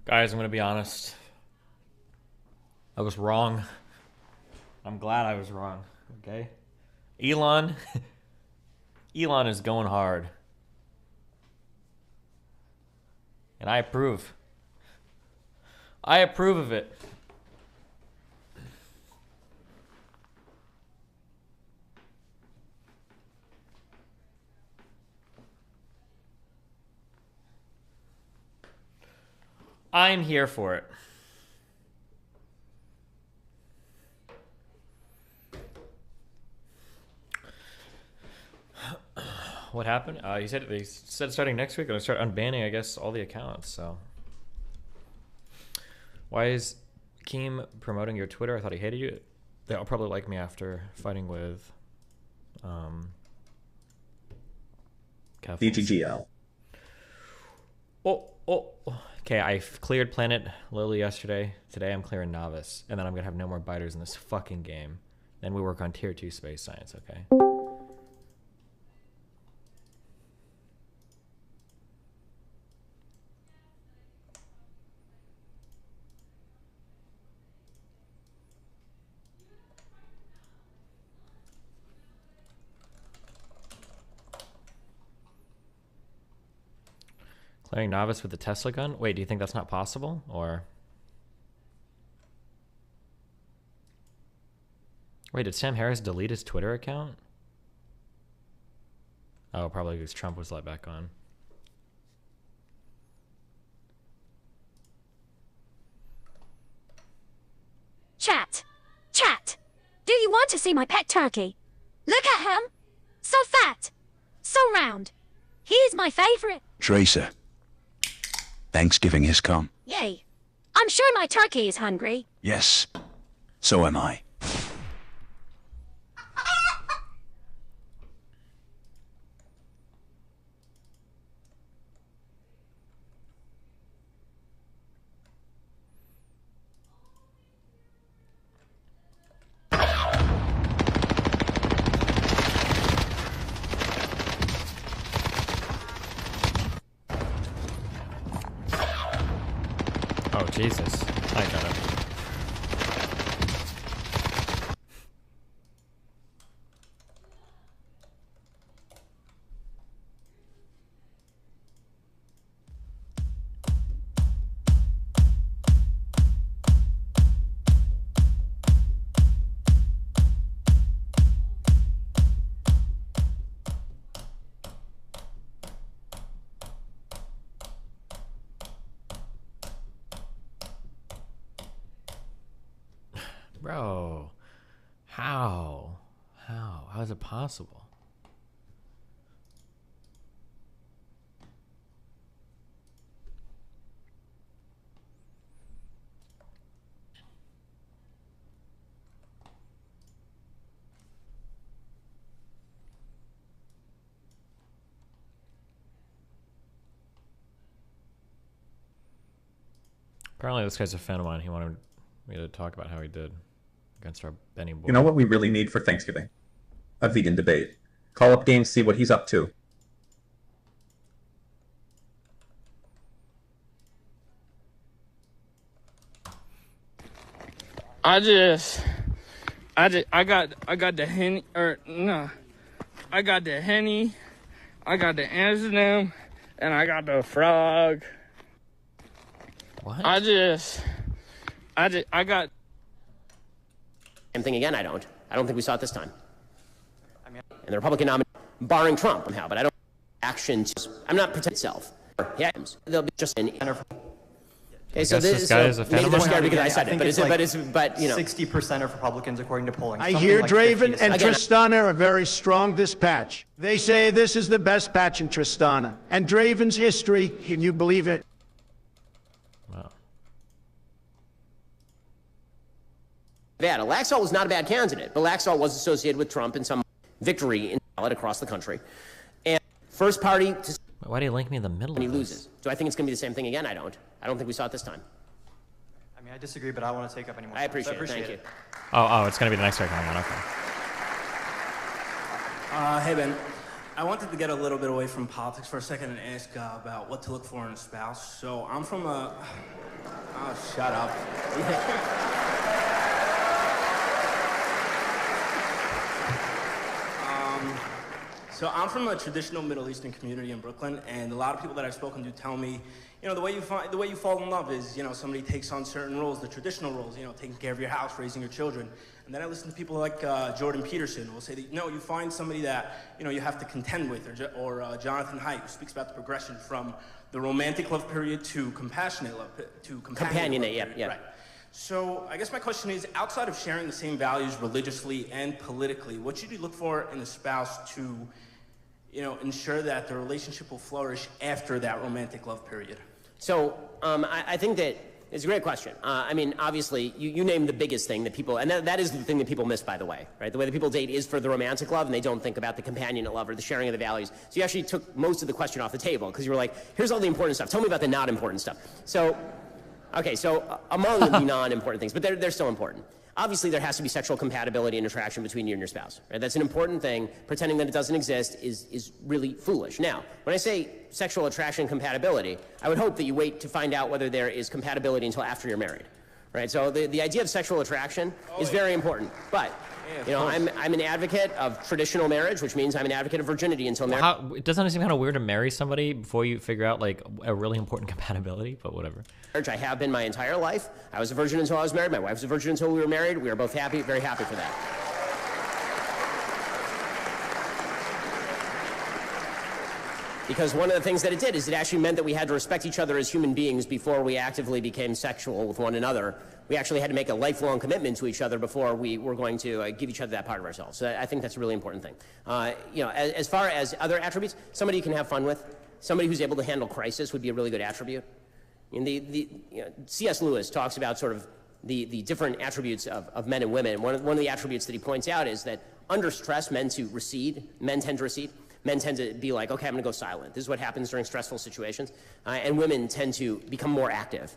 Guys, I'm gonna be honest. I was wrong. I'm glad I was wrong. Okay? Elon is going hard. And I approve. I approve of it. I'm here for it. What happened? He said they said starting next week, I'm gonna start unbanning, I guess, all the accounts. So, why is Keem promoting your Twitter? I thought he hated you. They'll probably like me after fighting with DGGL. Okay, I cleared Planet Lily yesterday. Today I'm clearing Novice. And then I'm going to have no more biters in this fucking game. Then we work on Tier 2 Space Science, okay? Clearing Novice with the Tesla gun? Wait, do you think that's not possible? Or... Wait, did Sam Harris delete his Twitter account? Oh, probably because Trump was let back on. Chat. Chat. Do you want to see my pet turkey? Look at him. So fat. So round. He's my favorite. Tracer. Thanksgiving has come. Yay. I'm sure my turkey is hungry. Yes. So am I. Oh, Jesus. I got it. Bro, how is it possible? Apparently this guy's a fan of mine. He wanted me to talk about how he did against our Benny boy. You know what we really need for Thanksgiving? A vegan debate. Call up Games, see what he's up to. I got the Henny, or no, I got the Henny, I got the Amsterdam, and I got the Frog. What? I got. Same thing again. I don't think we saw it this time. And the Republican nominee, barring Trump somehow, but I don't actions. I'm not protecting itself. Yeah, they'll be just in. Okay, so this guy is a fan of mine. Scared because I said it, but you know, 60% of Republicans, according to polling. I hear like Draven and Again, Tristana are very strong this patch. They say this is the best patch in Tristana. And Draven's history, can you believe it? Wow. bad. Laxalt was not a bad candidate, but Laxalt was associated with Trump in some victory in ballot across the country. And first party to Why do you link me in the middle when he of this? loses. Do I think it's going to be the same thing again? I don't think we saw it this time. I mean, I disagree, but I don't want to take up any more time. I appreciate, So it. Thank you. Oh, it's going to be the next guy coming on. Okay. Hey, Ben. I wanted to get a little bit away from politics for a second and ask about what to look for in a spouse. So I'm from a Oh, shut up. So I'm from a traditional Middle Eastern community in Brooklyn, and a lot of people that I've spoken to tell me, you know, the way you fall in love is, you know, somebody takes on certain roles, the traditional roles, you know, taking care of your house, raising your children. And then I listen to people like Jordan Peterson who will say that, no, you find somebody that, you know, you have to contend with, or Jonathan Haidt, who speaks about the progression from the romantic love period to compassionate love, to Companionate, period. yeah. Right. So I guess my question is, outside of sharing the same values religiously and politically, what should you look for in a spouse to, you know, ensure that the relationship will flourish after that romantic love period? So I think that it's a great question. I mean, obviously, you named the biggest thing that people, and that is the thing that people miss, by the way, right? The way that people date is for the romantic love, and they don't think about the companionate love or the sharing of the values. So you actually took most of the question off the table, because you were like, here's all the important stuff. Tell me about the not important stuff. So, okay, so among the non-important things, but they're still important. Obviously, there has to be sexual compatibility and attraction between you and your spouse. Right? That's an important thing. Pretending that it doesn't exist is really foolish. Now, when I say sexual attraction and compatibility, I would hope that you wait to find out whether there is compatibility until after you're married. Right? So the idea of sexual attraction is very important. But, you know, I'm an advocate of traditional marriage, which means I'm an advocate of virginity until marriage. Doesn't it seem kind of weird to marry somebody before you figure out, like, a really important compatibility? But whatever. I have been my entire life. I was a virgin until I was married. My wife was a virgin until we were married. We were both happy, very happy for that. Because one of the things that it did is it actually meant that we had to respect each other as human beings before we actively became sexual with one another. We actually had to make a lifelong commitment to each other before we were going to give each other that part of ourselves. So I think that's a really important thing. You know, as far as other attributes, somebody you can have fun with, somebody who's able to handle crisis would be a really good attribute. And you know, C.S. Lewis talks about sort of the different attributes of men and women. One of the attributes that he points out is that under stress, men tend to recede. Men tend to be like, okay, I'm going to go silent. This is what happens during stressful situations. And women tend to become more active.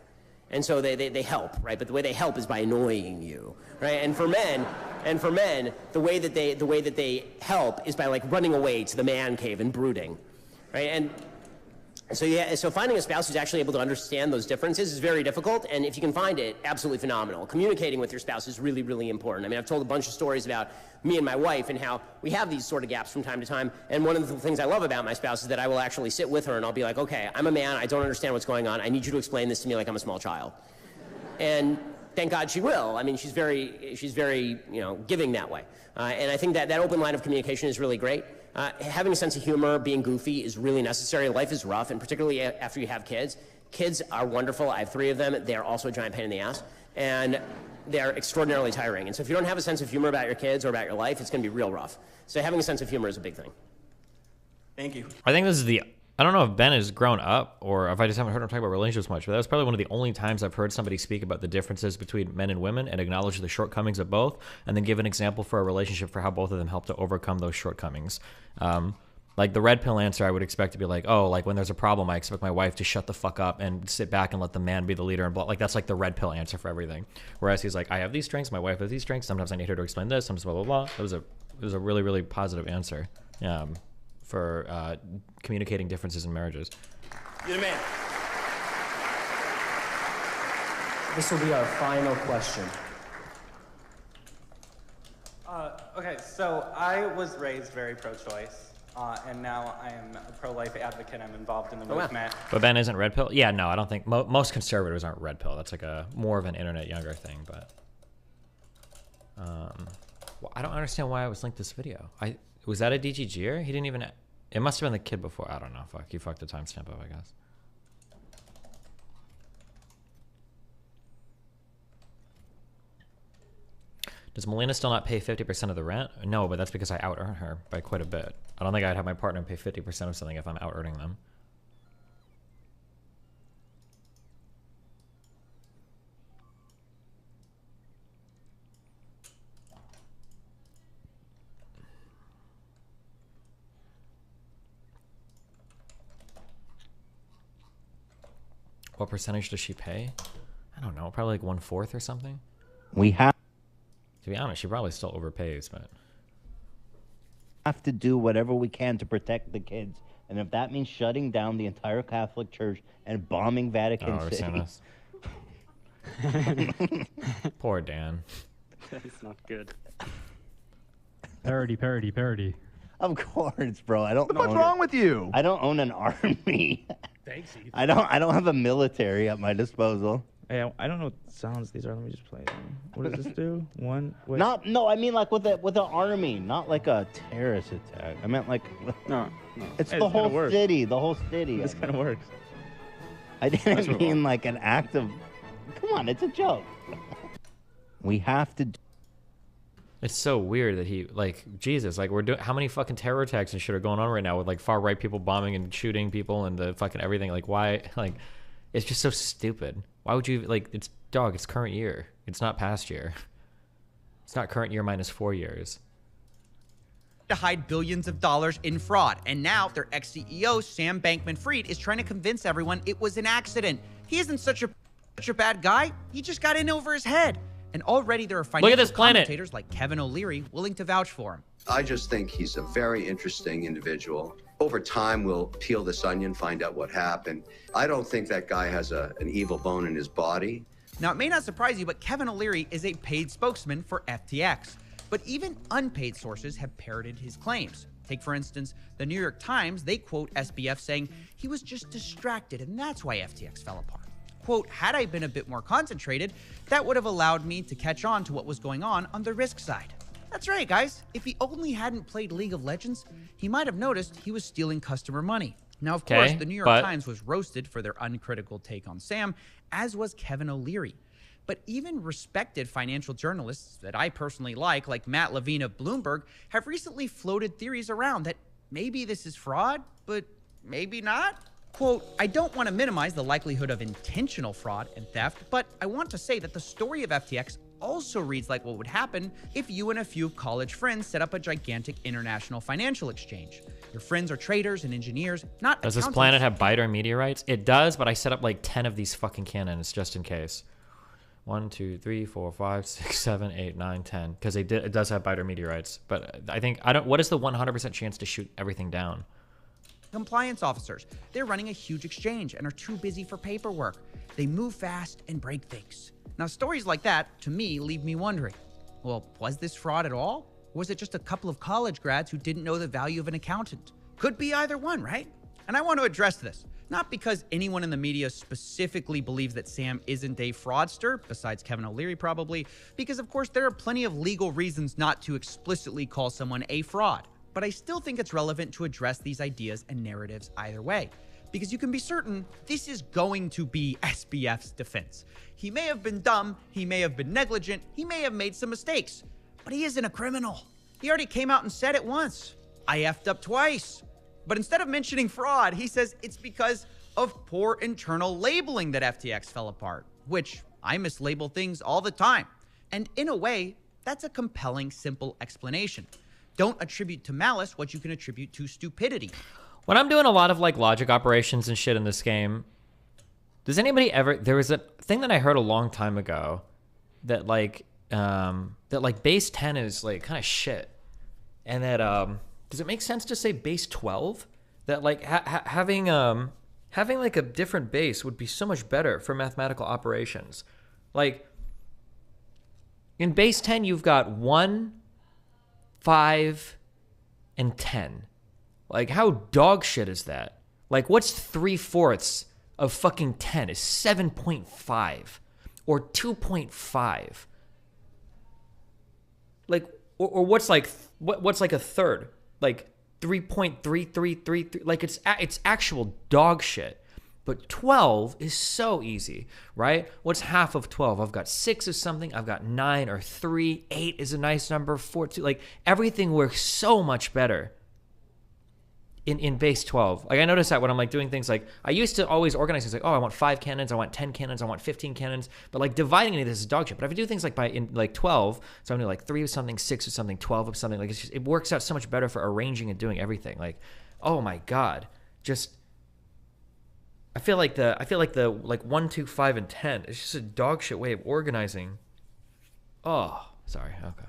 And so they help, right? But the way they help is by annoying you, right? And for men, the way that they help is by like running away to the man cave and brooding, right? And so finding a spouse who's actually able to understand those differences is very difficult, and if you can find it, absolutely phenomenal. Communicating with your spouse is really, really important. I mean, I've told a bunch of stories about me and my wife and how we have these sort of gaps from time to time, and one of the things I love about my spouse is that I will actually sit with her and I'll be like, okay, I'm a man, I don't understand what's going on, I need you to explain this to me like I'm a small child. And thank God she will. I mean, she's very, you know, giving that way. And I think that open line of communication is really great. Having a sense of humor, being goofy is really necessary. Life is rough, and particularly after you have kids. Kids are wonderful. I have 3 of them. They're also a giant pain in the ass, and they're extraordinarily tiring. And so if you don't have a sense of humor about your kids or about your life, it's going to be real rough. So having a sense of humor is a big thing. Thank you. I think this is I don't know if Ben has grown up or if I just haven't heard him talk about relationships much, but that was probably one of the only times I've heard somebody speak about the differences between men and women and acknowledge the shortcomings of both, and then give an example for a relationship for how both of them help to overcome those shortcomings. Like the red pill answer, I would expect to be like, oh, like when there's a problem, I expect my wife to shut the fuck up and sit back and let the man be the leader, and blah. Like that's like the red pill answer for everything. Whereas he's like, I have these strengths, my wife has these strengths. Sometimes I need her to explain this. Sometimes blah blah blah. It was a really, really positive answer for communicating differences in marriages. You're the man. This will be our final question. Okay, so I was raised very pro-choice. And now I am a pro-life advocate. I'm involved in the movement. But Ben isn't red pill? Yeah, no, I don't think most conservatives aren't red pill. That's like more of an internet younger thing. But well, I don't understand why I was linked this video. Was that a DGGer? He didn't even. It must have been the kid before. I don't know. Fuck, you fucked the timestamp up, I guess. Does Melina still not pay 50% of the rent? No, but that's because I out-earn her by quite a bit. I don't think I'd have my partner pay 50% of something if I'm out-earning them. What percentage does she pay? I don't know, probably like 1/4 or something. We have To be honest, she probably still overpays, but to do whatever we can to protect the kids. And if that means shutting down the entire Catholic Church and bombing Vatican City. Poor Dan. That's not good. Parody. Of course, bro. I don't. What the fuck's wrong with you? I don't own an army. Thanks, Ethan. I don't have a military at my disposal. Hey, I don't know what sounds these are. Let me just play them. What does this do? One. Wait. No. I mean like with an army, not like a terrorist attack. I meant like. No. It's Hey, the this kinda whole works. city. The whole city. This kind of works. I didn't Let's move mean like an act of. Come on, it's a joke. We have to. It's so weird that he, like, Jesus, like, we're doing, how many fucking terror attacks and shit are going on right now with, like, far-right people bombing and shooting people and the fucking everything, like, why, like, it's just so stupid. Why would you, like, it's current year. It's not past year. It's not current year minus 4 years. To hide billions of dollars in fraud, and now their ex-CEO, Sam Bankman-Fried, is trying to convince everyone it was an accident. He isn't such a bad guy. He just got in over his head. And already there are financial commentators like Kevin O'Leary willing to vouch for him. I just think he's a very interesting individual. Over time, we'll peel this onion, find out what happened. I don't think that guy has an evil bone in his body. Now, it may not surprise you, but Kevin O'Leary is a paid spokesman for FTX. But even unpaid sources have parroted his claims. Take, for instance, the New York Times. They quote SBF saying he was just distracted, and that's why FTX fell apart. Quote, had I been a bit more concentrated, that would have allowed me to catch on to what was going on the risk side. That's right, guys. If he only hadn't played League of Legends, he might have noticed he was stealing customer money. Now, of course, the New York Times was roasted for their uncritical take on Sam, as was Kevin O'Leary. But even respected financial journalists that I personally like Matt Levine of Bloomberg, have recently floated theories around that maybe this is fraud, but maybe not. Quote, I don't want to minimize the likelihood of intentional fraud and theft, but I want to say that the story of FTX also reads like what would happen if you and a few college friends set up a gigantic international financial exchange. Your friends are traders and engineers, not Does this planet have biter meteorites? It does, but I set up like 10 of these fucking cannons just in case. 1, 2, 3, 4, 5, 6, 7, 8, 9, 10. Because it does have biter meteorites. But what is the 100% chance to shoot everything down? Compliance officers. They're running a huge exchange and are too busy for paperwork. They move fast and break things. Now, stories like that, to me, leave me wondering, well, was this fraud at all? Or was it just a couple of college grads who didn't know the value of an accountant? Could be either one, right? And I want to address this, not because anyone in the media specifically believes that Sam isn't a fraudster, besides Kevin O'Leary probably, because of course there are plenty of legal reasons not to explicitly call someone a fraud. But I still think it's relevant to address these ideas and narratives either way, because you can be certain this is going to be SBF's defense. He may have been dumb, he may have been negligent, he may have made some mistakes, but he isn't a criminal. He already came out and said it once. I effed up twice. But instead of mentioning fraud, he says it's because of poor internal labeling that FTX fell apart, which I mislabel things all the time. And in a way, that's a compelling, simple explanation. Don't attribute to malice what you can attribute to stupidity. When I'm doing a lot of like logic operations and shit in this game, does anybody ever, there was a thing that I heard a long time ago that like base 10 is like kind of shit. And that, does it make sense to say base 12? That like having like a different base would be so much better for mathematical operations. Like in base 10, you've got 1, 5, and 10. Like, how dog shit is that? Like, what's 3/4 of fucking 10 is 7.5 or 2.5? Like, or what's like a third? Like 3.3333. Like it's actual dog shit. But 12 is so easy, right? What's half of 12? I've got 6 of something. I've got 9 or 3. 8 is a nice number. 4, 2. Like everything works so much better in base 12. Like I notice that when I'm like doing things like, I used to always organize things like, oh, I want 5 cannons, I want 10 cannons, I want 15 cannons. But like dividing any of this is dog shit. But if I do things like in 12, so I'm doing like 3 of something, 6 of something, 12 of something, like it's just, it works out so much better for arranging and doing everything. Like, oh my God, just, I feel like the 1, 2, 5, and 10 is just a dog shit way of organizing. Oh, sorry. Okay.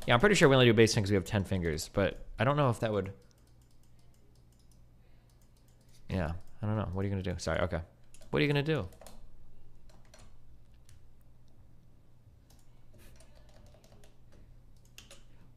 Yeah, I'm pretty sure we only do base 10 because we have 10 fingers, but I don't know if that would. Yeah, I don't know. What are you gonna do? Sorry. Okay. What are you gonna do?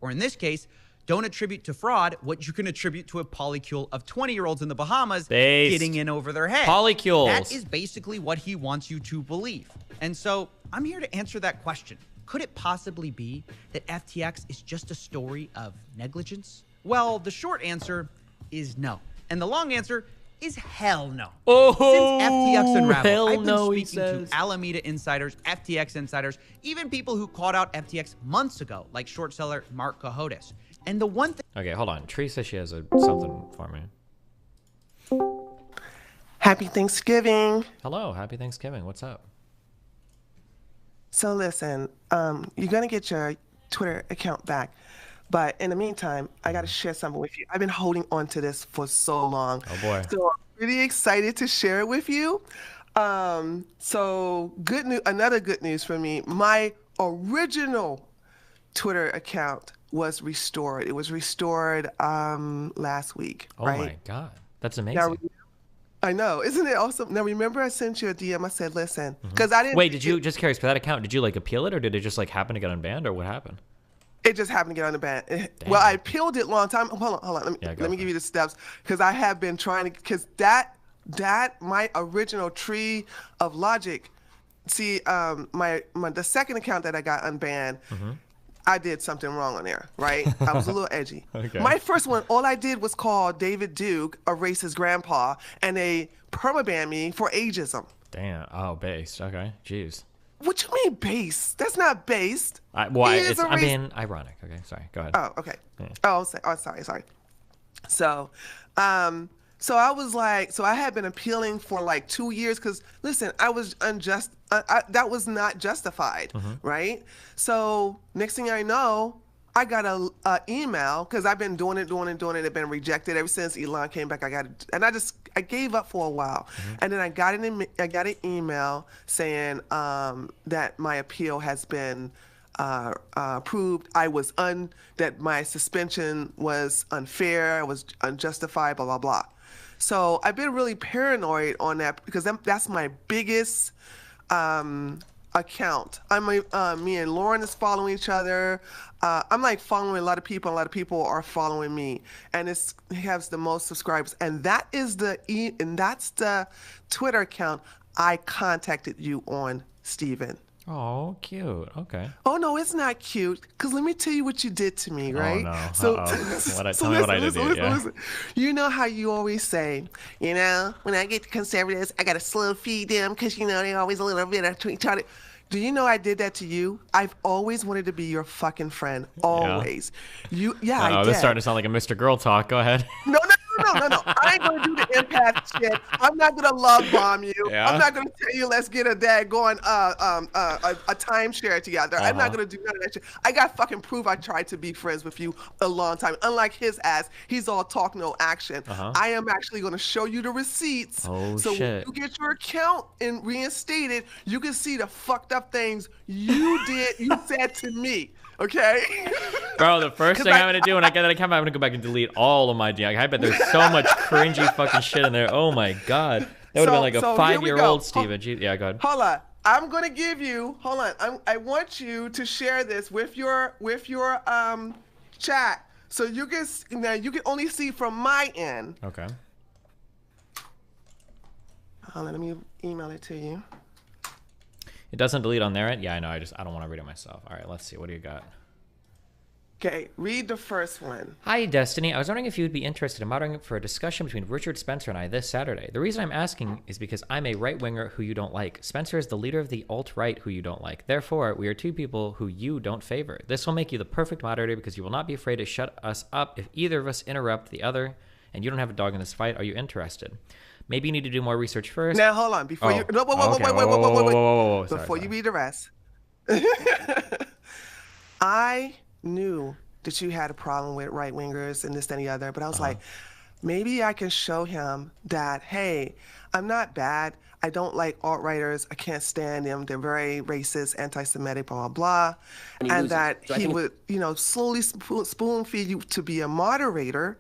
Or in this case, don't attribute to fraud what you can attribute to a polycule of 20-year-olds in the Bahamas getting in over their head. Polycules. That is basically what he wants you to believe. And so I'm here to answer that question. Could it possibly be that FTX is just a story of negligence? Well, the short answer is no. And the long answer is hell no. Oh, since FTX unraveled, hell I've been no, he speaking says. to Alameda insiders, FTX insiders, even people who called out FTX months ago, like short seller Mark Cohodes. And the one thing... Okay, hold on. Tree says she has something for me. Happy Thanksgiving. Hello, happy Thanksgiving. What's up? So listen, you're going to get your Twitter account back. But in the meantime, I got to share something with you. I've been holding on to this for so long. Oh, boy. So I'm really excited to share it with you. So good news, another good news for me. My original Twitter account was restored. It was restored last week, Oh, right? my God. That's amazing. Now, I know. Isn't it awesome? Now, remember I sent you a DM. I said, listen, because I didn't... Wait, did you, just curious, for that account, did you like appeal it or did it just like happen to get unbanned or what happened? It just happened to get on the ban. Well, I appealed it long time. Hold on. Let me give you the steps because I have been trying to. Because that my original tree of logic. See, the second account that I got unbanned, I did something wrong on there, right? I was a little edgy. Okay. My first one, all I did was call David Duke a racist grandpa, and they permabanned me for ageism. Damn. Oh, based. Okay. Jeez. What you mean based? That's not based. I mean, ironic. Okay, sorry. Go ahead. Oh, okay. Yeah. Oh, sorry. So, so I was like, so I had been appealing for like 2 years because, listen, I was unjust. That was not justified, right? So next thing I know, I got a email because I've been doing it. It's been rejected ever since Elon came back. I gave up for a while, and then I got an email saying that my appeal has been approved. That my suspension was unfair. It was unjustified. Blah blah blah. So I've been really paranoid on that because that's my biggest account. Me and Lauren is following each other. I'm like following a lot of people. A lot of people are following me, and it has the most subscribers. And that's the Twitter account I contacted you on, Steven. Oh, cute. Okay. Oh no, it's not cute. Cause let me tell you what you did to me, right? Oh no. So, Tell me what I did. Listen. You know how you always say, when I get the conservatives, I gotta slow feed them, cause they always a little bit of retarded. Do you know I did that to you? I've always wanted to be your fucking friend. Always. Yeah. I did. This is starting to sound like a Mr. Girl talk. Go ahead. No. I ain't gonna do the empath shit. I'm not gonna love bomb you. Yeah. I'm not gonna tell you let's get a daggone a timeshare together. I'm not gonna do none of that shit. I got fucking proof I tried to be friends with you a long time. Unlike his ass, he's all talk no action. I am actually gonna show you the receipts. Oh, so shit. when you get your account reinstated, you can see the fucked up things you said to me. Okay? Bro, the first thing I'm going to do when I get that account, I'm going to go back and delete all of my DMs. I bet there's so much cringy fucking shit in there. Oh my God. That would have been like a 5-year-old Steven. Yeah, go ahead. Hold on. I'm going to give you, I want you to share this with your chat. So you can only see from my end. Okay. Hold on, let me email it to you. It doesn't delete on their end? Yeah, I know. I don't want to read it myself. All right, let's see. What do you got? Okay, read the first one. Hi, Destiny. I was wondering if you would be interested in moderating for a discussion between Richard Spencer and I this Saturday. The reason I'm asking is because I'm a right-winger who you don't like. Spencer is the leader of the alt-right who you don't like. Therefore, we are two people who you don't favor. This will make you the perfect moderator because you will not be afraid to shut us up if either of us interrupt the other, and you don't have a dog in this fight. Are you interested? Maybe you need to do more research first. Now, hold on. Before you... No, wait. Before you read the rest. I knew that you had a problem with right-wingers and this, that, and the other, but I was like, maybe I can show him that, hey, I'm not bad. I don't like alt-righters. I can't stand them. They're very racist, anti-Semitic, blah, blah, blah. And that he would, slowly spoon feed you to be a moderator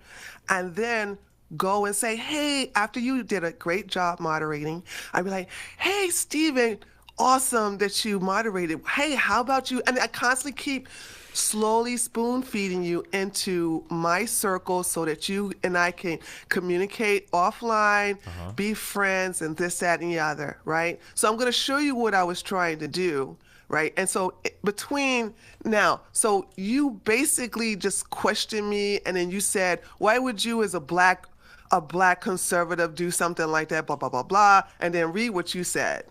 and then go and say, hey, after you did a great job moderating, I'd be like, hey, Steven, awesome that you moderated. Hey, how about you? And I constantly keep slowly spoon feeding you into my circle so that you and I can communicate offline, be friends, and this, that, and the other, right? So I'm going to show you what I was trying to do, right? And so between now, so you basically just questioned me, and then you said, why would you as a black conservative do something like that, blah, blah, blah, blah, and then read what you said.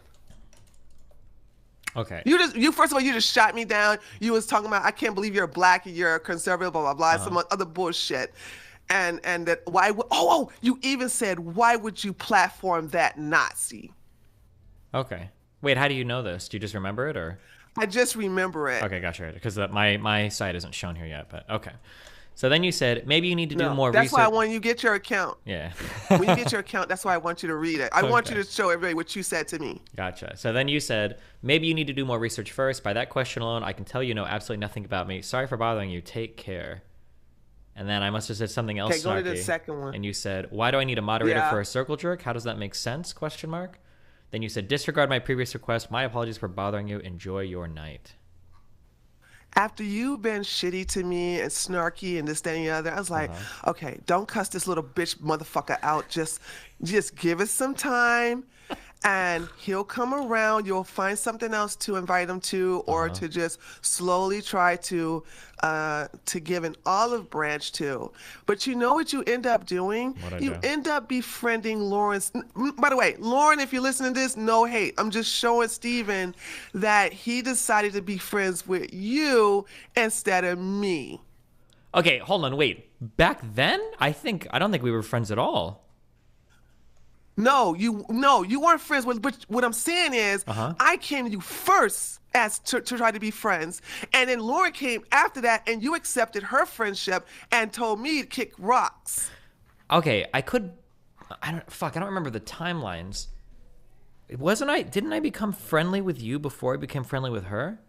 Okay. You first of all, you just shot me down. You was talking about, I can't believe you're black and you're a conservative, blah, blah, blah, some other bullshit. And that why would, you even said, why would you platform that Nazi? Okay. Wait, how do you know this? Do you just remember it, or? I just remember it. Okay, gotcha. Because my site isn't shown here yet, but okay. So then you said, maybe you need to do more research. That's why I want you to get your account. Yeah. When you get your account, that's why I want you to read it. I want you to show everybody what you said to me. Gotcha. So then you said, maybe you need to do more research first. By that question alone, I can tell you know absolutely nothing about me. Sorry for bothering you. Take care. And then I must have said something else Okay, go snarky. to the second one. And you said, why do I need a moderator Yeah. for a circle jerk? How does that make sense? Question mark. Then you said, disregard my previous request. My apologies for bothering you. Enjoy your night. After you've been shitty to me and snarky and this, that, and the other, I was like, okay, don't cuss this little bitch motherfucker out. Just give us some time, and he'll come around. You'll find something else to invite him to, or to just slowly try to give an olive branch to. But you know what you end up doing? You end up befriending Lawrence. By the way, Lauren, if you're listening to this, no hate. I'm just showing Steven that he decided to be friends with you instead of me. Okay, hold on, wait. Back then, I don't think we were friends at all. No, you weren't friends with. But what I'm saying is, I came to you first to try to be friends, and then Lauren came after that, and you accepted her friendship and told me to kick rocks. Okay, I don't remember the timelines. Didn't I become friendly with you before I became friendly with her?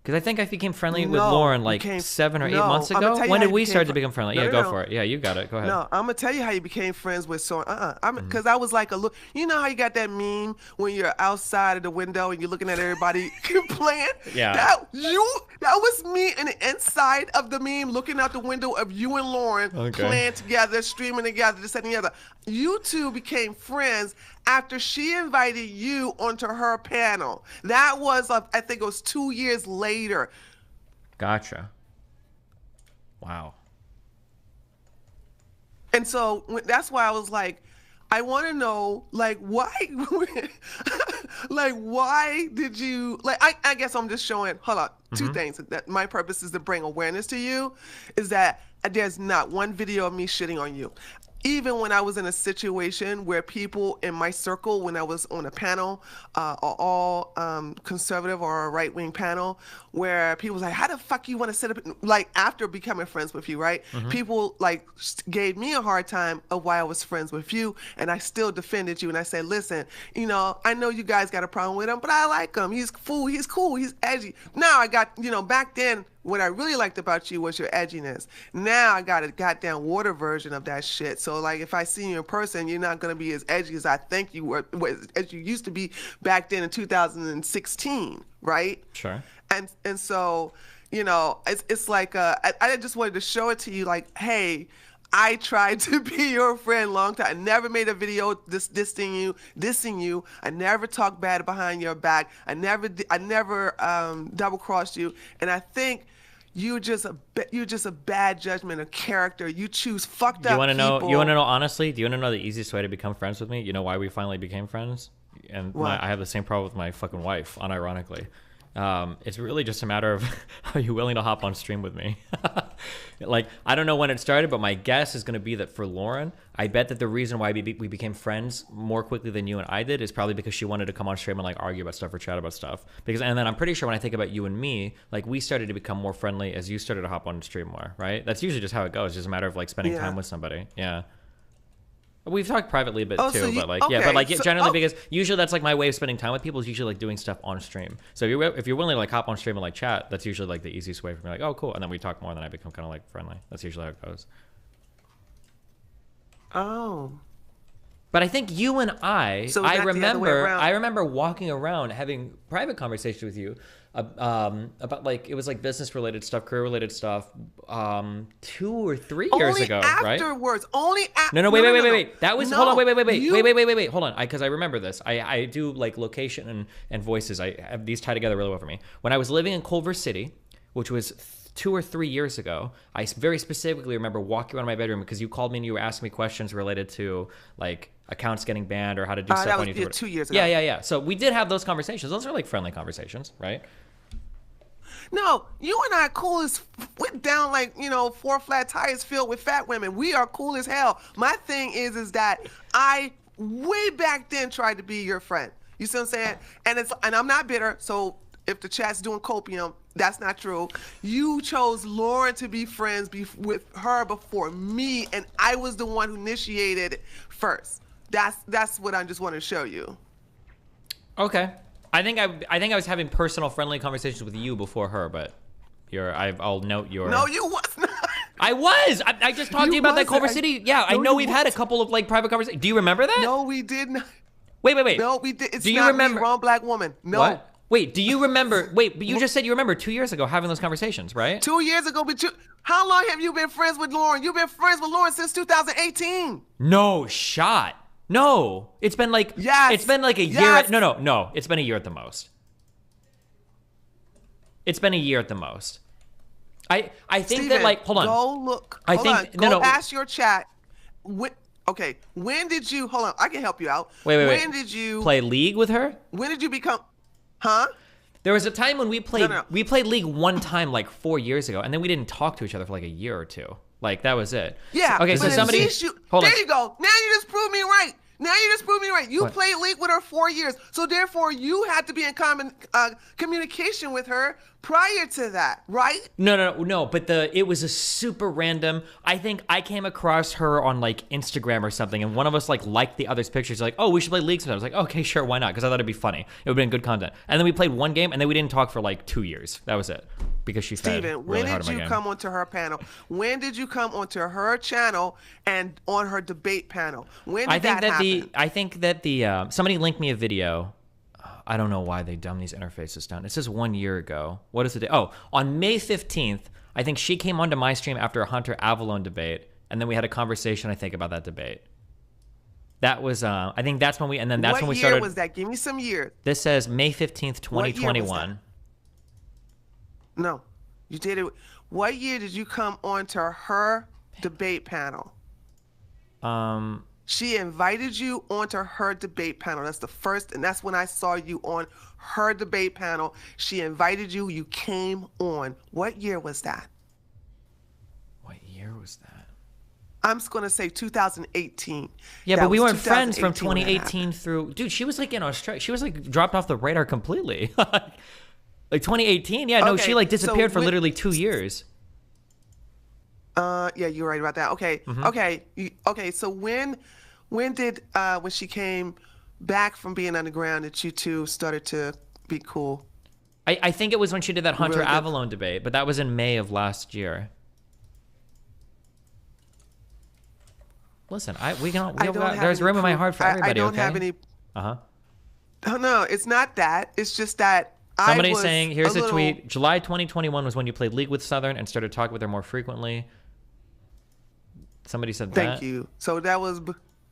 Because I think I became friendly with Lauren like 7 or 8 months ago. When did we start to become friendly? Yeah, go for it. Yeah, you got it. Go ahead. No, I'm gonna tell you how you became friends with because I was like you know how you got that meme when you're outside of the window and you're looking at everybody playing? Yeah. That was me in the inside of the meme, looking out the window of you and Lauren playing together, streaming together, this, that, and the other. You two became friends after she invited you onto her panel. That was, I think it was 2 years later. Gotcha. Wow. And so that's why I was like, I want to know, like, why, like, why did you, like, I guess I'm just showing, hold on, two things. That my purpose is to bring awareness to you, is that there's not one video of me shitting on you. Even when I was in a situation where people in my circle, when I was on a panel, are all conservative or a right-wing panel, where people was like, how the fuck you want to sit up, like after becoming friends with you, right? People like gave me a hard time of why I was friends with you, and I still defended you. And I said, listen, you know, I know you guys got a problem with him, but I like him. He's cool, he's edgy. Now I got, you know, back then, what I really liked about you was your edginess. Now I got a goddamn water version of that shit. So like if I see you in person, you're not gonna be as edgy as I think you were, as you used to be back then in 2016, right? Sure. And so, you know, it's like I just wanted to show it to you, like, hey, I tried to be your friend long time. I never made a video dissing you. I never talked bad behind your back. I never double crossed you. And I think you're just a bad judgment of character. You choose fucked up people. You want to know honestly? Do you want to know the easiest way to become friends with me? You know why we finally became friends? And I have the same problem with my fucking wife, unironically. It's really just a matter of are you willing to hop on stream with me? Like, I don't know when it started, but my guess is going to be that for Lauren, I bet that the reason why we became friends more quickly than you and I did is probably because she wanted to come on stream and like argue about stuff or chat about stuff. And then I'm pretty sure when I think about you and me, like we started to become more friendly as you started to hop on stream more, right? That's usually just how it goes. It's just a matter of like spending time with somebody. Yeah. We've talked privately a bit too, but like generally because usually that's like my way of spending time with people is usually like doing stuff on stream. So if you're willing to like hop on stream and like chat, that's usually like the easiest way for me. Like, oh cool, and then we talk more, and then I become kind of like friendly. That's usually how it goes. Oh. But I think you and I I remember walking around having private conversations with you about like, it was like business related stuff, career related stuff, 2 or 3 years ago, right? Only after. No, wait. That was, hold on, wait, hold on. Because I remember this. I do like location and voices. I have these tie together really well for me. When I was living in Culver City, which was 2 or 3 years ago, I very specifically remember walking around my bedroom because you called me and you were asking me questions related to like accounts getting banned or how to do stuff on YouTube. That was 2 years ago. Yeah. So we did have those conversations. Those are like friendly conversations, right? No, you and I are cool as we're down like, 4 flat tires filled with fat women. We are cool as hell. My thing is that I way back then tried to be your friend. You see what I'm saying? And I'm not bitter. So if the chat's doing copium, that's not true. You chose Lauren to be friends with her before me, and I was the one who initiated it first. That's what I just want to show you. Okay. I think I was having personal friendly conversations with you before her, but I'll note your. No, you was not. I was. I just talked to you about that Culver City. Yeah, I know we've had a couple of like private conversations. Do you remember that? No, we did not. Wait. No, we did. It's do you not remember? Me, wrong black woman. No. What? Wait, do you remember? Wait, but you just said you remember 2 years ago having those conversations, right? 2 years ago, but how long have you been friends with Lauren? You've been friends with Lauren since 2018. No shot. No, it's been like a year. No, it's been a year at the most. It's been a year at the most. I think Steven, that like hold on. Go look. Go ask your chat. When did you hold on? I can help you out. Wait. When did you play League with her? When did you become? Huh? There was a time when we played. We played League one time like 4 years ago, and then we didn't talk to each other for like a year or two. Like that was it. Yeah. Okay. So somebody. Hold on. There you go. Now you just proved me right. You played League with her 4 years, so therefore you had to be in communication with her prior to that, right? No. But it was a super random. I think I came across her on like Instagram or something, and one of us like liked the other's pictures. Like, oh, we should play League sometime. I was like, okay, sure, why not? Because I thought it'd be funny. It would have been good content. And then we played one game, and then we didn't talk for like 2 years. That was it. Because she fed Steven, really hard on my game. when did you come onto her panel? When did you come onto her channel and on her debate panel? When did that happen? I think that somebody linked me a video. I don't know why they dumb these interfaces down. It says 1 year ago. What is it? Oh, on May 15th, I think she came onto my stream after a Hunter Avalon debate, and then we had a conversation, I think, about that debate. That was, I think that's when we started. What year was that? Give me some years. This says May 15th, 2021. No, you did it. What year did you come onto her debate panel? She invited you onto her debate panel. That's the first, and that's when I saw you on her debate panel. She invited you. You came on. What year was that? What year was that? I'm just going to say 2018. Yeah, but we weren't friends from 2018 through... Dude, she was like in Australia. She was like dropped off the radar completely. Like 2018? Yeah, no, she like disappeared for literally 2 years. Yeah, you're right about that. Okay, okay. So when she came back from being underground that you two started to be cool? I think it was when she did that Hunter Avalon debate, but that was in May of last year. Listen, there's room in my heart for everybody. I don't have any. Oh, no, it's not that. It's just that. Somebody's saying, here's a tweet. July 2021 was when you played League with Southern and started talking with her more frequently. Somebody said that. Thank you. So that was...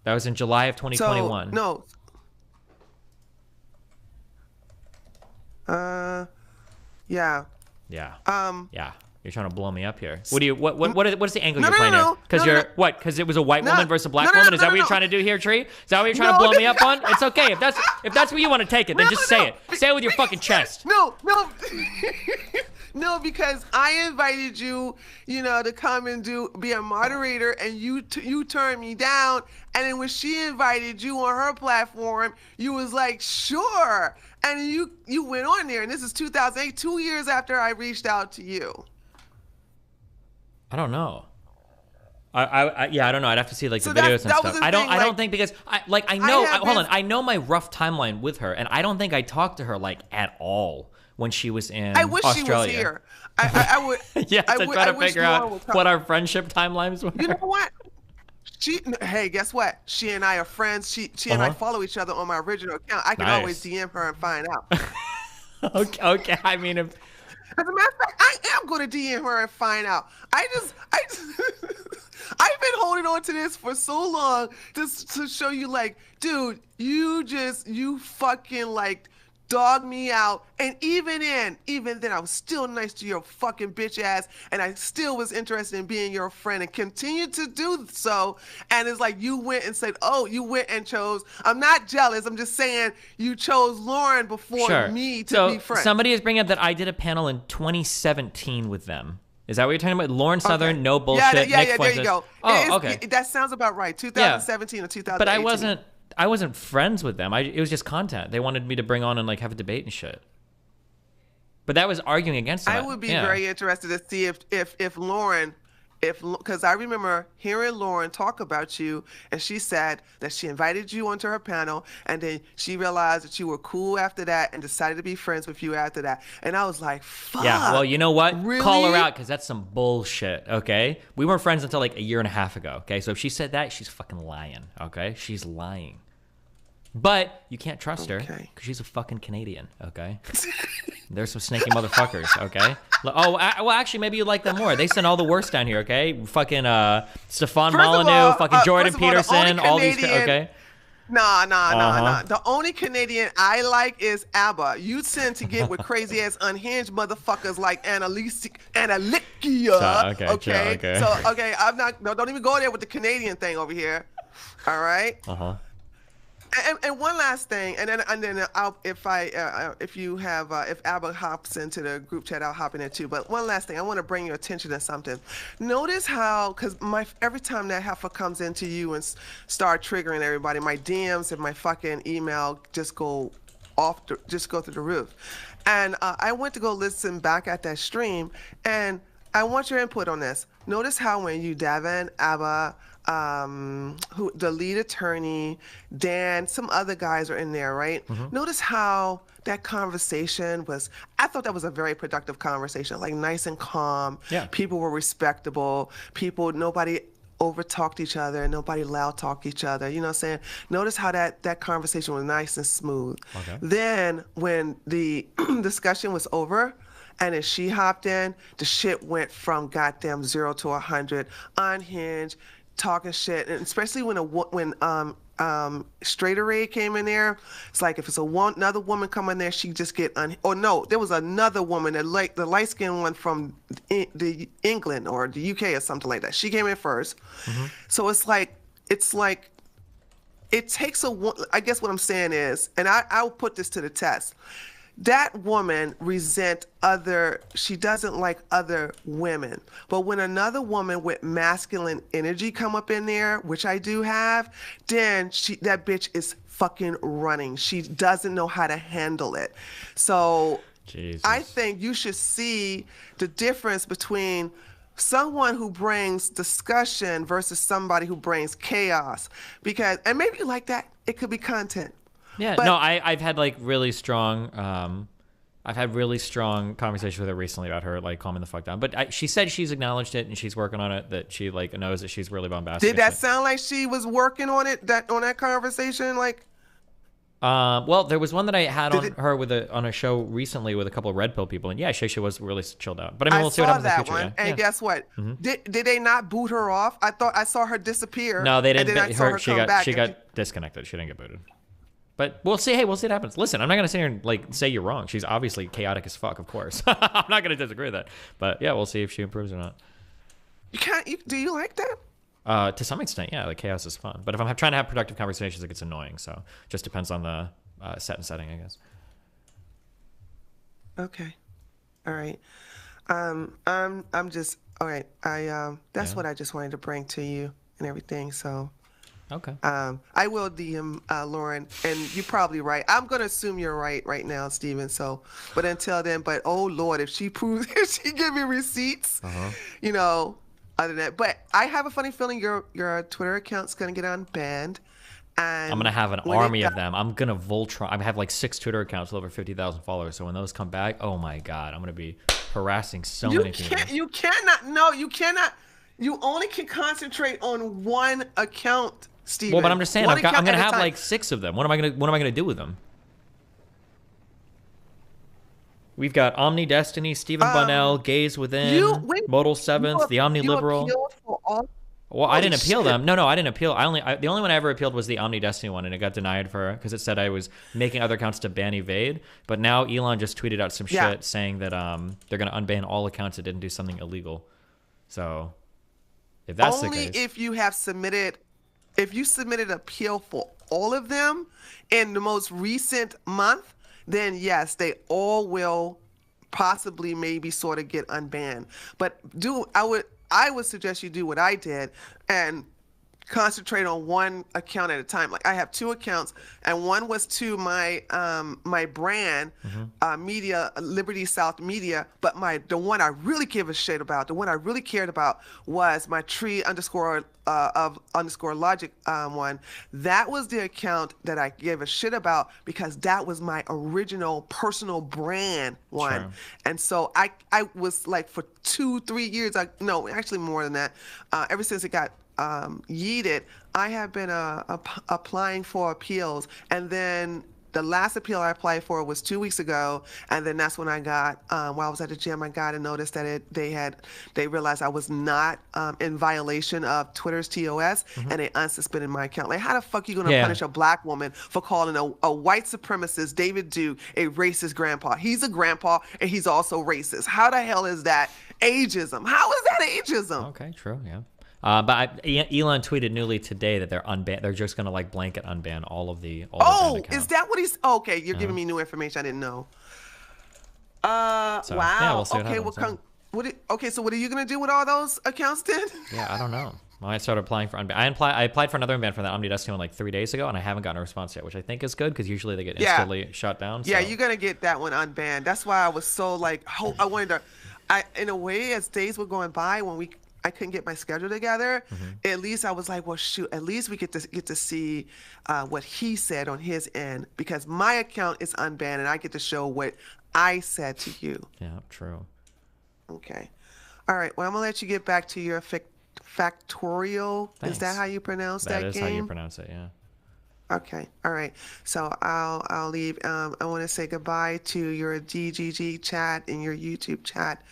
That was in July of 2021. So, no. Yeah. Yeah. Yeah. You're trying to blow me up here. What is the angle you're playing here? Because it was a white woman versus a black woman? Is that what you're trying to do here, Tree? Is that what you're trying to blow me up on? It's okay. If that's what you want to take it, then just say it. Say it with your fucking chest. No. No, because I invited you, to come and be a moderator, and you turned me down. And then when she invited you on her platform, you was like, sure. And you went on there, and this is 2008, 2 years after I reached out to you. I don't know. I don't know. I'd have to see like the videos and stuff. I don't think because I know my rough timeline with her, and I don't think I talked to her like at all when she was in Australia. I wish she was here. I would. Yeah, to try to figure out what our friendship timelines were. You know what? Hey, guess what? She and I are friends. She and I Uh-huh. follow each other on my original account. I can always Nice. DM her and find out. Okay. I mean, if As a matter of fact, I am going to DM her and find out. I just I've been holding on to this for so long just to show you, like, dude, you fucking, like, dog me out. And even then, I was still nice to your fucking bitch ass, and I still was interested in being your friend and continued to do so. And it's like you went and said, oh, you went and chose. I'm not jealous. I'm just saying you chose Lauren before sure. me to So be friends. somebody is bringing up that I did a panel in 2017 with them. Is that what you're talking about? Lauren Southern, no bullshit. Yeah, Nick there Fuentes. you go. Oh, okay. That sounds about right. 2017 or 2018. But I wasn't friends with them. It was just content. They wanted me to bring on and like have a debate and shit. But that was arguing against them. I would be very interested to see if Lauren, because I remember hearing Lauren talk about you, and she said that she invited you onto her panel, and then she realized that you were cool after that and decided to be friends with you after that. And I was like, fuck. Yeah, well, you know what? Really? Call her out, because that's some bullshit, okay? We weren't friends until like a year and a half ago, okay? So if she said that, she's fucking lying, okay? She's lying. But you can't trust her, because she's a fucking Canadian, okay? There's some snaky motherfuckers, okay? Well, actually, maybe you like them more. They send all the worst down here, okay? Fucking Stefan Molyneux, fucking Jordan Peterson, all these, okay? Nah. The only Canadian I like is ABBA. You tend to get with crazy ass unhinged motherfuckers like Annalicia. Okay. So I'm not. No, don't even go there with the Canadian thing over here. All right. And one last thing, and then if Abba hops into the group chat, I'll hop in it too. But one last thing, I want to bring your attention to something. Notice how, because every time that heifer comes into you and start triggering everybody, my DMs and my fucking email just go through the roof. And I went to go listen back at that stream, and I want your input on this. Notice how when you, Devin, Abba, who the lead attorney, Dan, some other guys are in there, right? Notice how that conversation was, I thought that was a very productive conversation, like nice and calm. Yeah. People were respectable. Nobody over-talked each other. Nobody loud-talked each other. You know what I'm saying? Notice how that conversation was nice and smooth. Okay. Then when the discussion was over, and then she hopped in, the shit went from goddamn 0 to 100, unhinged, talking shit, and especially when Straight Array came in there, it's like if it's another woman come in there, she just get there was another woman, the light skinned one from the England or the UK or something like that. She came in first, so it's like it takes I guess what I'm saying is, and I'll put this to the test. That woman she doesn't like other women. But when another woman with masculine energy come up in there, which I do have, then that bitch is fucking running. She doesn't know how to handle it. So Jesus. I think you should see the difference between someone who brings discussion versus somebody who brings chaos. And maybe like that, it could be content. Yeah, but, no, I've had like really strong, conversations with her recently about her like calming the fuck down. But she said she's acknowledged it and she's working on it. That she like knows that she's really bombastic. Did that sound like she was working on it? On that conversation, like? Well, there was one that I had on a show recently with a couple of red pill people, and yeah, she was really chilled out. But I mean, we'll see what happens in the future. One, and guess what? Did they not boot her off? I thought I saw her disappear. No, they didn't. And then She got disconnected. She didn't get booted. But we'll see. Hey, we'll see what happens. Listen, I'm not gonna sit here and like say you're wrong. She's obviously chaotic as fuck, of course. I'm not gonna disagree with that. But yeah, we'll see if she improves or not. Do you like that? To some extent, yeah. The chaos is fun. But if I'm trying to have productive conversations, it gets annoying. So just depends on the setting, I guess. Okay. All right. I'm just all right. That's what I just wanted to bring to you and everything. So. Okay. I will DM Lauren, and you're probably right. I'm gonna assume you're right now, Steven. So, but until then, oh Lord, if she proves, if she give me receipts, you know, other than that. But I have a funny feeling your Twitter account's gonna get unbanned, and I'm gonna have an army of them. I'm gonna Voltron. I have like 6 Twitter accounts with over 50,000 followers. So when those come back, oh my God, I'm gonna be harassing so many people. You cannot. No, you cannot. You only can concentrate on one account, Steven. Well, but I'm just saying, One I'm account gonna at a have time. like 6 of them. What am I gonna do with them? We've Got Omni Destiny, Stephen Bunnell, Gaze Within, Modal Seventh, the Omni Liberal. Well, I didn't appeal them. No, I didn't appeal. The only one I ever appealed was the Omni Destiny one, and it got denied because it said I was making other accounts to ban evade. But now Elon just tweeted out some shit saying that they're gonna unban all accounts that didn't do something illegal. So if that's the case, if you have submitted, if you submitted an appeal for all of them in the most recent month, then yes, they all will possibly maybe sort of get unbanned. But I would suggest you do what I did and concentrate on one account at a time. Like I have 2 accounts, and one was to my my brand, Media Liberty South Media. But the one I really give a shit about, the one I really cared about, was my tree _ logic one. That was the account that I gave a shit about because that was my original personal brand one. Sure. And so I was like for 2-3 years, no, actually more than that, ever since it got yeeted, I have been applying for appeals, and then the last appeal I applied for was 2 weeks ago, and then that's when I got, while I was at the gym, I got a notice that they realized I was not in violation of Twitter's TOS, and they unsuspended my account. Like, how the fuck are you gonna punish a black woman for calling a white supremacist, David Duke, a racist grandpa? He's a grandpa, and he's also racist. How the hell is that ageism? How is that ageism? Okay, true, yeah. But Elon tweeted newly today that they're just gonna like blanket unban all the banned accounts. Is that what he's? Okay, you're giving me new information I didn't know. Wow. Yeah, we'll see what Okay, happens, okay, so what are you gonna do with all those accounts then? Yeah, I don't know. Well, I started applying for unban. I applied for another unban for that Omni Destiny one like 3 days ago, and I haven't gotten a response yet, which I think is good because usually they get instantly shut down. Yeah, so. you're gonna get that one unbanned. That's why I was so like, I wanted to. In a way, as days were going by, when I couldn't get my schedule together, at least I was like, well, shoot, at least we get to see what he said on his end, because my account is unbanned and I get to show what I said to you. Yeah, true. Okay. All right. Well, I'm going to let you get back to your factorial. Thanks. Is that how you pronounce that game? That is how you pronounce it, yeah. Okay. All right. So I'll leave. I want to say goodbye to your DGG chat and your YouTube chat.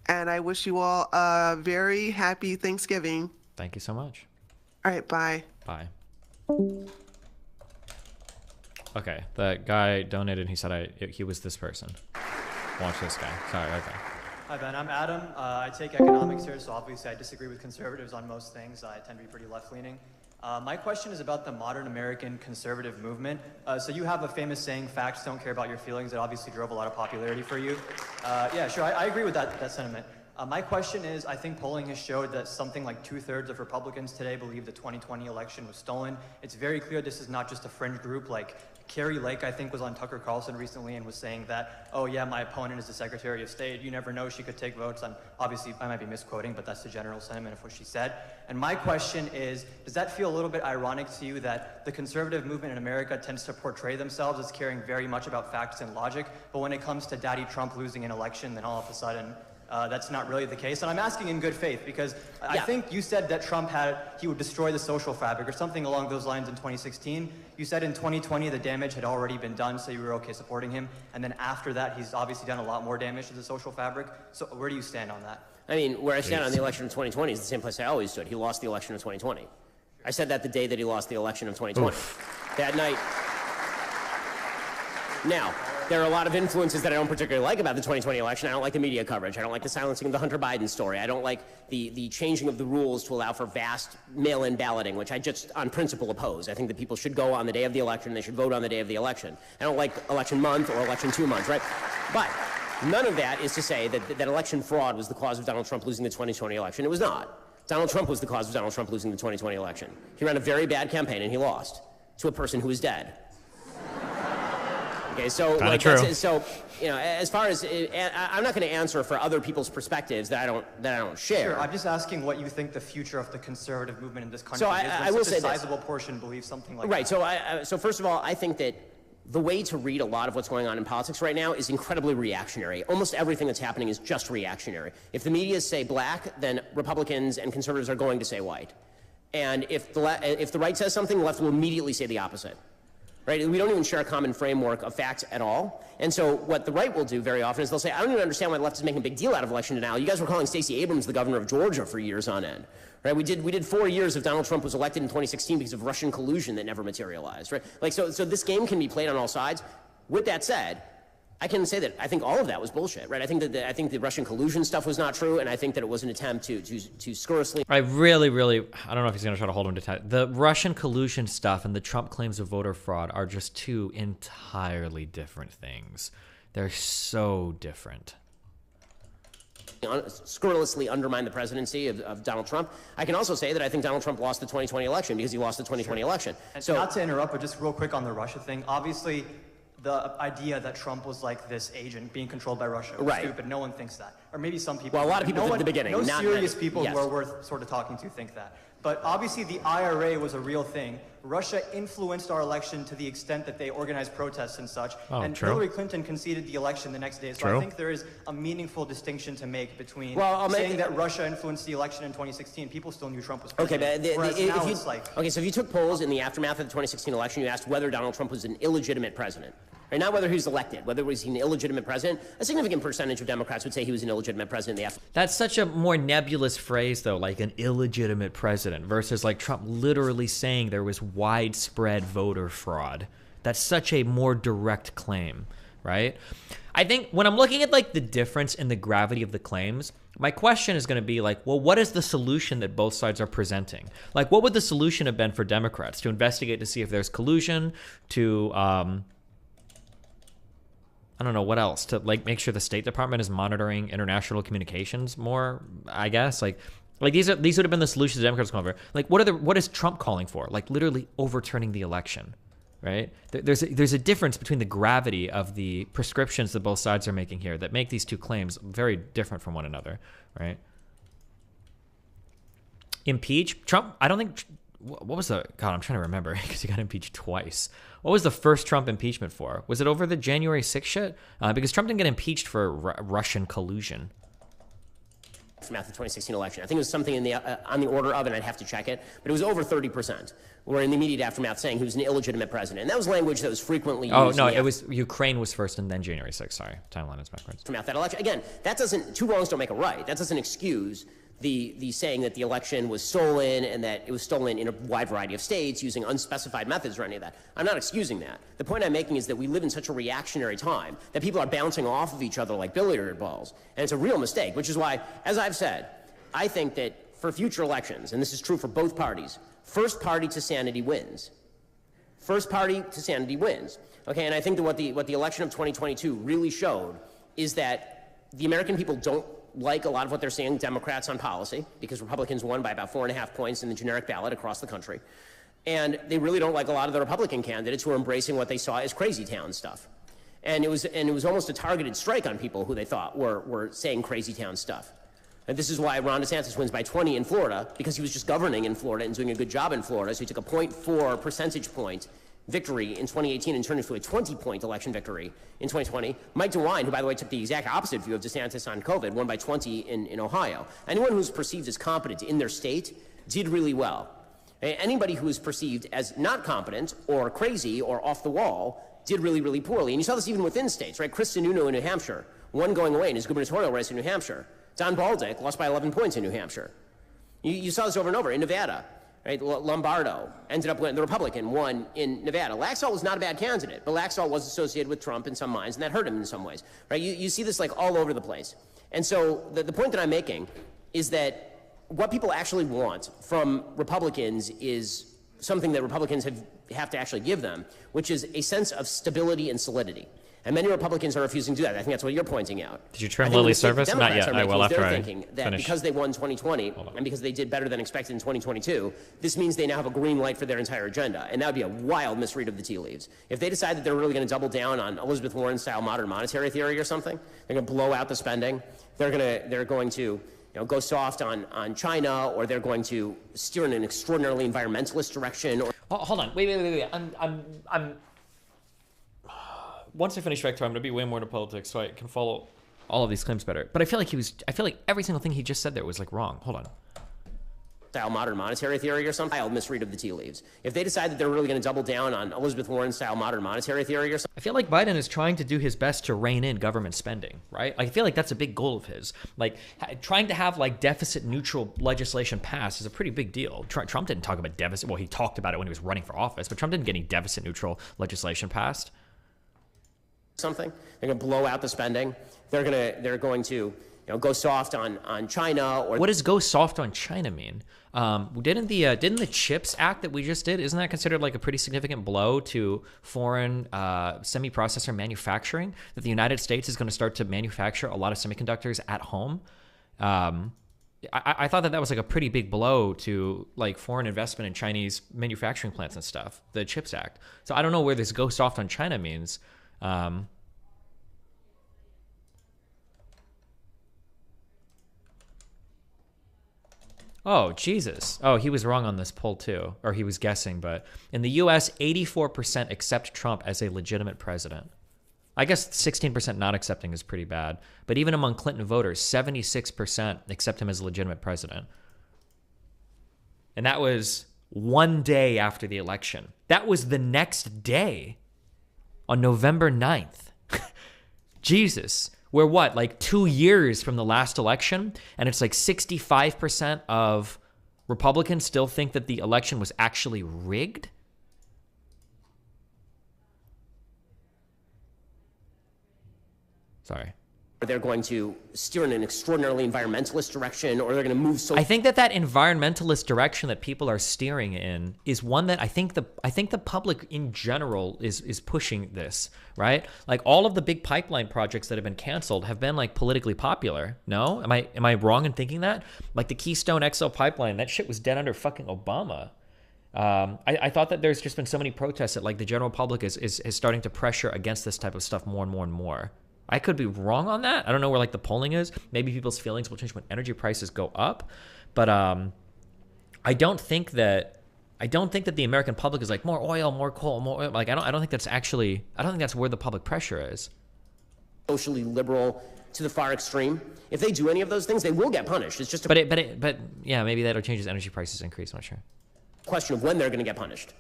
And I wish you all a very happy Thanksgiving. Thank you so much. All right, bye. Bye. Okay, the guy donated. He said he was this person. Watch this guy. Sorry, right there. Hi, Ben. I'm Adam. I take economics here, so obviously I disagree with conservatives on most things. I tend to be pretty left-leaning. My question is about the modern American conservative movement. So you have a famous saying, facts don't care about your feelings. That obviously drove a lot of popularity for you. Yeah, sure, I agree with that sentiment. My question is, I think polling has showed that something like 2/3 of Republicans today believe the 2020 election was stolen. It's very clear this is not just a fringe group. Like Carrie Lake, I think, was on Tucker Carlson recently and was saying that, oh yeah, my opponent is the Secretary of State. You never know, she could take votes. Obviously, I might be misquoting, but that's the general sentiment of what she said. And my question is, does that feel a little bit ironic to you that the conservative movement in America tends to portray themselves as caring very much about facts and logic, but when it comes to Daddy Trump losing an election, then all of a sudden, that's not really the case? And I'm asking in good faith because I think you said that he would destroy the social fabric or something along those lines in 2016. You said in 2020 the damage had already been done, so you were okay supporting him. And then after that, he's obviously done a lot more damage to the social fabric. So where do you stand on that? I mean, where I stand on the election of 2020 is the same place I always stood. He lost the election of 2020. I said that the day that he lost the election of 2020. That night. Now, there are a lot of influences that I don't particularly like about the 2020 election. I don't like the media coverage. I don't like the silencing of the Hunter Biden story. I don't like the changing of the rules to allow for vast mail-in balloting, which I just, on principle, oppose. I think that people should go on the day of the election. They should vote on the day of the election. I don't like election month or election 2 months, right? But none of that is to say that election fraud was the cause of Donald Trump losing the 2020 election. It was not. Donald Trump was the cause of Donald Trump losing the 2020 election. He ran a very bad campaign, and he lost to a person who is dead. Okay, so like, so you know, as far as I'm not going to answer for other people's perspectives that I don't share. Sure, I'm just asking what you think the future of the conservative movement in this country so is. I will say a sizable portion believes something like that. Right. So first of all, I think that the way to read a lot of what's going on in politics right now is incredibly reactionary. Almost everything that's happening is just reactionary. If the media say black, then Republicans and conservatives are going to say white. And if the right says something, the left will immediately say the opposite. Right? We don't even share a common framework of facts at all. And so what the right will do very often is they'll say, I don't even understand why the left is making a big deal out of election denial. You guys were calling Stacey Abrams the governor of Georgia for years on end. Right? We did 4 years if Donald Trump was elected in 2016 because of Russian collusion that never materialized. Right? Like, so this game can be played on all sides. With that said, I can say that I think all of that was bullshit, right? I think the Russian collusion stuff was not true, and I think that it was an attempt to scurrilously. I really, I don't know if he's going to try to hold him to tight. The Russian collusion stuff and the Trump claims of voter fraud are just two entirely different things. They're so different. Scurrilously undermine the presidency of Donald Trump. I can also say that I think Donald Trump lost the 2020 election because he lost the 2020 election. And so, not to interrupt, but just real quick on the Russia thing. Obviously, the idea that Trump was like this agent being controlled by Russia was stupid. No one thinks that. Or maybe some people. Well, a lot of people at the beginning. No not serious many. people Yes. who are worth sort of talking to think that. But obviously the IRA was a real thing. Russia influenced our election to the extent that they organized protests and such. Oh, and true. Hillary Clinton conceded the election the next day. So True. I think there is a meaningful distinction to make between saying that Russia influenced the election in 2016. People still knew Trump was Okay, president. but Whereas now it's like... okay, so if you took polls in the aftermath of the 2016 election, you asked whether Donald Trump was an illegitimate president. Right? Not whether he was elected, whether was he an illegitimate president. A significant percentage of Democrats would say he was an illegitimate president in the aftermath. That's such a more nebulous phrase, though, like an illegitimate president versus like Trump literally saying there was widespread voter fraud. That's such a more direct claim, right? I think when I'm looking at like the difference in the gravity of the claims, my question is going to be like, well, what is the solution that both sides are presenting? Like, what would the solution have been for Democrats? To investigate to see if there's collusion, to I don't know what else, to like make sure the State Department is monitoring international communications more, I guess. Like these would have been the solutions the Democrats call for. Like what is Trump calling for? Like literally overturning the election, right? There's a difference between the gravity of the prescriptions that both sides are making here that make these two claims very different from one another, right? Impeach Trump? I don't think. What was the God? I'm trying to remember because he got impeached twice. What was the first Trump impeachment for? Was it over the January 6th shit? Because Trump didn't get impeached for Russian collusion. Aftermath of the 2016 election. I think it was something in the on the order of, and I'd have to check it, but it was over 30%. Were in the immediate aftermath saying he was an illegitimate president, and that was language that was frequently used. Oh no, it was Ukraine was first, and then January 6th. Sorry, timeline is backwards. Aftermath that election. Again, that doesn't. Two wrongs don't make a right. That doesn't excuse the saying that the election was stolen and that it was stolen in a wide variety of states using unspecified methods or any of that. I'm not excusing that. The point I'm making is that we live in such a reactionary time that people are bouncing off of each other like billiard balls. And it's a real mistake, which is why, as I've said, I think that for future elections, and this is true for both parties, first party to sanity wins. First party to sanity wins. Okay, and I think that what the election of 2022 really showed is that the American people don't like a lot of what they're seeing Democrats on policy, because Republicans won by about 4.5 points in the generic ballot across the country. And they really don't like a lot of the Republican candidates who are embracing what they saw as crazy town stuff. And it was almost a targeted strike on people who they thought were saying crazy town stuff. And this is why Ron DeSantis wins by 20 in Florida, because he was just governing in Florida and doing a good job in Florida. So he took a 0.4 percentage point victory in 2018 and turned into a 20-point election victory in 2020. Mike DeWine, who, by the way, took the exact opposite view of DeSantis on COVID, won by 20 in Ohio. Anyone who's perceived as competent in their state did really well. Anybody who is perceived as not competent or crazy or off the wall did really, really poorly. And you saw this even within states, right? Chris Sununu in New Hampshire won going away in his gubernatorial race in New Hampshire. Don Baldick lost by 11 points in New Hampshire. You saw this over and over in Nevada. Right, Lombardo ended up winning. The Republican won in Nevada. Laxalt was not a bad candidate, but Laxalt was associated with Trump in some minds, and that hurt him in some ways. Right? You see this like all over the place. And so the point that I'm making is that what people actually want from Republicans is something that Republicans have to actually give them, which is a sense of stability and solidity. And many Republicans are refusing to do that. I think that's what you're pointing out. Did you trim Lily's service? Not yet. I will after they're I thinking that finish. Because they won 2020 and because they did better than expected in 2022, this means they now have a green light for their entire agenda. And that would be a wild misread of the tea leaves. If they decide that they're really going to double down on Elizabeth Warren-style modern monetary theory or something, they're going to blow out the spending. They're going to go soft on China, or they're going to steer in an extraordinarily environmentalist direction. Or Hold on. Wait. once I finish Vector, I'm going to be way more into politics, so I can follow all of these claims better. But I feel like every single thing he just said there was like wrong. Hold on. Style modern monetary theory or something. I'll misread of the tea leaves. If they decide that they're really going to double down on Elizabeth Warren style modern monetary theory or something. I feel like Biden is trying to do his best to rein in government spending, right? I feel like that's a big goal of his. Like trying to have like deficit neutral legislation passed is a pretty big deal. Trump didn't talk about deficit. Well, he talked about it when he was running for office, but Trump didn't get any deficit neutral legislation passed. Something. They're going to blow out the spending. They're going to go soft on China. Or what does go soft on China mean? Didn't the CHIPS Act that we just did, isn't that considered like a pretty significant blow to foreign semi-processor manufacturing? That the United States is going to start to manufacture a lot of semiconductors at home. I thought that was like a pretty big blow to like foreign investment in Chinese manufacturing plants and stuff. The CHIPS Act. So I don't know where this go soft on China means. Oh, Jesus. Oh, he was wrong on this poll too. Or he was guessing, but in the US, 84% accept Trump as a legitimate president. I guess 16% not accepting is pretty bad. But even among Clinton voters, 76% accept him as a legitimate president. And that was one day after the election. That was the next day on November 9th. Jesus. We're what, like 2 years from the last election? And it's like 65% of Republicans still think that the election was actually rigged? Sorry. They're going to steer in an extraordinarily environmentalist direction, or they're going to move so. I think that environmentalist direction that people are steering in is one that I think the public in general is pushing this, right? Like all of the big pipeline projects that have been canceled have been like politically popular. No, am I wrong in thinking that? Like the Keystone XL pipeline, that shit was dead under fucking Obama. I thought that there's just been so many protests that like the general public is starting to pressure against this type of stuff more and more and more. I could be wrong on that. I don't know where like the polling is. Maybe people's feelings will change when energy prices go up. But I don't think that the American public is like more oil, more coal, more oil. Like I don't think that's where the public pressure is. Socially liberal to the far extreme. If they do any of those things, they will get punished. It's just but yeah, maybe that'll change as energy prices increase. I'm not sure. Question of when they're going to get punished.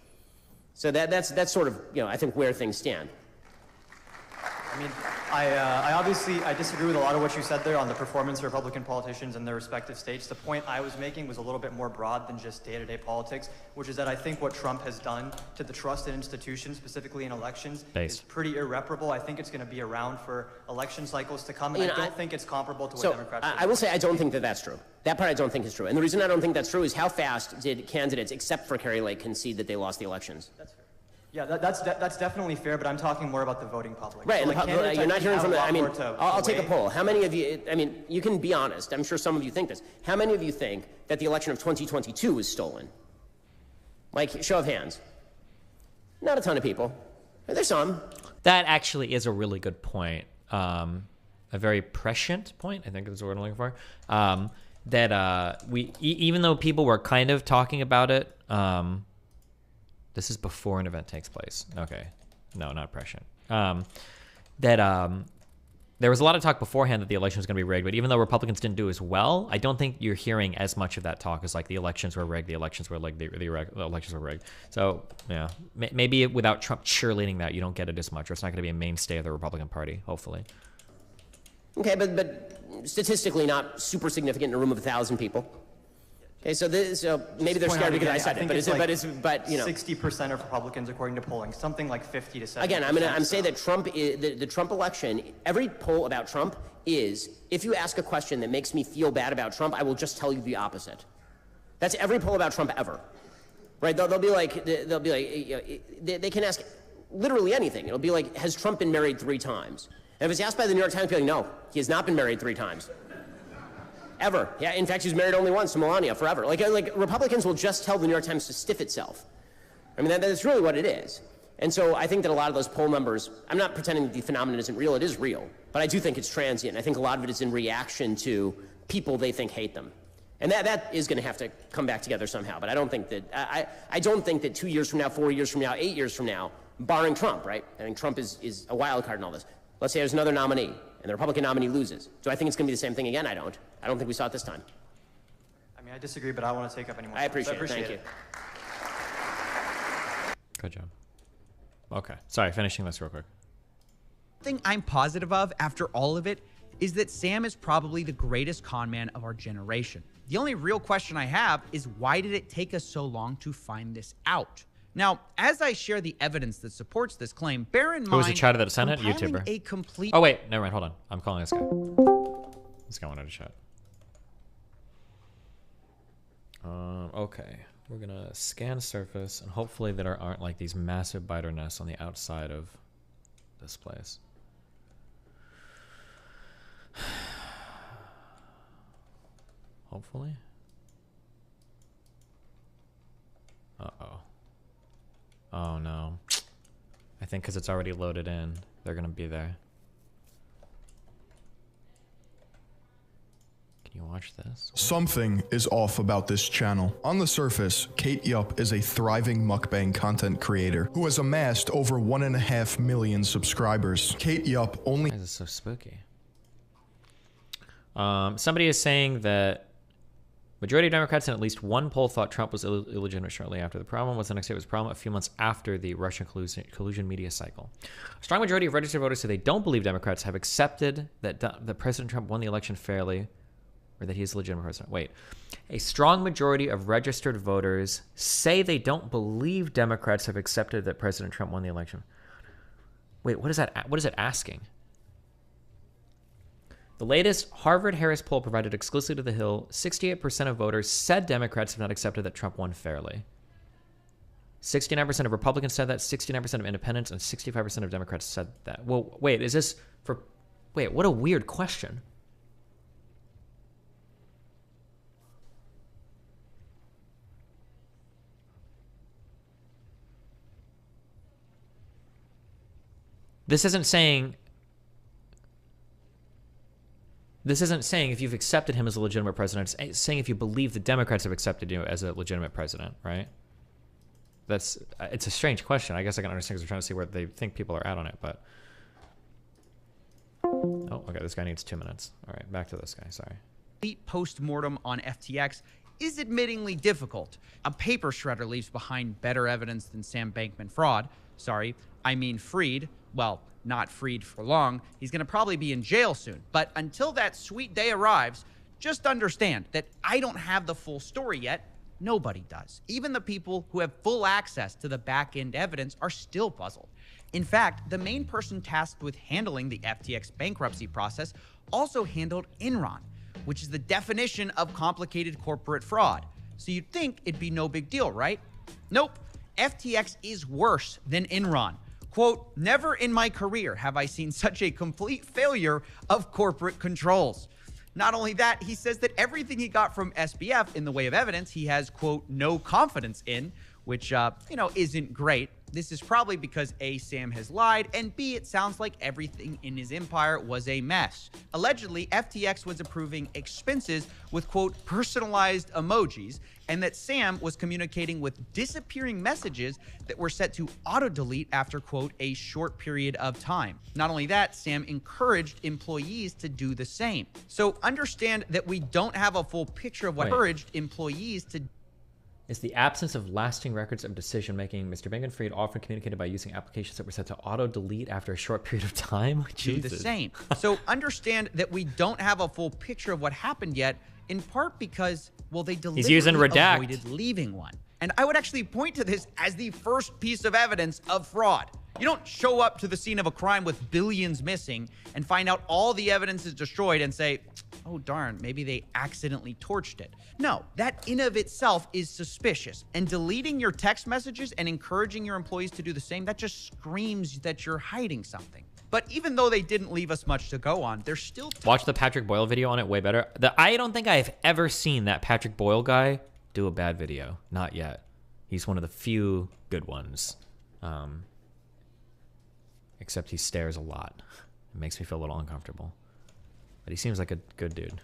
So that's sort of I think where things stand. I mean, I disagree with a lot of what you said there on the performance of Republican politicians in their respective states. The point I was making was a little bit more broad than just day-to-day politics, which is that I think what Trump has done to the trust in institutions, specifically in elections, is pretty irreparable. I think it's going to be around for election cycles to come, and I don't think it's comparable to what Democrats are doing. I will say I don't think that that's true. That part I don't think is true. And the reason I don't think that's true is how fast did candidates, except for Kari Lake, concede that they lost the elections? That's fair. Yeah, that's definitely fair, but I'm talking more about the voting public. Right, so, and you're not hearing from the, I mean, I'll take a poll. How many of you, I mean, you can be honest. I'm sure some of you think this. How many of you think that the election of 2022 was stolen? Like, show of hands. Not a ton of people. There's some. That actually is a really good point. A very prescient point, I think is the word I'm looking for. That even though people were kind of talking about it, this is before an event takes place. Okay. No, not prescient. There was a lot of talk beforehand that the election was going to be rigged, but even though Republicans didn't do as well, I don't think you're hearing as much of that talk as like the elections were rigged, the elections were rigged. So, yeah, maybe without Trump cheerleading that, you don't get it as much, or it's not going to be a mainstay of the Republican Party, hopefully. Okay, but statistically not super significant in a room of 1,000 people. Okay, so maybe they're scared because I said it, but 60% of Republicans, according to polling, something like 50 to 70%. Again, I'm saying that Trump, the Trump election, every poll about Trump is, if you ask a question that makes me feel bad about Trump, I will just tell you the opposite. That's every poll about Trump ever, right? They'll be like, they can ask literally anything. It'll be like, has Trump been married 3 times? And if it's asked by the New York Times, they'll be like, no, he has not been married 3 times. Ever. Yeah, in fact, he's married only once to Melania forever. Like Republicans will just tell the New York Times to stiff itself. I mean, that's really what it is. And so I think that a lot of those poll numbers, I'm not pretending that the phenomenon isn't real, it is real. But I do think it's transient. I think a lot of it is in reaction to people they think hate them. And that is going to have to come back together somehow. But I don't think that, I don't think that 2 years from now, 4 years from now, 8 years from now, barring Trump, right? I think Trump is a wild card in all this. Let's say there's another nominee, and the Republican nominee loses. Do I think it's going to be the same thing again? I don't. I don't think we saw it this time. I mean, I disagree, but I don't want to take up any more time. I appreciate, So it. Thank you. Good job. Okay. Sorry, finishing this real quick. Thing I'm positive of after all of it is that Sam is probably the greatest con man of our generation. The only real question I have is why did it take us so long to find this out? Now, as I share the evidence that supports this claim, bear in mind... Who was the chat of the Senate? compiling YouTuber. a complete... Oh, wait. Never mind. Hold on. I'm calling this guy. This guy wanted to chat. Okay. We're going to scan surface, and hopefully there aren't like these massive biter nests on the outside of this place. Hopefully. Uh-oh. Oh, no. I think because it's already loaded in, they're going to be there. Can you watch this? Something is off about this channel. On the surface, Kate Yup is a thriving mukbang content creator who has amassed over 1.5 million subscribers. Kate Yup only— Why is this so spooky? Somebody is saying that majority of Democrats in at least one poll thought Trump was illegitimate shortly after. The problem was the next day was a problem a few months after the Russian collusion media cycle. A strong majority of registered voters say they don't believe Democrats have accepted that President Trump won the election fairly or that he is a legitimate president. Wait. A strong majority of registered voters say they don't believe Democrats have accepted that President Trump won the election. Wait, what is that? What is it asking? The latest Harvard-Harris poll provided exclusively to The Hill, 68% of voters said Democrats have not accepted that Trump won fairly. 69% of Republicans said that, 69% of independents, and 65% of Democrats said that. Well, wait, is this for... Wait, what a weird question. This isn't saying if you've accepted him as a legitimate president. It's saying if you believe the Democrats have accepted you as a legitimate president, right? It's a strange question. I guess I can understand because we're trying to see where they think people are at on it, but... Oh, okay, this guy needs 2 minutes. All right, back to this guy, sorry. Post-mortem on FTX is admittingly difficult. A paper shredder leaves behind better evidence than Sam Bankman fraud. Sorry, I mean Freed. Well, not freed for long. He's going to probably be in jail soon. But until that sweet day arrives, just understand that I don't have the full story yet. Nobody does. Even the people who have full access to the back-end evidence are still puzzled. In fact, the main person tasked with handling the FTX bankruptcy process also handled Enron, which is the definition of complicated corporate fraud. So you'd think it'd be no big deal, right? Nope. FTX is worse than Enron. Quote, never in my career have I seen such a complete failure of corporate controls. Not only that, he says that everything he got from SBF in the way of evidence, he has, quote, no confidence in, which, isn't great. This is probably because A, Sam has lied, and B, it sounds like everything in his empire was a mess. Allegedly, FTX was approving expenses with, quote, personalized emojis, and that Sam was communicating with disappearing messages that were set to auto-delete after, quote, a short period of time. Not only that, Sam encouraged employees to do the same. So understand that we don't have a full picture of what encouraged employees to Is the absence of lasting records of decision-making. Mr. Bankman-Fried often communicated by using applications that were set to auto-delete after a short period of time. do the same. So understand that we don't have a full picture of what happened yet, in part because, well, they deliberately avoided leaving one. And I would actually point to this as the first piece of evidence of fraud. You don't show up to the scene of a crime with billions missing and find out all the evidence is destroyed and say, oh darn, maybe they accidentally torched it. No, that in of itself is suspicious. And deleting your text messages and encouraging your employees to do the same, that just screams that you're hiding something. But even though they didn't leave us much to go on, there's still... Watch the Patrick Boyle video on it, way better. I don't think I've ever seen that Patrick Boyle guy do a bad video. Not yet. He's one of the few good ones. Except he stares a lot. It makes me feel a little uncomfortable. But he seems like a good dude.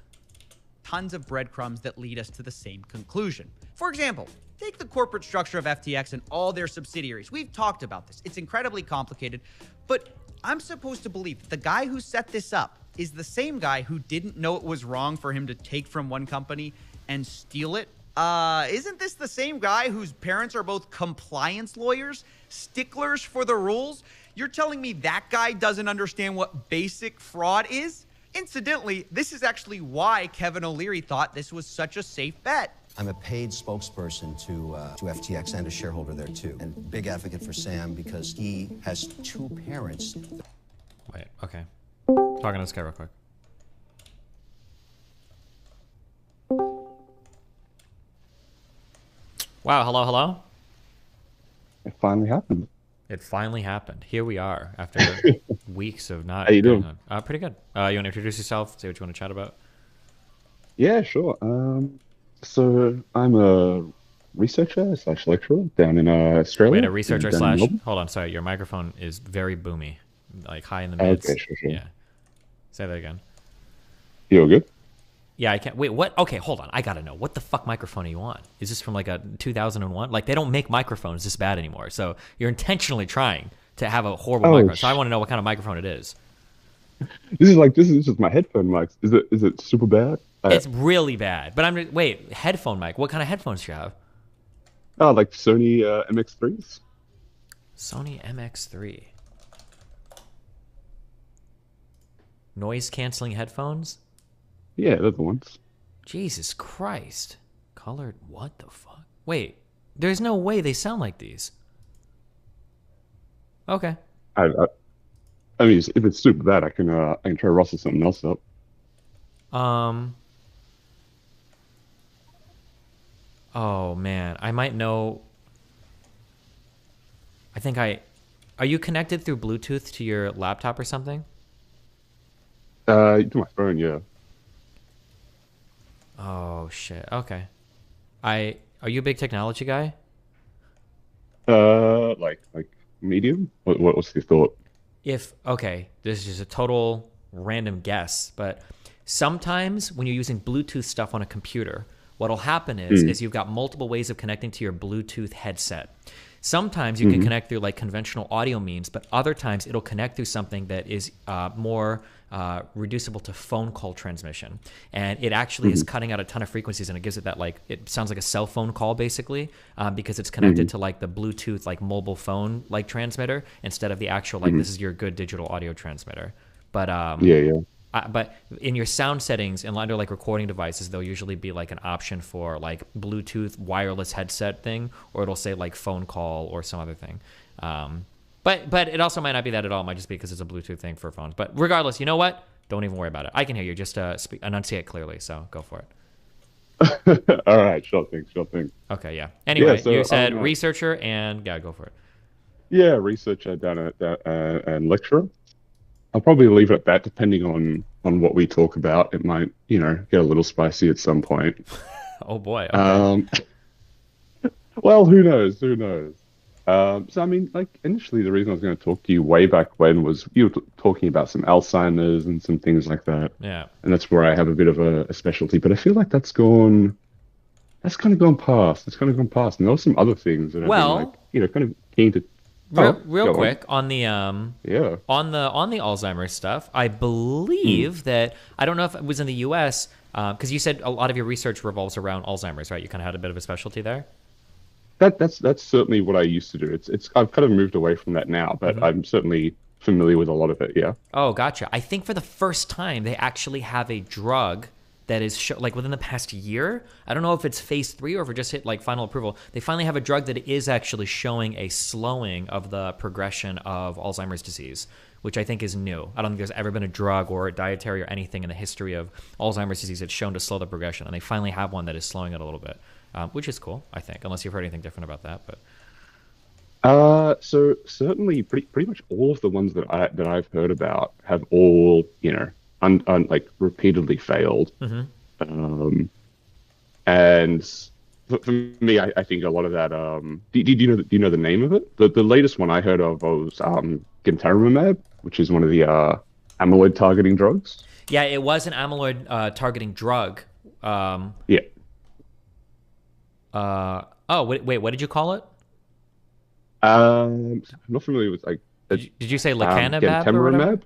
tons of breadcrumbs that lead us to the same conclusion. For example, take the corporate structure of FTX and all their subsidiaries. We've talked about this. It's incredibly complicated, but I'm supposed to believe that the guy who set this up is the same guy who didn't know it was wrong for him to take from one company and steal it. Isn't this the same guy whose parents are both compliance lawyers, sticklers for the rules? You're telling me that guy doesn't understand what basic fraud is? Incidentally, this is actually why Kevin O'Leary thought this was such a safe bet. I'm a paid spokesperson to FTX and a shareholder there too, and big advocate for Sam because he has two parents. Wait, okay. Talking to this guy real quick. Wow, hello? It finally happened. It finally happened. Here we are after weeks of not. How you doing? Pretty good. You want to introduce yourself? Say what you want to chat about. Yeah, sure. So I'm a researcher / lecturer down in Australia. Wait, a researcher down in / Melbourne. Hold on, sorry. Your microphone is very boomy, like high in the mids. Okay, sure. Yeah. Say that again. You all good? Yeah, I can't. Wait, what? Okay, hold on. I gotta know. What the fuck microphone are you on? Is this from like a 2001? Like, they don't make microphones this bad anymore. So you're intentionally trying to have a horrible microphone. So I want to know what kind of microphone it is. This is just my headphone mics. Is it super bad? It's really bad. But wait, headphone mic. What kind of headphones do you have? Oh, like Sony MX3s. Sony MX3. Noise canceling headphones? Yeah, they're the ones. Jesus Christ. Colored, what the fuck? Wait, there's no way they sound like these. Okay. I mean, if it's super bad, I can try to rustle something else up. Oh man, I might know. Are you connected through Bluetooth to your laptop or something? To my phone, yeah. Oh shit. Okay. Are you a big technology guy? Like medium. What's your thought? Okay, this is just a total random guess, but sometimes when you're using Bluetooth stuff on a computer, what'll happen is you've got multiple ways of connecting to your Bluetooth headset. Sometimes you can connect through like conventional audio means, but other times it'll connect through something that is more reducible to phone call transmission. And it actually is cutting out a ton of frequencies, and it gives it that, like, it sounds like a cell phone call basically, because it's connected to like the Bluetooth, like mobile phone, like transmitter, instead of the actual, like, this is your good digital audio transmitter. But but in your sound settings and under like recording devices, there'll usually be like an option for like Bluetooth wireless headset thing, or it'll say like phone call or some other thing. But it also might not be that at all. It might just be because it's a Bluetooth thing for phones. But regardless, you know what? Don't even worry about it. I can hear you. Just enunciate clearly. So go for it. All right, sure thing. Okay, yeah. Anyway, so you said researcher and go for it. Yeah, researcher down at and lecturer. I'll probably leave it at that, depending on what we talk about. It might, get a little spicy at some point. Oh boy. Okay. Well, who knows? So I mean, like, initially the reason I was going to talk to you way back when was you were talking about some Alzheimer's and some things like that. Yeah. And that's where I have a bit of a specialty, but I feel like that's kind of gone past. And there were some other things that I've been, like, kind of keen to. Real quick on the on the Alzheimer's stuff, I believe that, I don't know if it was in the U.S. Because you said a lot of your research revolves around Alzheimer's, right? You kind of had a bit of a specialty there. That's certainly what I used to do. It's I've kind of moved away from that now, but I'm certainly familiar with a lot of it. Yeah. Oh, gotcha. I think for the first time they actually have a drug that is like within the past year. I don't know if it's phase 3 or if it just hit like final approval. They finally have a drug that is actually showing a slowing of the progression of Alzheimer's disease, which I think is new. I don't think there's ever been a drug or a dietary or anything in the history of Alzheimer's disease that's shown to slow the progression. And they finally have one that is slowing it a little bit, which is cool, I think, unless you've heard anything different about that. But so certainly pretty much all of the ones that I've heard about have all, like repeatedly failed. And for me, I think a lot of that. Do you know the name of it? The latest one I heard of was gantenerumab, which is one of the amyloid targeting drugs. Yeah, it was an amyloid targeting drug, Yeah. Oh, wait, what did you call it? I'm not familiar with like. Did you say Again, lecanemab or whatever? Temramab?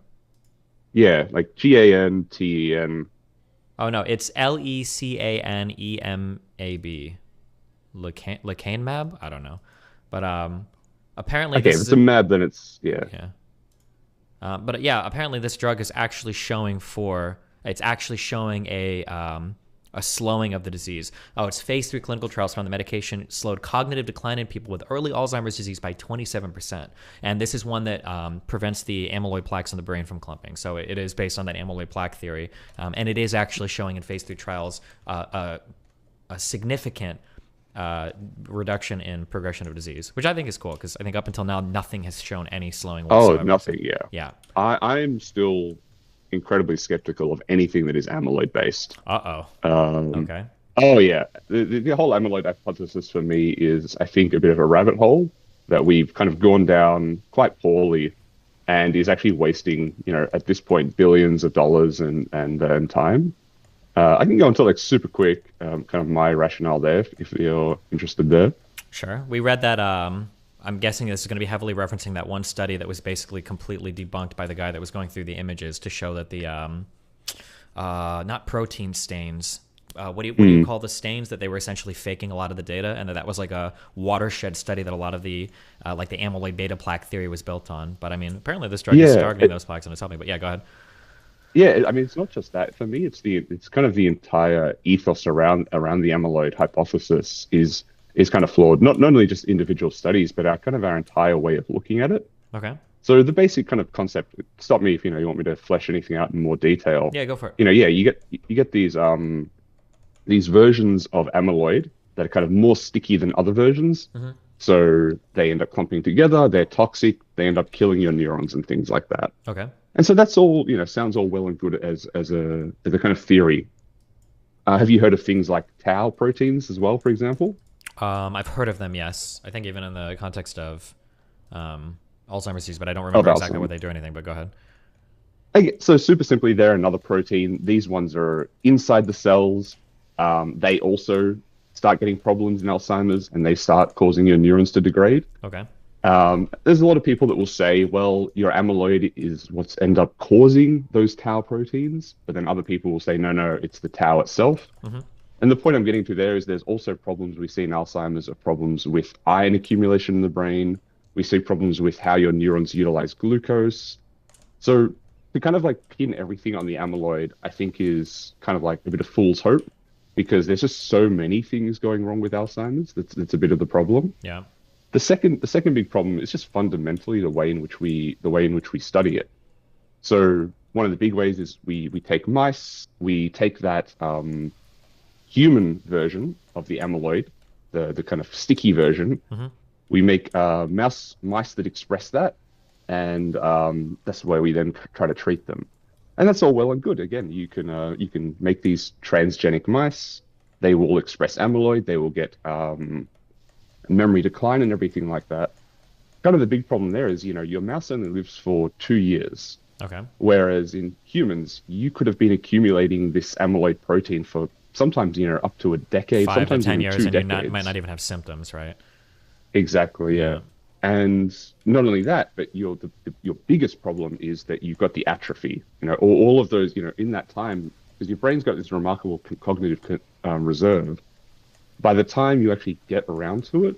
Yeah, like GANTEN. Oh no, it's LECANEMAB. Lecanemab? I don't know, but apparently Okay, this if is it's a mab, then it's yeah. But yeah, apparently this drug is actually showing a slowing of the disease. Oh, it's phase 3 clinical trials found the medication slowed cognitive decline in people with early Alzheimer's disease by 27%. And this is one that prevents the amyloid plaques in the brain from clumping. So it is based on that amyloid plaque theory. And it is actually showing in phase 3 trials a significant reduction in progression of disease, which I think is cool because I think up until now, nothing has shown any slowing whatsoever. Oh, nothing, yeah. Yeah. I'm still incredibly skeptical of anything that is amyloid based. Okay. Oh yeah, the whole amyloid hypothesis for me is, I think, a bit of a rabbit hole that we've kind of gone down quite poorly, and is actually wasting, at this point, billions of dollars and time. I can go into like super quick, kind of my rationale there if you're interested there. Sure. We read that. I'm guessing this is going to be heavily referencing that one study that was basically completely debunked by the guy that was going through the images to show that the not protein stains. What do you call the stains? That they were essentially faking a lot of the data, and that was like a watershed study that a lot of the like the amyloid beta plaque theory was built on. But I mean, apparently this drug is targeting those plaques and it's helping. But yeah, go ahead. Yeah, I mean, it's not just that. For me, it's kind of the entire ethos around the amyloid hypothesis is kind of flawed. Not only just individual studies, but our entire way of looking at it. Okay. So the basic kind of concept. Stop me if you want me to flesh anything out in more detail. Yeah, go for it. You get these versions of amyloid that are kind of more sticky than other versions. Mm-hmm. So they end up clumping together. They're toxic. They end up killing your neurons and things like that. Okay. And so that's all, sounds all well and good as a kind of theory. Have you heard of things like tau proteins as well, for example? I've heard of them, yes. I think even in the context of Alzheimer's disease, but I don't remember exactly what they do anything, but go ahead. Okay, so super simply, they're another protein. These ones are inside the cells. They also start getting problems in Alzheimer's, and they start causing your neurons to degrade. Okay. There's a lot of people that will say, well, your amyloid is what's end up causing those tau proteins, but then other people will say, no, it's the tau itself. Mm-hmm. And the point I'm getting to there is there's also problems we see in Alzheimer's of problems with iron accumulation in the brain. We see problems with how your neurons utilize glucose. So to kind of like pin everything on the amyloid, I think is kind of like a bit of fool's hope, because there's just so many things going wrong with Alzheimer's. That's a bit of the problem. Yeah. The second big problem is just fundamentally the way in which we study it. So one of the big ways is we take mice, we take that human version of the amyloid, the kind of sticky version. Mm-hmm. We make mice that express that, and that's the way we then try to treat them. And that's all well and good. Again, you can make these transgenic mice. They will express amyloid. They will get memory decline and everything like that. Kind of the big problem there is, your mouse only lives for 2 years. Okay. Whereas in humans, you could have been accumulating this amyloid protein for sometimes, up to a decade, 5 sometimes to 10 even years, 2 and decades. you might not even have symptoms, right? Exactly, yeah. And not only that, but your biggest problem is that you've got the atrophy. All of those, in that time, because your brain's got this remarkable cognitive reserve. By the time you actually get around to it,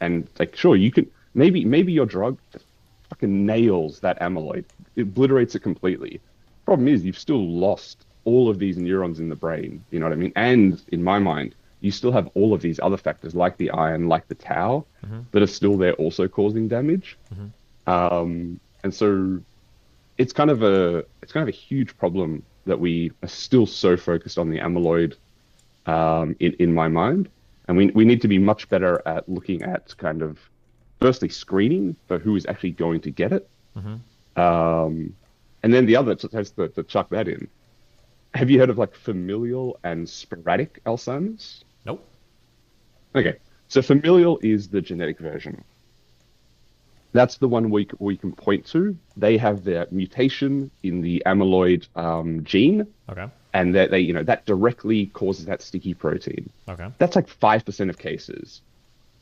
and like, sure, you can maybe your drug just fucking nails that amyloid, it obliterates it completely. Problem is, you've still lost all of these neurons in the brain. You know what I mean? And in my mind, you still have all of these other factors like the iron, like the tau, that are still there, also causing damage. Mm-hmm. And so it's kind of a huge problem that we are still so focused on the amyloid. In my mind, and we need to be much better at looking at kind of firstly screening for who is actually going to get it, and then the other has to chuck that in. Have you heard of like familial and sporadic Alzheimer's? Nope. Okay, so familial is the genetic version. That's the one we can point to. They have their mutation in the amyloid gene. Okay. and that they, that directly causes that sticky protein. Okay. That's like 5% of cases.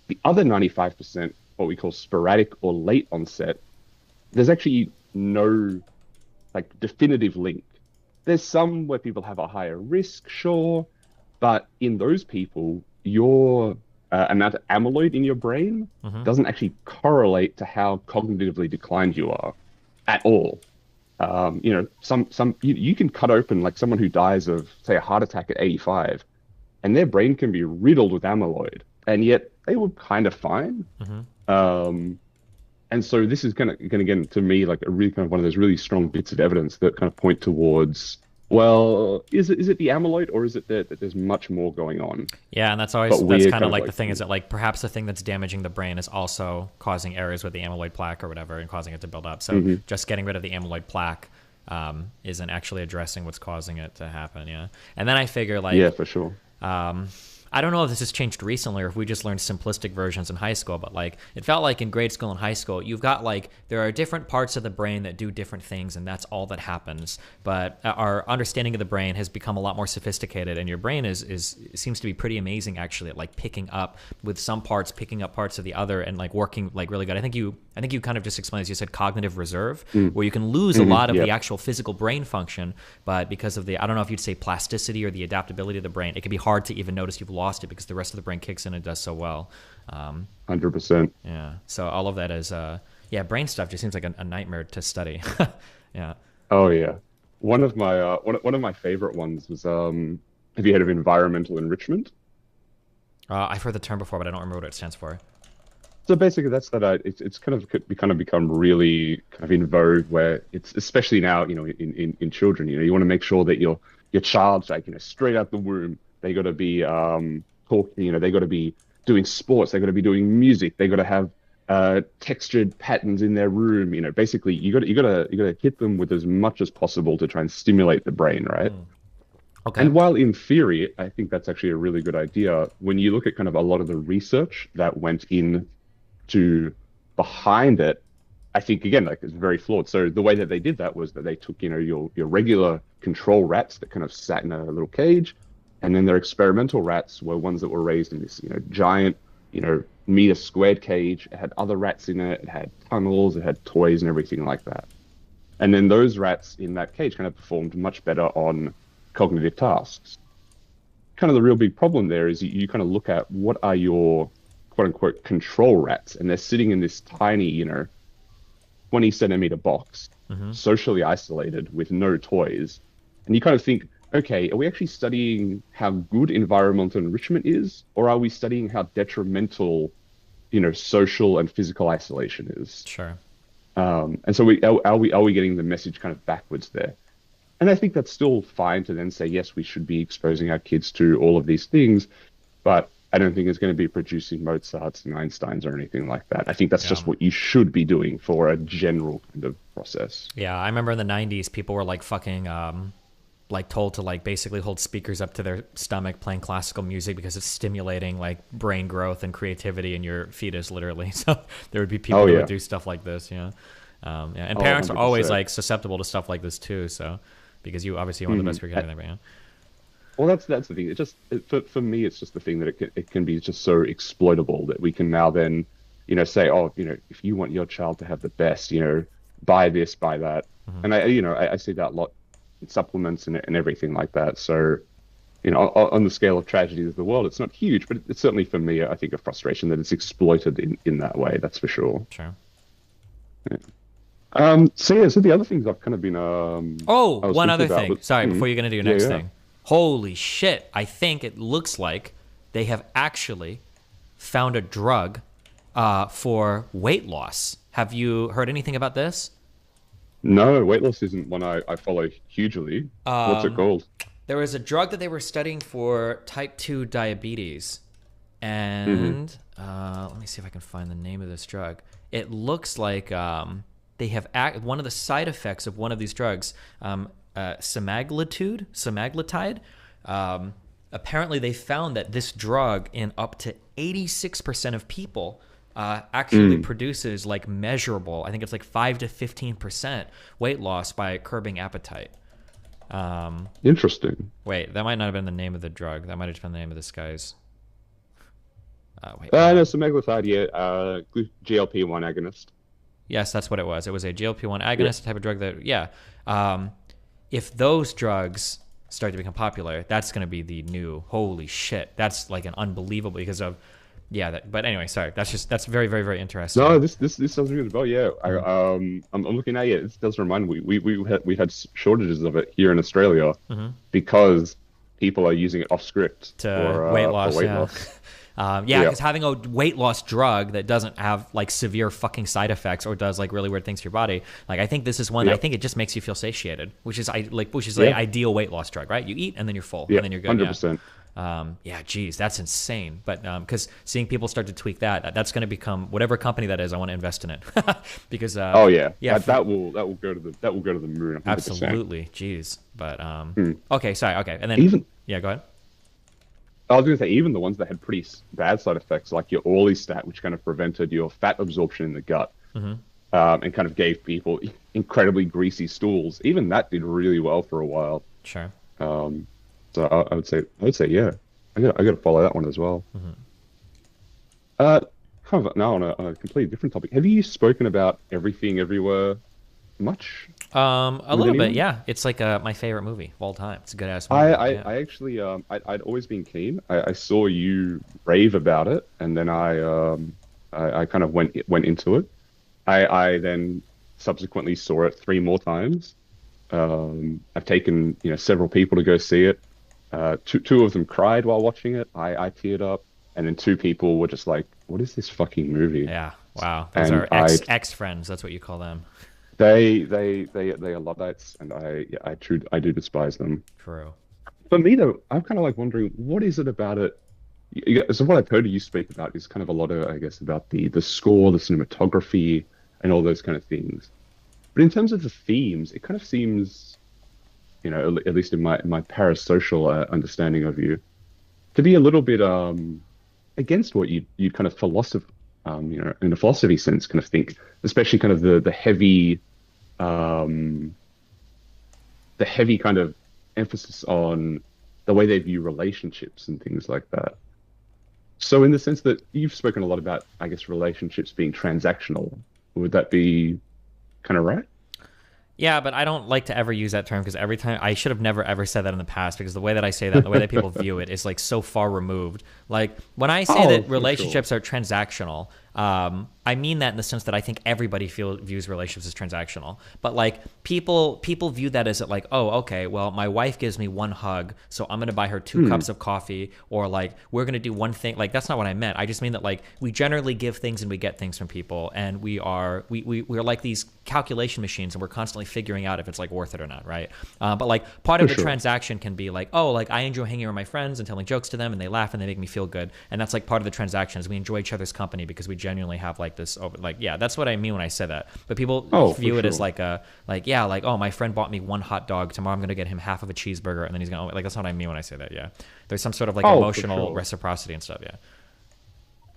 The other 95%, what we call sporadic or late onset, there's actually no like definitive link. There's some where people have a higher risk, sure, but in those people, your amount of amyloid in your brain doesn't actually correlate to how cognitively declined you are at all. You can cut open like someone who dies of, say, a heart attack at 85, and their brain can be riddled with amyloid, and yet they were kind of fine. And so this is gonna get to me like a really kind of one of those really strong bits of evidence that kind of point towards, well, is it the amyloid, or is it that there's much more going on? Yeah, and that's kind of like the thing is that like perhaps the thing that's damaging the brain is also causing areas with the amyloid plaque or whatever and causing it to build up. So just getting rid of the amyloid plaque isn't actually addressing what's causing it to happen. Yeah, and then I figure like yeah, for sure. I don't know if this has changed recently or if we just learned simplistic versions in high school, but like it felt like in grade school and high school, you've got like there are different parts of the brain that do different things, and that's all that happens. But our understanding of the brain has become a lot more sophisticated, and your brain seems to be pretty amazing actually at like picking up with some parts, picking up parts of the other, and like working like really good. I think you kind of just explained, as you said, cognitive reserve, where you can lose a lot of the actual physical brain function, but because of I don't know if you'd say plasticity or the adaptability of the brain, it can be hard to even notice you've lost it because the rest of the brain kicks in and does so well. 100%. Yeah. So all of that is, brain stuff just seems like a nightmare to study. Yeah. Oh yeah. One of my favorite ones was, have you heard of environmental enrichment? I've heard the term before, but I don't remember what it stands for. So basically, that's it's kind of become really kind of in vogue, where it's especially now, in children, you want to make sure that your child's like, straight out the womb, they got to be talking, they got to be doing sports, they got to be doing music, they got to have textured patterns in their room. Basically, you got to hit them with as much as possible to try and stimulate the brain, right? Okay. And while in theory, I think that's actually a really good idea, when you look at kind of a lot of the research that went in to behind it, I think again, like, it's very flawed. So the way that they did that was that they took, your regular control rats that kind of sat in a little cage, and then their experimental rats were ones that were raised in this, giant, meter squared cage. It had other rats in it. It had tunnels. It had toys and everything like that. And then those rats in that cage kind of performed much better on cognitive tasks. Kind of the real big problem there is you kind of look at what are your quote unquote control rats, and they're sitting in this tiny, 20 centimeter box, socially isolated with no toys. And you kind of think, okay, are we actually studying how good environmental enrichment is, or are we studying how detrimental, social and physical isolation is? Sure. And so are we getting the message kind of backwards there? And I think that's still fine to then say, yes, we should be exposing our kids to all of these things, but I don't think it's going to be producing Mozarts and Einsteins or anything like that. I think that's just what you should be doing for a general kind of process. Yeah, I remember in the 90s, people were like fucking, like told to like basically hold speakers up to their stomach playing classical music because it's stimulating like brain growth and creativity in your fetus, literally. So there would be people that would do stuff like this, And parents are always like susceptible to stuff like this too. So because you obviously want the best for your kid and everything. Well, that's the thing. For me, it's just the thing that it can be just so exploitable that we can now then, say, if you want your child to have the best, buy this, buy that. And I see that a lot in supplements and everything like that. So, on the scale of tragedies of the world, it's not huge, but it's certainly for me, I think, a frustration that it's exploited in that way. That's for sure. Sure. Yeah. So the other things I've kind of been. One other thing. Sorry, before you're gonna do your next thing. Holy shit, I think it looks like they have actually found a drug for weight loss. Have you heard anything about this? No, weight loss isn't one I follow hugely. What's it called? There was a drug that they were studying for type 2 diabetes. And let me see if I can find the name of this drug. It looks like they have one of the side effects of one of these drugs, semaglutide. Apparently, they found that this drug in up to 86% of people actually produces like measurable, I think it's like 5 to 15% weight loss by curbing appetite. Interesting. Wait, that might not have been the name of the drug. That might have just been the name of this guy's. Wait. No, semaglutide, yeah, GLP-1 agonist. Yes, that's what it was. It was a GLP-1 agonist type of drug that, yeah. If those drugs start to become popular, that's going to be the new, holy shit. That's like an unbelievable because of, yeah. But anyway, sorry. That's very, very, very interesting. No, this sounds really well. Yeah, I'm looking at it. This does remind me. We had shortages of it here in Australia because people are using it off script for weight loss. For weight yeah. loss. Because having a weight loss drug that doesn't have like severe fucking side effects or does like really weird things to your body, like I think this is one. I think it just makes you feel satiated, which is the ideal weight loss drug, right? You eat and then you're full, and then you're good. 100%. Geez, that's insane. But because seeing people start to tweak that's going to become whatever company that is. I want to invest in it because that will go to the moon. 100%. Absolutely, jeez. But okay, sorry, okay, and then go ahead. I was going to say, even the ones that had pretty bad side effects, like your Orlistat, which kind of prevented your fat absorption in the gut, and kind of gave people incredibly greasy stools. Even that did really well for a while. Sure. So I would say, yeah, I got to follow that one as well. Kind of now on a completely different topic. Have you spoken about Everything Everywhere much? A little bit, yeah. It's like my favorite movie of all time. It's a good ass movie. I actually, I'd always been keen. I saw you rave about it, and then I kind of went into it. I then subsequently saw it 3 more times. I've taken several people to go see it. Two of them cried while watching it. I teared up, and then 2 people were just like, "What is this fucking movie?" Yeah, wow. Those are ex friends. That's what you call them. They are Luddites, and I do despise them. True. For me though, I'm kind of like wondering, what is it about it? So what I've heard you speak about is kind of a lot of, I guess, about the score, the cinematography, and all those kind of things. But in terms of the themes, it kind of seems, at least in my parasocial understanding of you, to be a little bit against what you kind of philosophy, in a philosophy sense, kind of think, especially kind of the heavy kind of emphasis on the way they view relationships and things like that. So in the sense that you've spoken a lot about, I guess, relationships being transactional, would that be kind of right? Yeah, but I don't like to ever use that term because every time I should have never ever said that in the past because the way that I say that, the way that people view it is like so far removed. Like when I say that relationships are transactional, I mean that in the sense that I think everybody views relationships as transactional. But like people view that as like, oh, okay, well, my wife gives me 1 hug, so I'm gonna buy her 2 cups of coffee, or like we're gonna do one thing. Like that's not what I meant. I just mean that like we generally give things and we get things from people, and we're like these calculation machines, and we're constantly figuring out if it's like worth it or not, right? But like part of the transaction can be like, oh, like I enjoy hanging with my friends and telling jokes to them, and they laugh and they make me feel good, and that's like part of the transaction is we enjoy each other's company because we genuinely have like this that's what I mean when I say that. But people view it as like oh, my friend bought me 1 hot dog, tomorrow I'm gonna get him half of a cheeseburger, and then he's gonna like, that's what I mean when I say that. Yeah, there's some sort of like emotional reciprocity and stuff. Yeah.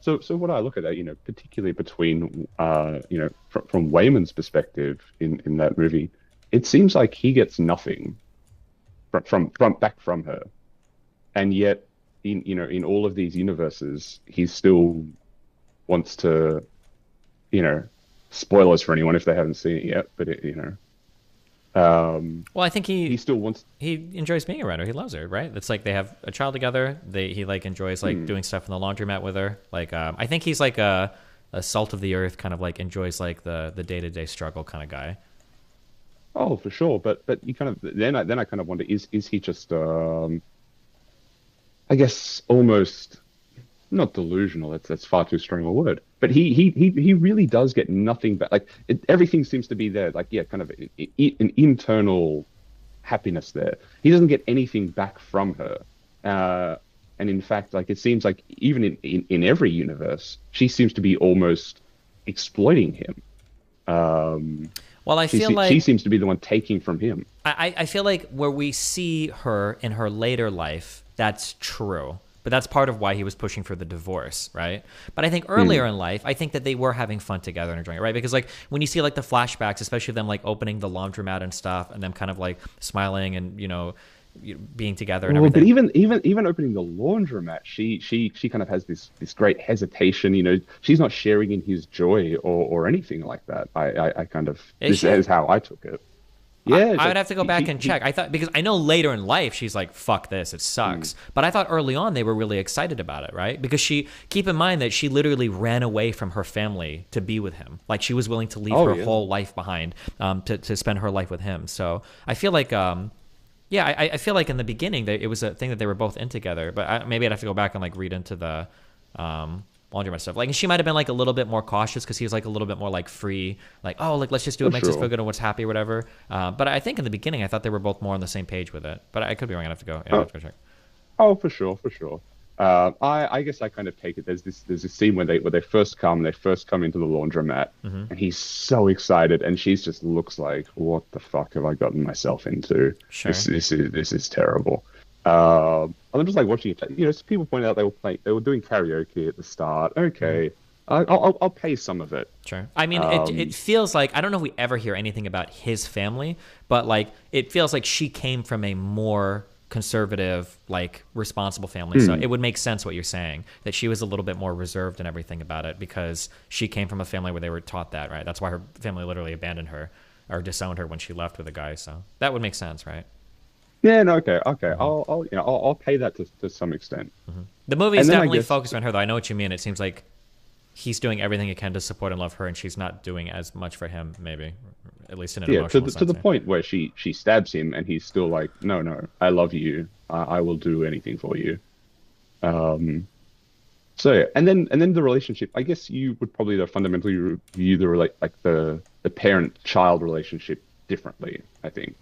So what I look at that, particularly between from Wayman's perspective in that movie, it seems like he gets nothing from her, and yet in all of these universes he still wants to, spoilers for anyone if they haven't seen it yet, but well, I think he still wants. He enjoys being around her. He loves her, right? It's like they have a child together. He like enjoys like doing stuff in the laundromat with her. Like I think he's like a salt of the earth kind of like enjoys like the day-to-day struggle kind of guy. Oh, for sure. But you kind of then I kind of wonder, is he just I guess almost not delusional. That's far too strong a word. But he really does get nothing back. Like everything seems to be there. Like kind of an internal happiness there. He doesn't get anything back from her. And in fact, like it seems like even in every universe, she seems to be almost exploiting him. Well, I feel like she seems to be the one taking from him. I feel like where we see her in her later life, that's true. but that's part of why he was pushing for the divorce, right? But I think earlier in life, I think that they were having fun together and enjoying it, right? Because like when you see like the flashbacks, especially them like opening the laundromat and stuff, and them kind of like smiling and being together and everything. But even opening the laundromat, she kind of has this great hesitation. She's not sharing in his joy or anything like that. I kind of this is how I took it. Yeah, I would have to go back and check. I thought, because I know later in life she's like, "Fuck this, it sucks." But I thought early on they were really excited about it, right? Because keep in mind that she literally ran away from her family to be with him. Like she was willing to leave her whole life behind to spend her life with him. So I feel like, I feel like in the beginning it was a thing that they were both in together. But maybe I'd have to go back and like read into the laundromat stuff. Like she might have been like a little bit more cautious because he was like a little bit more like free, like, oh, like let's just do what makes us feel good and what's happy or whatever. But I think in the beginning I thought they were both more on the same page with it. But I could be wrong. I'd have to go. Yeah, I have to go check. Oh, for sure. I guess I kind of take it. There's this scene where they first come into the laundromat, and he's so excited, and she's just looks like, what the fuck have I gotten myself into? Sure. This is terrible. I'm just like watching it. People pointed out they were doing karaoke at the start. Okay, I'll pay some of it. Sure. I mean, it feels like, I don't know if we ever hear anything about his family, but like it feels like she came from a more conservative, like responsible family. So it would make sense what you're saying, that she was a little bit more reserved and everything about it because she came from a family where they were taught that, right? That's why her family literally abandoned her or disowned her when she left with the guy. So that would make sense, right? Yeah, no, okay. I'll pay that to some extent. The movie is definitely focused on her, though. I know what you mean. It seems like he's doing everything he can to support and love her, and she's not doing as much for him, maybe, at least in an emotional sense. To the point where she stabs him, and he's still like, no, I love you. I will do anything for you. So yeah, and then the relationship. I guess you would probably fundamentally view the parent-child relationship differently. I think.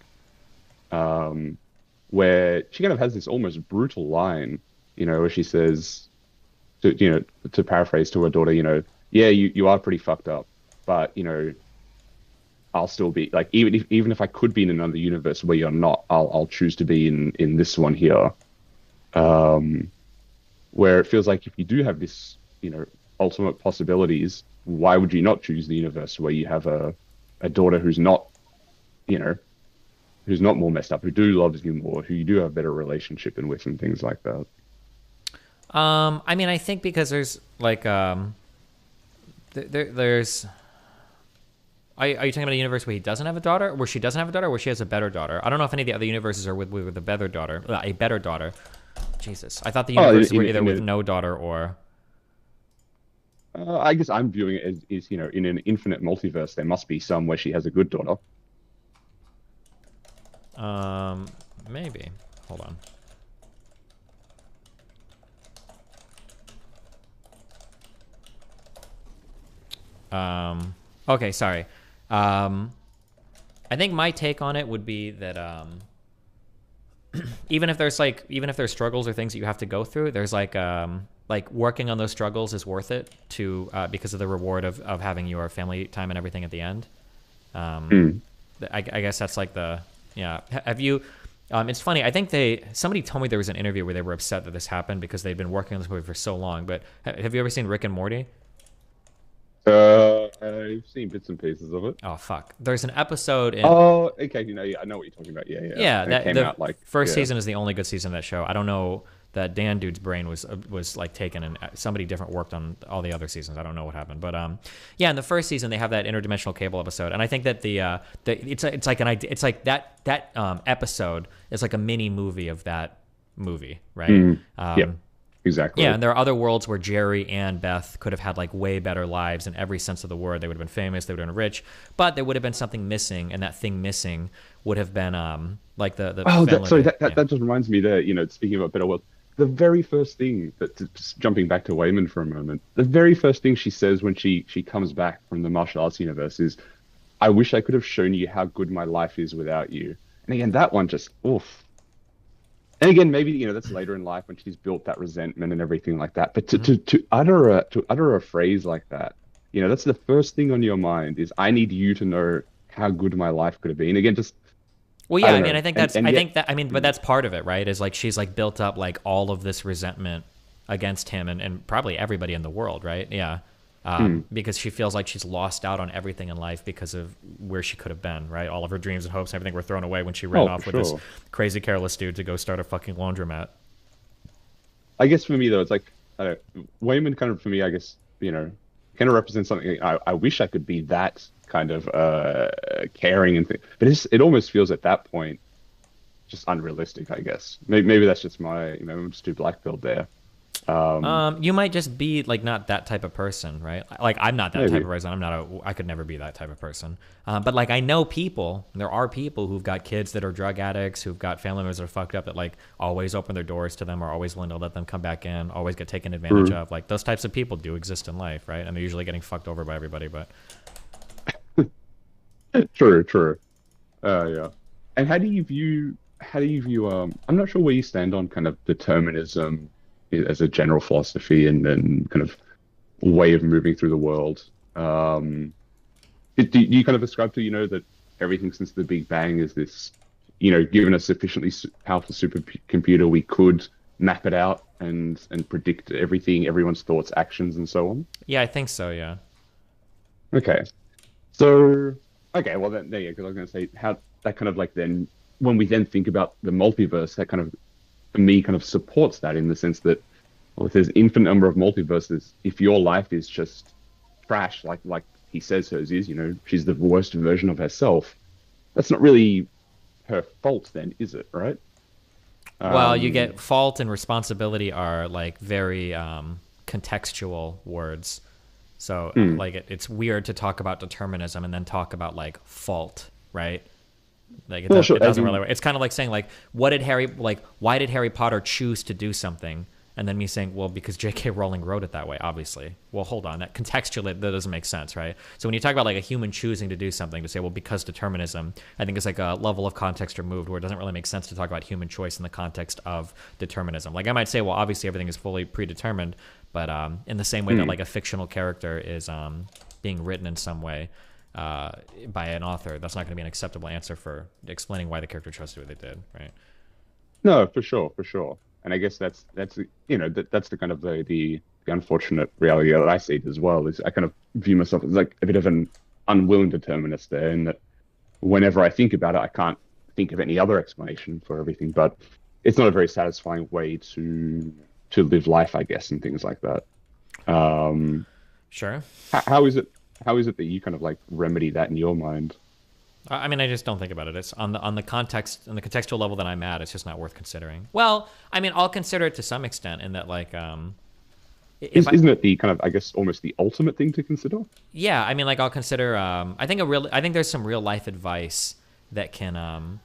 Where she kind of has this almost brutal line, where she says, to paraphrase to her daughter, yeah, you are pretty fucked up, but I'll still be like, even if I could be in another universe where you're not, I'll choose to be in this one here, where it feels like if you do have this, ultimate possibilities, why would you not choose the universe where you have a daughter who's not, who's not more messed up, who loves you more, who you do have a better relationship with and things like that? I mean, I think because there's like, there's. Are you talking about a universe where he doesn't have a daughter, where she doesn't have a daughter, or where she has a better daughter? I don't know if any of the other universes are with a better daughter. Jesus, I thought the universes were either with no daughter or. I guess I'm viewing it as in an infinite multiverse, there must be some where she has a good daughter. Maybe. Hold on. Okay, sorry. I think my take on it would be that even if there's struggles or things that you have to go through, there's like working on those struggles is worth it because of the reward of having your family time and everything at the end. I guess that's like the. Yeah. Have you? It's funny. I think somebody told me there was an interview where they were upset that this happened because they'd been working on this movie for so long. But have you ever seen Rick and Morty? I've seen bits and pieces of it. Oh fuck! There's an episode. Oh, okay. I know what you're talking about. Yeah. Yeah. That came out like first season is the only good season of that show. I don't know. That Dan dude's brain was like taken, and somebody different worked on all the other seasons. I don't know what happened, but yeah, in the first season they have that interdimensional cable episode, and I think that it's like that episode is like a mini movie of that movie, right? Yeah, exactly. Yeah, and there are other worlds where Jerry and Beth could have had like way better lives in every sense of the word. They would have been famous, they would have been rich, but there would have been something missing, and that thing missing would have been like the. Oh, that just reminds me that speaking of a better world. The very first thing just jumping back to Wayman for a moment, the very first thing she says when she comes back from the martial arts universe is, I wish I could have shown you how good my life is without you. And again, that one just, oof. And again, maybe, that's later in life when she's built that resentment and everything like that. But to utter a phrase like that, that's the first thing on your mind is, I need you to know how good my life could have been. Again, just. Well, yeah, I mean, I think but that's part of it, right? Is like she's like built up like all of this resentment against him and probably everybody in the world, right? Yeah. Because she feels like she's lost out on everything in life because of where she could have been, right? All of her dreams and hopes and everything were thrown away when she ran off with this crazy careless dude to go start a fucking laundromat. I guess for me though, it's like Wayman kind of, for me, I guess, you know, kind of represents something. I wish I could be that kind of caring and but it almost feels at that point just unrealistic, I guess. Maybe that's just my, you know, I'm just too black-pilled there. You might just be like not that type of person, right? Like I'm not that type of person. I could never be that type of person. But like I know people, there are people who've got kids that are drug addicts, who've got family members that are fucked up that like always open their doors to them, are always willing to let them come back in, always get taken advantage of. Like those types of people do exist in life, right? And they're usually getting fucked over by everybody, but True. Yeah. And how do you view I'm not sure where you stand on kind of determinism as a general philosophy and then kind of way of moving through the world. Do you kind of ascribe to, you know, that everything since the Big Bang is this, you know, given a sufficiently powerful supercomputer, we could map it out and predict everything, everyone's thoughts, actions, and so on? Yeah, I think so, yeah. Okay. So, okay, well, then, there you go, because I was going to say, how that kind of like then, when we then think about the multiverse, that kind of, for me, kind of supports that in the sense that, well, if there's infinite number of multiverses, if your life is just trash, like he says hers is, you know, she's the worst version of herself, that's not really her fault then, is it, right? Well, you get fault and responsibility are like very contextual words. So like it's weird to talk about determinism and then talk about like fault, right? Like it doesn't really work. It's kind of like saying like, why did Harry Potter choose to do something? And then me saying, well, because J.K. Rowling wrote it that way, obviously. Well, hold on, that contextually, that doesn't make sense, right? So when you talk about like a human choosing to do something, to say, well, because determinism, I think it's like a level of context removed where it doesn't really make sense to talk about human choice in the context of determinism. Like I might say, well, obviously everything is fully predetermined, but in the same way that like a fictional character is being written in some way by an author, that's not going to be an acceptable answer for explaining why the character chose to do what they did, right? No, for sure. And I guess that's you know, that's the kind of the unfortunate reality that I see it as well, is I kind of view myself as like a bit of an unwilling determinist there, in that whenever I think about it, I can't think of any other explanation for everything, but it's not a very satisfying way to live life, I guess, and things like that. Sure. How is it that you kind of like remedy that in your mind? I mean, I just don't think about it. It's on the context, on the contextual level that I'm at, it's just not worth considering. Well, I mean, I'll consider it to some extent in that, like, isn't it the kind of, I guess, almost the ultimate thing to consider? Yeah, I mean, like, I'll consider. I think there's some real life advice that can.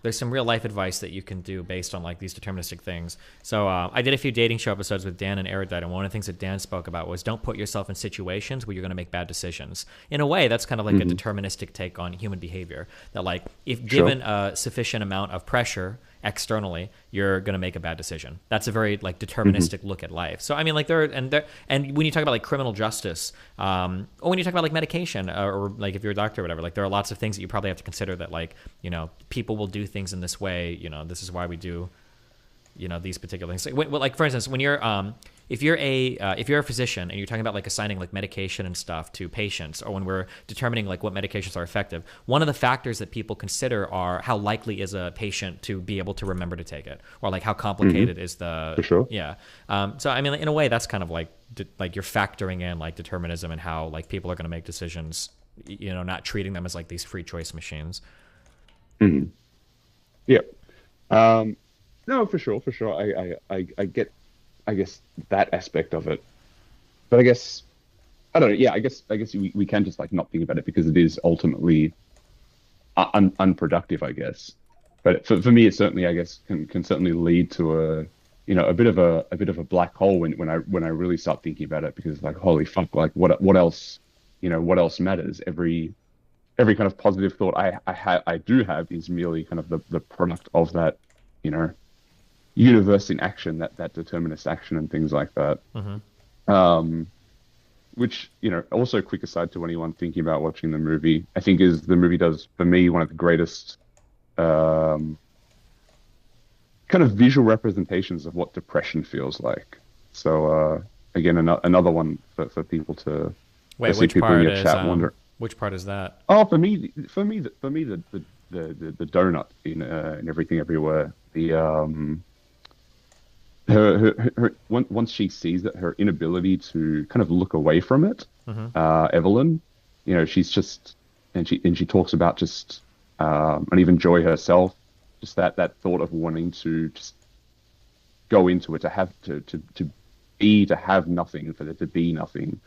There's some real life advice that you can do based on like these deterministic things. So I did a few dating show episodes with Dan and Erudite, and one of the things that Dan spoke about was don't put yourself in situations where you're going to make bad decisions. In a way, that's kind of like a deterministic take on human behavior. That like if given a sufficient amount of pressure externally, you're going to make a bad decision. That's a very like deterministic look at life. So I mean, like and when you talk about like criminal justice, or when you talk about like medication, or like if you're a doctor or whatever, like there are lots of things that you probably have to consider that like, you know, people will do things in this way, you know, this is why we do, you know, these particular things. Like for instance, when you're if you're a physician and you're talking about like assigning like medication and stuff to patients, or when we're determining like what medications are effective, one of the factors that people consider are how likely is a patient to be able to remember to take it, or like how complicated is the For sure. Yeah. So I mean, in a way, that's kind of like you're factoring in like determinism and how like people are going to make decisions, you know, not treating them as like these free choice machines. Yeah. No, for sure. I get, I guess, that aspect of it, but I guess I don't know. Yeah, I guess we can just like not think about it because it is ultimately unproductive, I guess. But for me, it certainly, I guess, can certainly lead to a bit of a black hole when I really start thinking about it, because it's like, holy fuck, like what else, you know, what else matters? Every kind of positive thought I do have is merely kind of the product of that, you know, universe in action, that determinist action and things like that. Which, you know, also quick aside to anyone thinking about watching the movie, I think is the movie does for me one of the greatest kind of visual representations of what depression feels like. So again, another one for people to Wait, see which people part in your is chat wonder. which part is that? Oh, the donut in Everything Everywhere. Her once she sees that her inability to kind of look away from it, Evelyn, she's just and she talks about just and even Joy herself, just that thought of wanting to just go into it, to have to have nothing, for there to be nothing,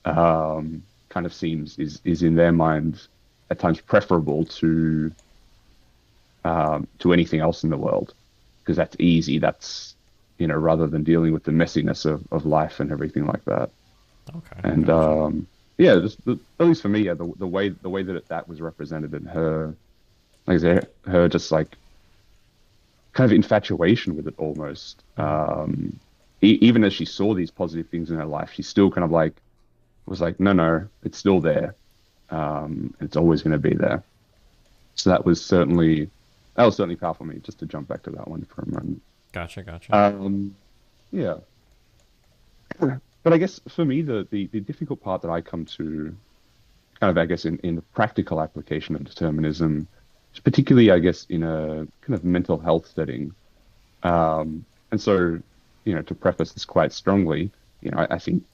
kind of seems is in their mind at times preferable to anything else in the world, because that's easy. That's rather than dealing with the messiness of life and everything like that. Okay. And at least for me, the way that was represented in her, like I said, her just like kind of infatuation with it almost. Even as she saw these positive things in her life, she still kind of like was like, no, it's still there. It's always going to be there. So that was certainly powerful for me, just to jump back to that one for a moment. Gotcha. Yeah. But I guess for me, the difficult part that I come to kind of, I guess, in the practical application of determinism, particularly, I guess, in a kind of mental health setting. And so, to preface this quite strongly, I think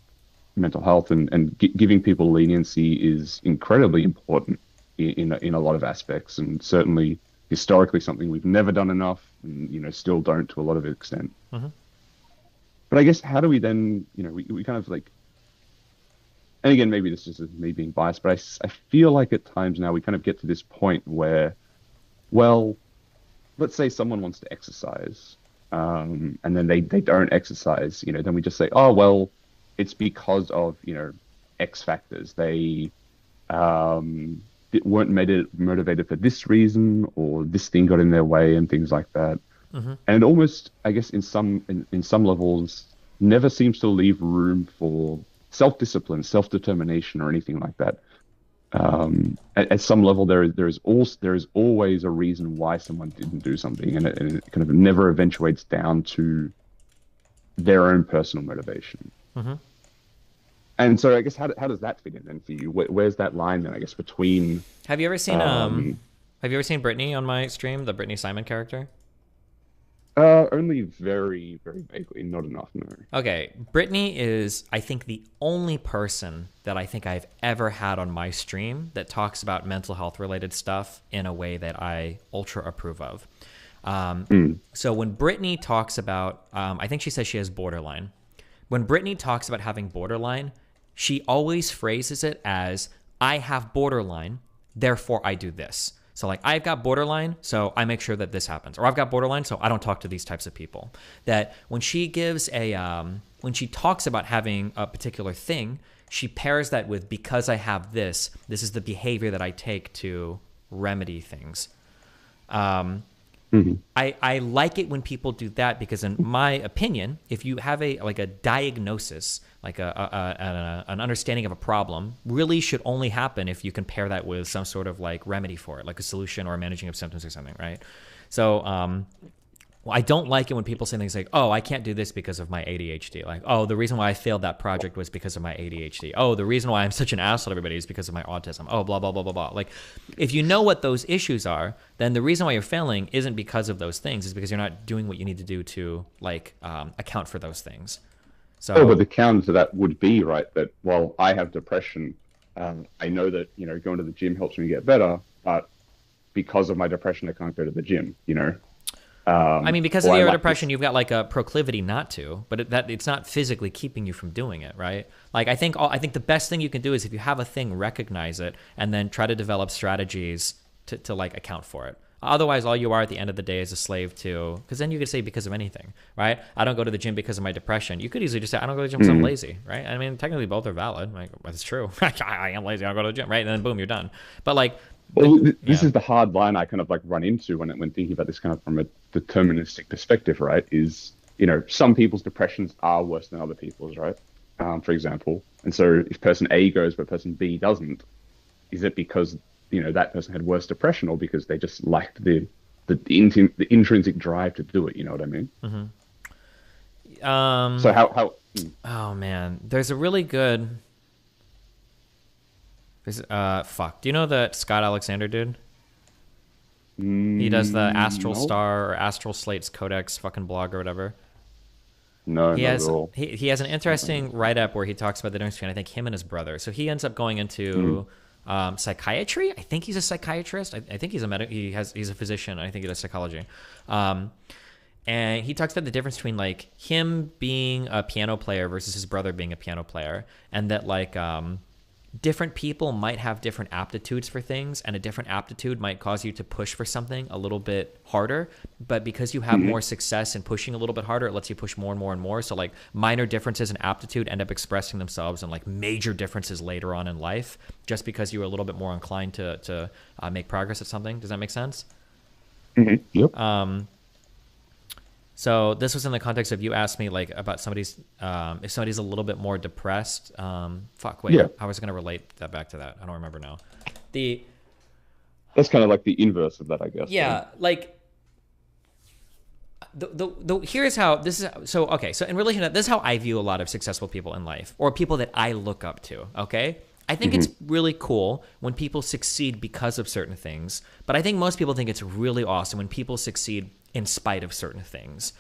mental health and giving people leniency is incredibly important in a lot of aspects, and certainly historically something we've never done enough, and still don't to a lot of extent. But I guess how do we then, we kind of like, and again, maybe this is me being biased, but I feel like at times now we kind of get to this point where, well, let's say someone wants to exercise, and then they don't exercise, then we just say, oh, well, it's because of, X factors. They weren't motivated for this reason, or this thing got in their way, and things like that. And it almost, I guess, in some levels, never seems to leave room for self-discipline, self-determination, or anything like that. At some level, there is always a reason why someone didn't do something, and it kind of never eventuates down to their own personal motivation. And so, I guess, how does that fit in then for you? Where's that line then, I guess, between? Have you ever seen Brittany on my stream, the Brittany Simon character? Only very, very vaguely, not enough, no. Okay, Brittany is, I think, the only person that I think I've ever had on my stream that talks about mental health related stuff in a way that I ultra approve of. So when Brittany talks about, I think she says she has borderline. When Brittany talks about having borderline, she always phrases it as, I have borderline, therefore I do this. So like, I've got borderline, so I make sure that this happens. Or I've got borderline, so I don't talk to these types of people. That when she gives when she talks about having a particular thing, she pairs that with, because I have this is the behavior that I take to remedy things. I like it when people do that, because in my opinion, if you have a diagnosis, like an understanding of a problem, really should only happen if you can pair that with some sort of like remedy for it, like a solution or a managing of symptoms or something, right? So I don't like it when people say things like, oh, I can't do this because of my ADHD. Like, oh, the reason why I failed that project was because of my ADHD. Oh, the reason why I'm such an asshole to everybody is because of my autism. Oh, blah, blah, blah, blah, blah. Like, if you know what those issues are, then the reason why you're failing isn't because of those things. It's because you're not doing what you need to do to, like, account for those things. So, but the counter to that would be, right, that, well, I have depression. I know that, going to the gym helps me get better, but because of my depression, I can't go to the gym, I mean, because of your depression, you've got like a proclivity not to, but it's not physically keeping you from doing it, right? Like, I think the best thing you can do is, if you have a thing, recognize it, and then try to develop strategies to like account for it. Otherwise, all you are at the end of the day is a slave to, because then you could say because of anything, right? I don't go to the gym because of my depression. You could easily just say, I don't go to the gym because I'm lazy, right? I mean, technically both are valid. Like, it's true. I am lazy. I don't go to the gym, right? And then boom, you're done. But like, well, this is the hard line I kind of like run into when thinking about this kind of from a deterministic perspective, right? Is, some people's depressions are worse than other people's, right? For example. And so if person A goes but person B doesn't, is it because, that person had worse depression, or because they just lacked the intrinsic drive to do it? You know what I mean? So how? Oh man, there's a really good. There's fuck. Do you know that Scott Alexander dude? He does the Astral No. Star or Astral Slate's Codex fucking blog or whatever. No, He not has at all. he has an interesting write up where he talks about the difference between I think him and his brother. So he ends up going into psychiatry. I think he's a psychiatrist. I think he's a he's a physician. I think he does psychology. And he talks about the difference between like him being a piano player versus his brother being a piano player, and that like different people might have different aptitudes for things, and a different aptitude might cause you to push for something a little bit harder. But because you have more success in pushing a little bit harder, it lets you push more and more and more. So like minor differences in aptitude end up expressing themselves in like major differences later on in life, just because you were a little bit more inclined to make progress at something. Does that make sense? Yep. So this was in the context of you asked me like about somebody's if somebody's a little bit more depressed. Yeah. I was gonna relate that back to that. I don't remember now. That's kind of like the inverse of that, I guess. Yeah, like the here's how this is. So okay, so in relation to that, this is how I view a lot of successful people in life, or people that I look up to. Okay. I think it's really cool when people succeed because of certain things, but I think most people think it's really awesome when people succeed in spite of certain things.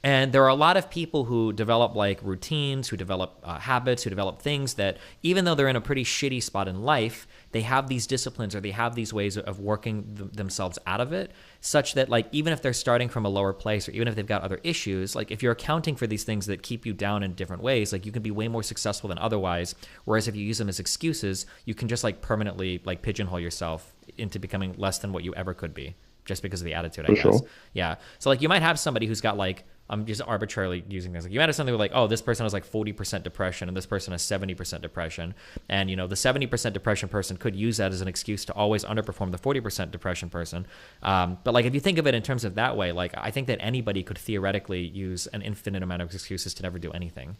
And there are a lot of people who develop like routines, who develop habits, who develop things that even though they're in a pretty shitty spot in life, they have these disciplines or they have these ways of working themselves out of it, such that like even if they're starting from a lower place or even if they've got other issues, like if you're accounting for these things that keep you down in different ways, like you can be way more successful than otherwise. Whereas if you use them as excuses, you can just like permanently like pigeonhole yourself into becoming less than what you ever could be just because of the attitude, I guess. Sure. Yeah. So like you might have somebody who's got like, I'm just arbitrarily using things. Like you might have something with like, oh, this person has like 40% depression and this person has 70% depression. And, you know, the 70% depression person could use that as an excuse to always underperform the 40% depression person. But like, if you think of it in terms of that way, like I think that anybody could theoretically use an infinite amount of excuses to never do anything.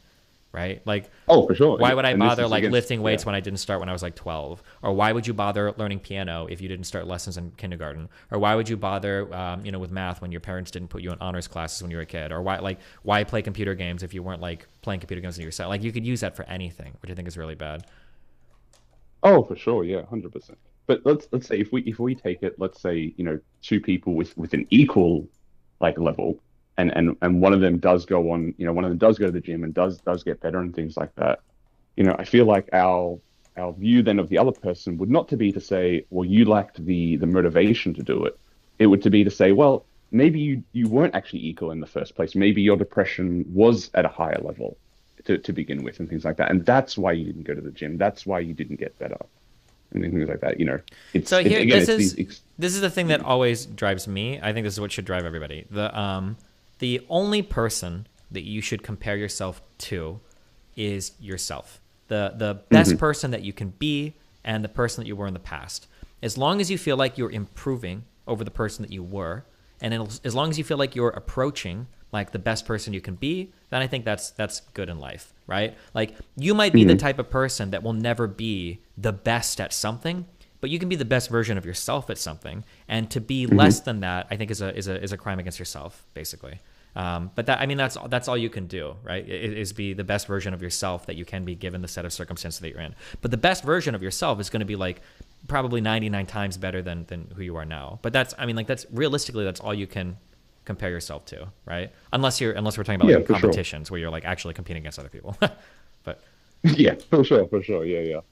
Right? Like, oh, for sure. Why would I And this bother is like against- lifting weights yeah. when I didn't start when I was like 12? Or why would you bother learning piano if you didn't start lessons in kindergarten? Or why would you bother, you know, with math when your parents didn't put you in honors classes when you were a kid? Or why play computer games if you weren't like playing computer games when you were 7? Like you could use that for anything, which I think is really bad. Oh, for sure, yeah, 100%. But let's say if we take it, let's say, you know, two people with an equal like level, and one of them does go on, you know, one of them does go to the gym and does get better and things like that. You know, I feel like our view then of the other person would not to be to say, well, you lacked the motivation to do it. It would to be to say, well, maybe you weren't actually equal in the first place. Maybe your depression was at a higher level to begin with and things like that. And that's why you didn't go to the gym. That's why you didn't get better. And things like that, you know. So here, this is the thing that always drives me. I think this is what should drive everybody. The only person that you should compare yourself to is yourself. The best person that you can be and the person that you were in the past. As long as you feel like you're improving over the person that you were, and as long as you feel like you're approaching like the best person you can be, then I think that's good in life, right? Like you might be the type of person that will never be the best at something, but you can be the best version of yourself at something, and to be less than that, I think is a crime against yourself, basically. But that, I mean, that's all you can do, right? Is be the best version of yourself that you can be given the set of circumstances that you're in. But the best version of yourself is going to be like probably 99 times better than who you are now. But that's, I mean, like that's realistically, that's all you can compare yourself to, right? Unless we're talking about like competitions where you're like actually competing against other people. But yeah, for sure, yeah.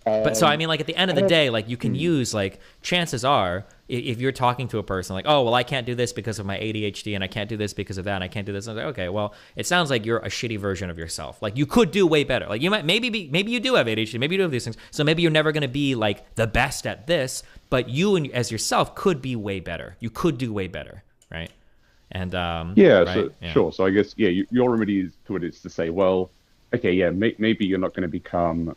But so I mean, like at the end of the day, like you can use like chances are if you're talking to a person like, oh well, I can't do this because of my ADHD and I can't do this because of that and I can't do this. And I was like, okay, well, it sounds like you're a shitty version of yourself. Like you could do way better. Like you might maybe you do have ADHD, maybe you do have these things. So maybe you're never going to be like the best at this, but you and as yourself could be way better. You could do way better, right? And sure. So I guess your remedy to it is to say, well, okay, yeah, maybe you're not going to become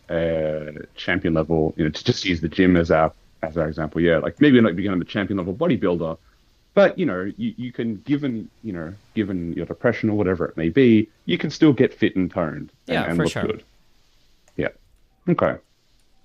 champion level, you know, to just use the gym as our example. Yeah, like maybe you're not becoming a champion level bodybuilder, but you know, you can, given your depression or whatever it may be, you can still get fit and toned. And for look sure. Good. Yeah. Okay.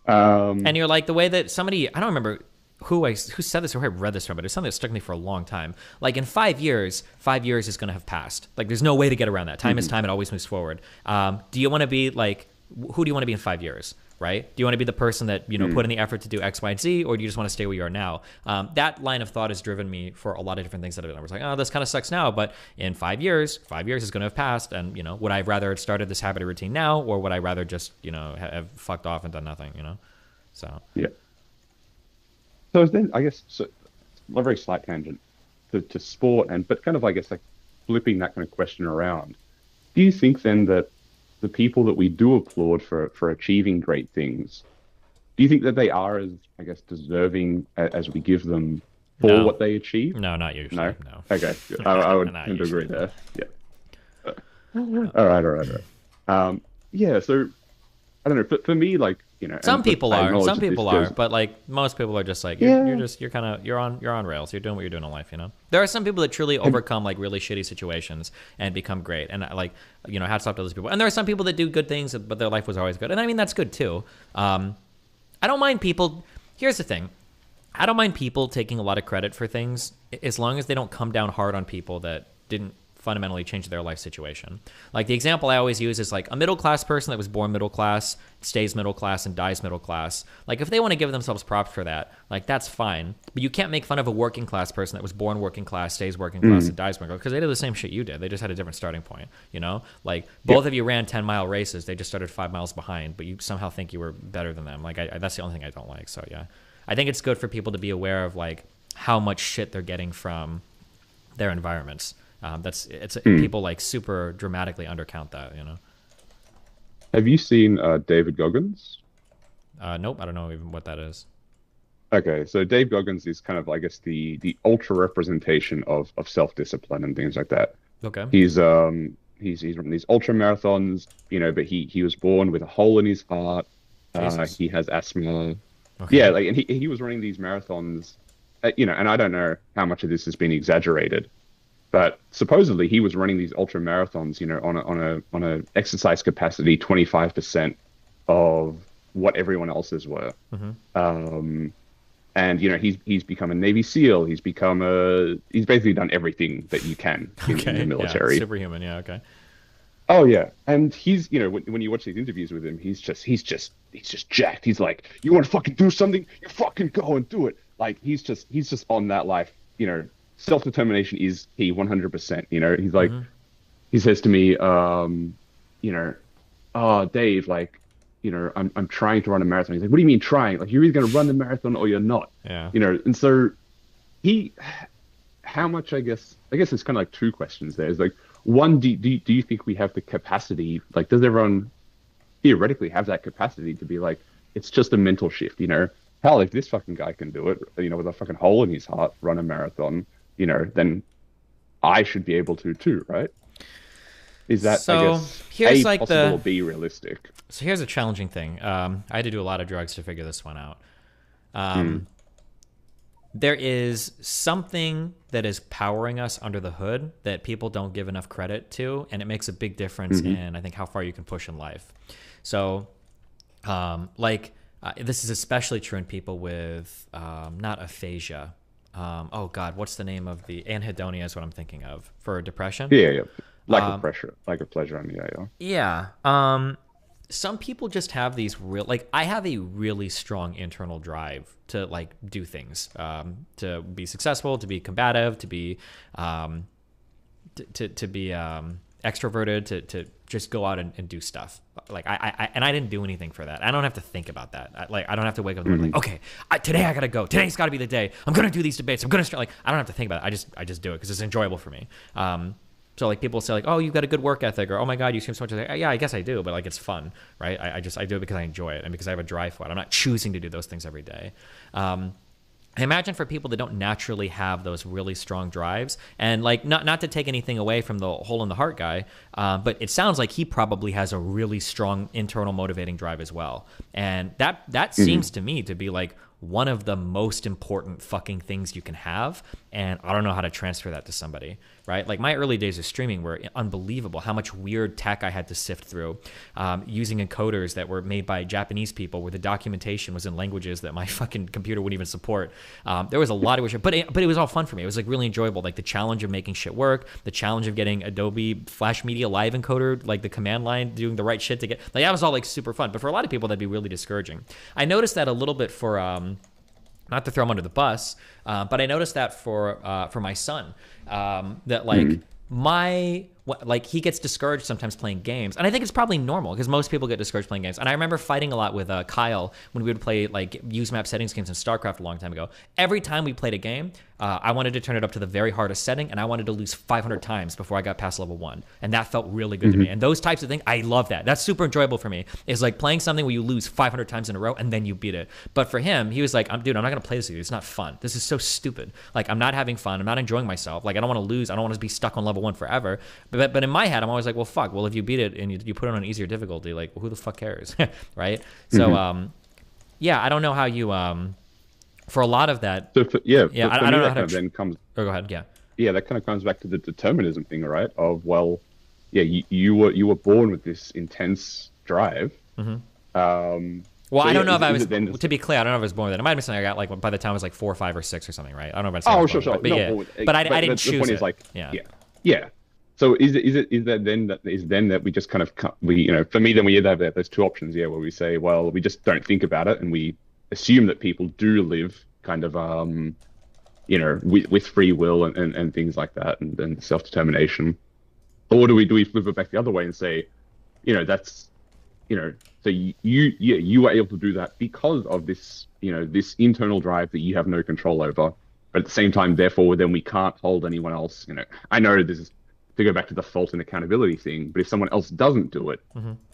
And you're like the way that somebody, I don't remember who said this or who I read this from, but it's something that stuck with me for a long time. Like in 5 years, 5 years is going to have passed. Like there's no way to get around that. Time is time. It always moves forward. Do you want to be like, who do you want to be in 5 years? Right? Do you want to be the person that, you know, put in the effort to do X, Y, and Z, or do you just want to stay where you are now? That line of thought has driven me for a lot of different things that I've done. I was like, oh, this kind of sucks now, but in 5 years is going to have passed. And, you know, would I rather have started this habit or routine now, or would I rather just, you know, have fucked off and done nothing, you know? So. Yeah. So then, I guess, a very slight tangent to sport, but kind of, I guess, like flipping that kind of question around. Do you think then that the people that we do applaud for achieving great things, do you think that they are as, I guess, deserving as we give them for what they achieve? No, not usually. No. Okay, good. I would tend to agree there. Yeah. All right. Yeah. So I don't know. For me, like, you know, some people are, but like most people are just like you're on rails. You're doing what you're doing in life, you know. There are some people that truly overcome like really shitty situations and become great, and like, you know, hats off to those people. And there are some people that do good things, but their life was always good, and I mean that's good too. I don't mind people. Here's the thing, I don't mind people taking a lot of credit for things as long as they don't come down hard on people that didn't fundamentally change their life situation. Like the example I always use is like a middle class person that was born middle class, stays middle class, and dies middle class. Like if they want to give themselves props for that, like that's fine. But you can't make fun of a working class person that was born working class, stays working class, and dies working class, because they did the same shit you did. They just had a different starting point, you know? Like both of you ran 10-mile races. They just started 5 miles behind, but you somehow think you were better than them. Like that's the only thing I don't like. So yeah, I think it's good for people to be aware of like how much shit they're getting from their environments. People like super dramatically undercount that, you know. Have you seen David Goggins? Nope, I don't know even what that is. Okay, so Dave Goggins is kind of, I guess, the ultra representation of self-discipline and things like that. Okay. He's run these ultra marathons, you know, but he was born with a hole in his heart. He has asthma. Okay. Yeah, like, and he was running these marathons, you know, and I don't know how much of this has been exaggerated, but supposedly he was running these ultra marathons, you know, on a exercise capacity 25% of what everyone else's were. Mm-hmm. And you know, he's become a Navy SEAL. He's basically done everything that you can in the military. Yeah, superhuman. Yeah. Okay. Oh yeah, and he's, you know, when you watch these interviews with him, he's just jacked. He's like, you want to fucking do something, you fucking go and do it. Like he's just on that life, you know. Self-determination is key, 100%. You know, he's like, he says to me, you know, oh, Dave, like, you know, I'm trying to run a marathon. He's like, what do you mean trying? Like, you're either going to run the marathon or you're not. Yeah. You know, and so how much, I guess it's kind of like two questions there. Is like, one, do you think we have the capacity, like, does everyone theoretically have that capacity to be like, it's just a mental shift, you know? Hell, if this fucking guy can do it, you know, with a fucking hole in his heart, run a marathon, you know, then I should be able to too, right? Is that, so, I guess, here's A, like possible or B, realistic? So here's a challenging thing. I had to do a lot of drugs to figure this one out. There is something that is powering us under the hood that people don't give enough credit to, and it makes a big difference in, I think, how far you can push in life. So, this is especially true in people with not aphasia. Oh God, what's the name of the anhedonia is what I'm thinking of for depression? Yeah. Lack of pleasure on the AR. Yeah. Some people just have these I have a really strong internal drive to like do things, to be successful, to be combative, to be, to be extroverted, to just go out and do stuff. Like I didn't do anything for that. I don't have to think about that. I don't have to wake up and be like, okay, today I gotta go. Today's gotta be the day. I'm gonna do these debates. I'm gonna start. Like, I don't have to think about it. I just do it because it's enjoyable for me. So like people say like, oh, you've got a good work ethic, or oh my God, you seem so much. Like, yeah, I guess I do, but like it's fun, right? I do it because I enjoy it and because I have a drive for it. I'm not choosing to do those things every day. I imagine for people that don't naturally have those really strong drives, and like not to take anything away from the hole in the heart guy, but it sounds like he probably has a really strong internal motivating drive as well. And that seems to me to be like one of the most important fucking things you can have. And I don't know how to transfer that to somebody, right? Like my early days of streaming were unbelievable. How much weird tech I had to sift through, using encoders that were made by Japanese people where the documentation was in languages that my fucking computer wouldn't even support. There was a lot of weird shit, but it was all fun for me. It was like really enjoyable. Like the challenge of making shit work, the challenge of getting Adobe Flash Media Live encoder, like the command line, doing the right shit to get, like that was all like super fun. But for a lot of people, that'd be really discouraging. I noticed that a little bit for, not to throw him under the bus, but I noticed that for my son, that like he gets discouraged sometimes playing games, and I think it's probably normal because most people get discouraged playing games. And I remember fighting a lot with Kyle when we would play like use map settings games in StarCraft a long time ago. Every time we played a game, I wanted to turn it up to the very hardest setting, and I wanted to lose 500 times before I got past level 1, and that felt really good to me. And those types of things, I love that. That's super enjoyable for me. It's like playing something where you lose 500 times in a row and then you beat it. But for him, he was like, dude, I'm not gonna play this with you. It's not fun. This is so stupid. Like I'm not having fun. I'm not enjoying myself. Like I don't want to lose. I don't want to be stuck on level 1 forever. But in my head, I'm always like, well, fuck. Well, if you beat it and you put it on an easier difficulty, like, well, who the fuck cares, right? So, yeah, I don't know how you, for a lot of that. So for, yeah, I don't know how to. Then comes. Oh, go ahead. Yeah. Yeah, that kind of comes back to the determinism thing, right? Of well, yeah, you were born with this intense drive. Well, so I don't know if I was. Then To be clear, I don't know if I was born with it. It might have been something I got like by the time I was like 4, 5, or 6 or something, right? I don't know if I was sure. But, but I didn't choose the point it. is like, yeah. So is that we just kind of for me then we either have those two options where we say, well, we just don't think about it and we assume that people do live kind of with free will and things like that and self-determination, or do we flip it back the other way and say, that's so you were able to do that because of this this internal drive that you have no control over, but at the same time therefore then we can't hold anyone else. I know this is to go back to the fault and accountability thing, but if someone else doesn't do it,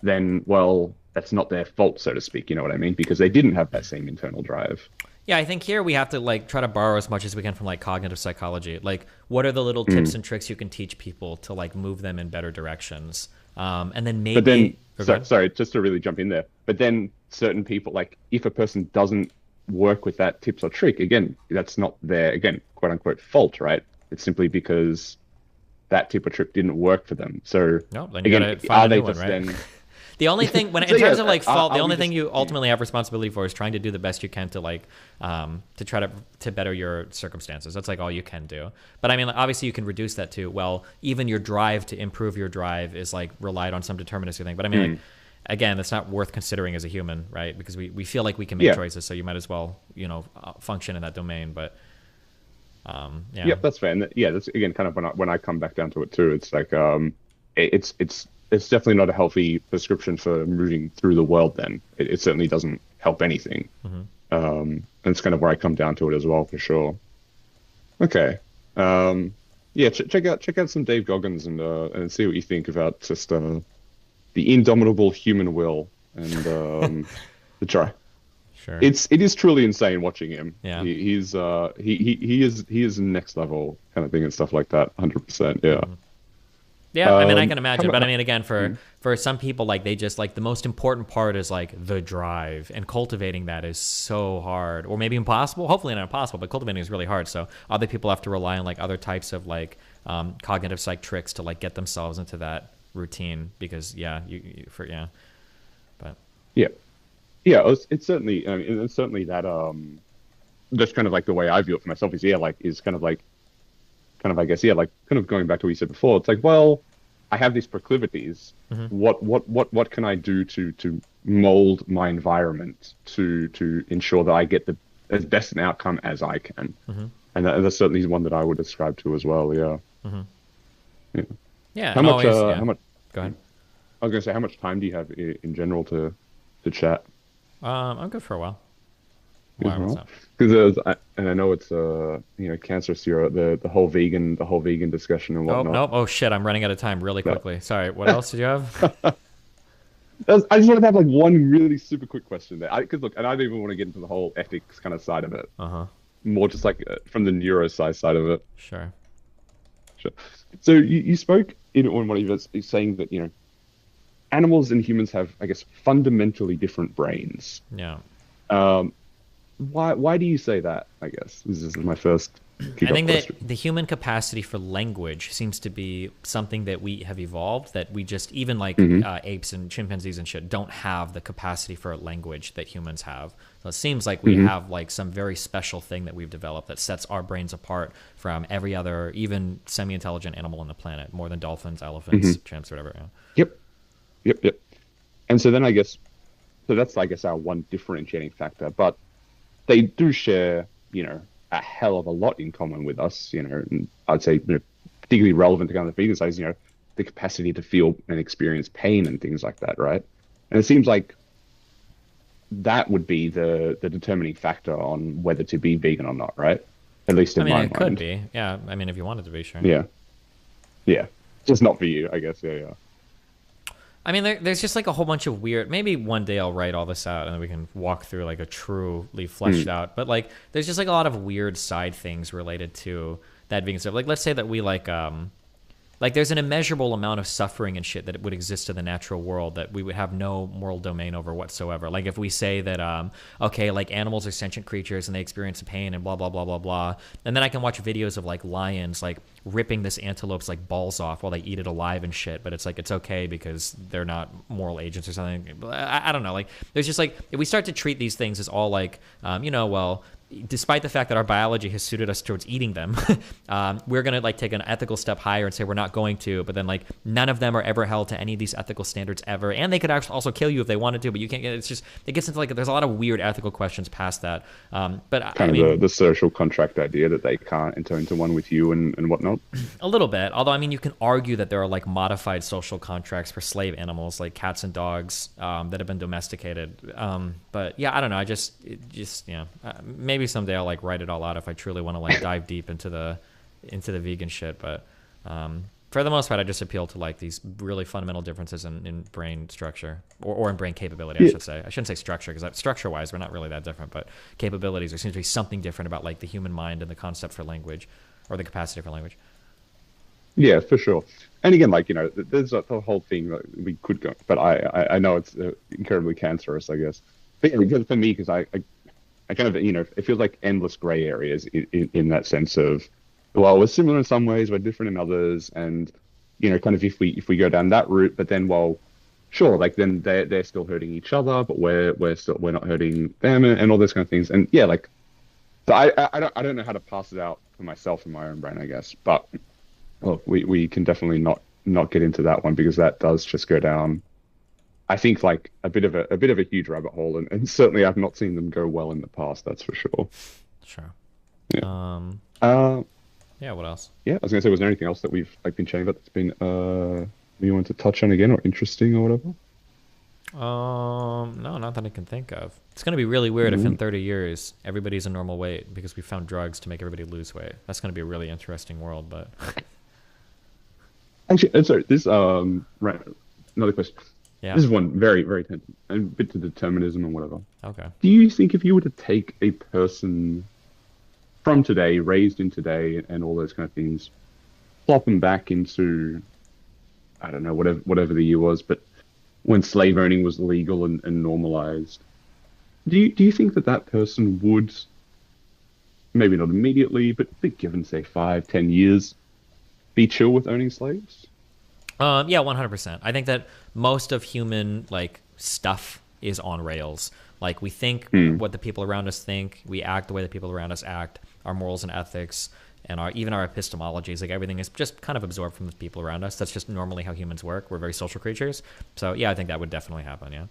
then, well, that's not their fault, so to speak, you know what I mean? Because they didn't have that same internal drive. Yeah, I think here we have to like try to borrow as much as we can from like cognitive psychology. Like, what are the little tips and tricks you can teach people to like move them in better directions? And then maybe... But then, sorry, just to really jump in there, but then certain people, like if a person doesn't work with that tips or trick, again, that's not their, again, quote unquote fault, right? It's simply because that tip or trick didn't work for them. So no, then you gotta find a new one, right? Then... The only thing, in terms of like fault, the only thing you ultimately have responsibility for is trying to do the best you can to like, to try to better your circumstances. That's like all you can do. But I mean, obviously you can reduce that to, well, even your drive to improve your drive is like relied on some deterministic thing. But I mean, like, again, that's not worth considering as a human, right? Because we feel like we can make choices, so you might as well, function in that domain. But yeah, that's fair. And that's again kind of when I come back down to it too. It's like it's definitely not a healthy prescription for moving through the world. Then it certainly doesn't help anything. And it's kind of where I come down to it as well, for sure. Okay, check out some Dave Goggins and see what you think about just the indomitable human will and the try. Sure. It is truly insane watching him. Yeah. He is next level kind of thing and stuff like that. 100%. Yeah. Yeah, I mean, I can imagine, but I mean, again, for some people, like they just like the most important part is like the drive, and cultivating that is so hard, or maybe impossible. Hopefully not impossible, but cultivating is really hard. So other people have to rely on like other types of like cognitive psych tricks to like get themselves into that routine because but it's certainly, I mean, it's certainly that that's kind of like the way I view it for myself is I guess like kind of going back to what you said before. It's like, well, I have these proclivities. What can I do to mold my environment to ensure that I get as best an outcome as I can? And that's certainly one that I would ascribe to as well. Yeah. How much? Always, How much? Go ahead. I was gonna say, how much time do you have in general to chat? I'm good for a while. Because and I know it's cancerous here, the whole vegan discussion and whatnot. Oh shit, I'm running out of time really quickly. Sorry, what else did you have? I just wanted to have like one really super quick question there, because look, and I don't even want to get into the whole ethics kind of side of it. More just like from the neuroscience side of it. Sure. So you spoke on one of your saying that animals and humans have, I guess, fundamentally different brains. Yeah. why do you say that? I guess this is my first kick I think off that question. the human capacity for language seems to be something that we have evolved, that we just, even like apes and chimpanzees and shit, don't have the capacity for language that humans have. So it seems like we have like some very special thing that we've developed that sets our brains apart from every other, even semi-intelligent animal on the planet, more than dolphins, elephants, chimps, whatever. Yeah. Yep. And so then I guess, so that's, I guess, our one differentiating factor, but they do share, a hell of a lot in common with us, and I'd say, particularly relevant to kind of the vegan side, the capacity to feel and experience pain and things like that, right? And it seems like that would be the determining factor on whether to be vegan or not, right? At least in my mind. It could be. Yeah. I mean, if you wanted to be, sure. Yeah. Just not for you, I guess. Yeah. I mean, there's just like a whole bunch of weird. Maybe one day I'll write all this out and then we can walk through like a truly fleshed out. But like, there's just like a lot of weird side things related to that vegan stuff. Like, let's say that we like there's an immeasurable amount of suffering and shit that would exist in the natural world that we would have no moral domain over whatsoever. Like if we say that, okay, like animals are sentient creatures and they experience pain and blah, blah, blah, blah, blah. And then I can watch videos of like lions, like ripping this antelope's like balls off while they eat it alive and shit. But it's like, it's okay because they're not moral agents or something. I don't know. Like there's just like, if we start to treat these things as all like, well, despite the fact that our biology has suited us towards eating them, we're going to like take an ethical step higher and say we're not going to, but then like none of them are ever held to any of these ethical standards ever. And they could actually also kill you if they wanted to, but you can't get, it gets into like, there's a lot of weird ethical questions past that. But I mean, the social contract idea that they can't enter into one with you and whatnot. A little bit. Although, I mean, you can argue that there are like modified social contracts for slave animals, like cats and dogs that have been domesticated. But yeah, I don't know. Maybe someday I'll like write it all out if I truly want to like dive deep into the vegan shit. But for the most part, I just appeal to like these really fundamental differences in brain structure or in brain capability, I should say. I shouldn't say structure because structure-wise, we're not really that different. But capabilities, there seems to be something different about like the human mind and the concept for language or the capacity for language. Yeah, for sure. And again, like, there's the whole thing that we could go, but I know it's incredibly cancerous, I guess. But yeah, because for me, because I kind of, it feels like endless gray areas in that sense of, well, we're similar in some ways, we're different in others. And, kind of if we go down that route, but then, well, sure, like then they're still hurting each other, but we're not hurting them and all those kind of things. And yeah, like, so I don't know how to pass it out for myself in my own brain, I guess. But well, we can definitely not get into that one because that does just go down, I think, like a bit of a huge rabbit hole, and certainly I've not seen them go well in the past. That's for sure. Sure. Yeah. Yeah. What else? Yeah, I was gonna say, was there anything else that we've like been chatting about that's been you want to touch on again or interesting or whatever? No, not that I can think of. It's gonna be really weird if in 30 years everybody's a normal weight because we found drugs to make everybody lose weight. That's gonna be a really interesting world, but. Actually, sorry. This right. Another question. Yeah. This is one very, very a bit to determinism and whatever. Okay. Do you think if you were to take a person from today, raised in today, and all those kind of things, plop them back into, I don't know, whatever the year was, but when slave owning was legal and normalized, do you think that person would, maybe not immediately, but given say 5-10 years, be chill with owning slaves? Yeah, 100%. I think that most of human like stuff is on rails. Like we think what the people around us think, we act the way the people around us act, our morals and ethics, and even our epistemologies. Like everything is just kind of absorbed from the people around us. That's just normally how humans work. We're very social creatures. So yeah, I think that would definitely happen. Yeah.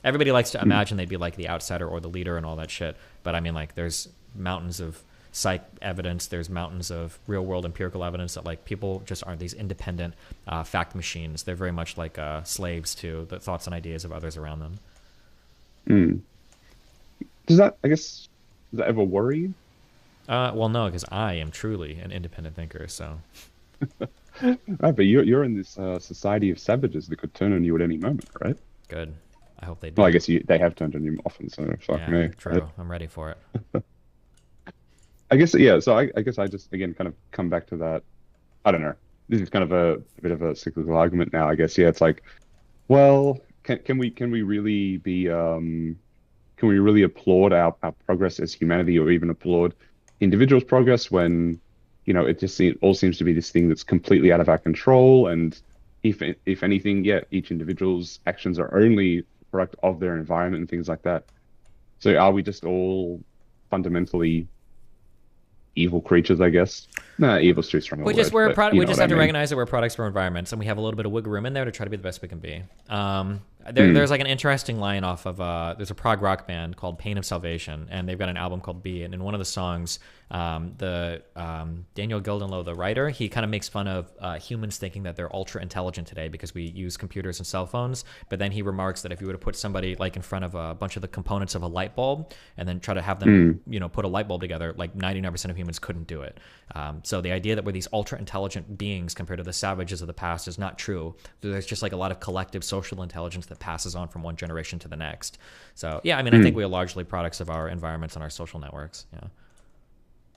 Everybody likes to imagine they'd be like the outsider or the leader and all that shit. But I mean, like there's mountains of psych evidence, there's mountains of real world empirical evidence that like people just aren't these independent fact machines. They're very much like slaves to the thoughts and ideas of others around them. Does that ever worry you? Well, no, because I am truly an independent thinker, so. Right, but you're in this society of savages that could turn on you at any moment, right? Good. I hope they do. Well, I guess they have turned on you often, so fuck me. True. Right? I'm ready for it. I guess, yeah, so I guess I just, again, kind of come back to that. I don't know. This is kind of a bit of a cyclical argument now, I guess. Yeah, it's like, well, can we really be can we really applaud our progress as humanity, or even applaud individuals' progress when, you know, it all seems to be this thing that's completely out of our control? And if anything, yeah, each individual's actions are only a product of their environment and things like that. So are we just all fundamentally evil creatures, I guess? Nah, evil's too strong a word. We just have to mean. recognize that we're products from environments, and we have a little bit of wiggle room in there to try to be the best we can be. There's like an interesting line off of there's a prog rock band called Pain of Salvation, and they've got an album called B, and in one of the songs, Daniel Gildenlow, the writer, he kind of makes fun of humans thinking that they're ultra intelligent today because we use computers and cell phones. But then he remarks that if you were to put somebody like in front of a bunch of the components of a light bulb and then try to have them, put a light bulb together, like 99% of humans couldn't do it. So the idea that we're these ultra intelligent beings compared to the savages of the past is not true. There's just like a lot of collective social intelligence that passes on from one generation to the next. So yeah, I mean, I think we are largely products of our environments and our social networks. Yeah.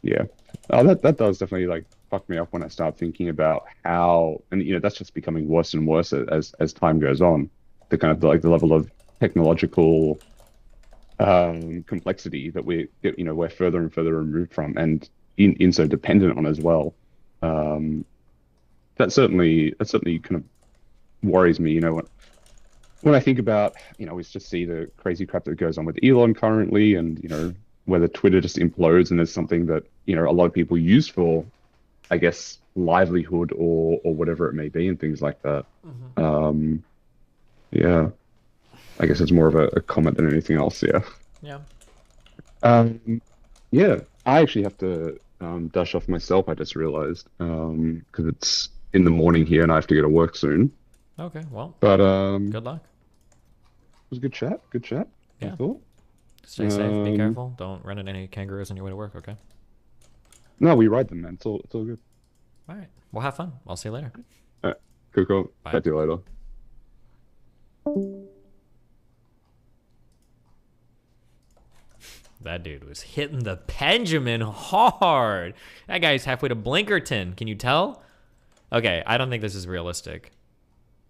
Yeah. Oh, that does definitely like fuck me up when I start thinking about how, and that's just becoming worse and worse as time goes on. The kind of like the level of technological complexity that we're further and further removed from, and in so dependent on as well. That certainly kind of worries me. When I think about, we just see the crazy crap that goes on with Elon currently, and whether Twitter just implodes and there's something that a lot of people use for, I guess, livelihood or whatever it may be, and things like that. Yeah, I guess it's more of a comment than anything else. Yeah. Yeah, I actually have to dash off myself. I just realized because it's in the morning here and I have to go to work soon. Okay, well, but good luck. It was a good chat. Good chat. Yeah. Cool. Stay safe. Be careful. Don't run into any kangaroos on your way to work. Okay. No, we ride them, man. It's all good. All right. Well, have fun. I'll see you later. All right. Cool. Bye. Talk to you later. That dude was hitting the Benjamin hard. That guy's halfway to Blinkerton. Can you tell? Okay, I don't think this is realistic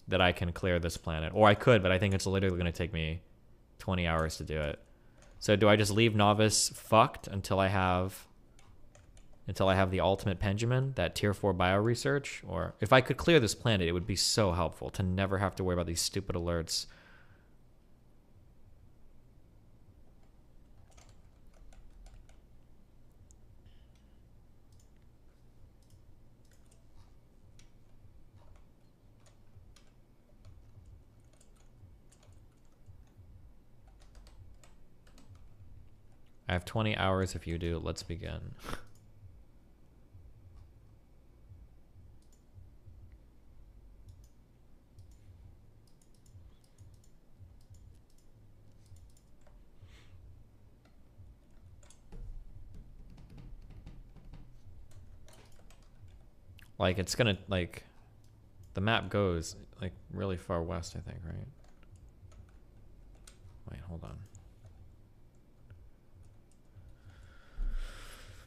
that I can clear this planet. Or I could, but I think it's literally going to take me 20 hours to do it. So do I just leave Novice fucked until I have the ultimate Benjamin, that tier 4 bio research? Or if I could clear this planet, it would be so helpful to never have to worry about these stupid alerts. I have 20 hours if you do. Let's begin. Like, it's gonna, like, the map goes, like, really far west, I think, right? Wait, hold on.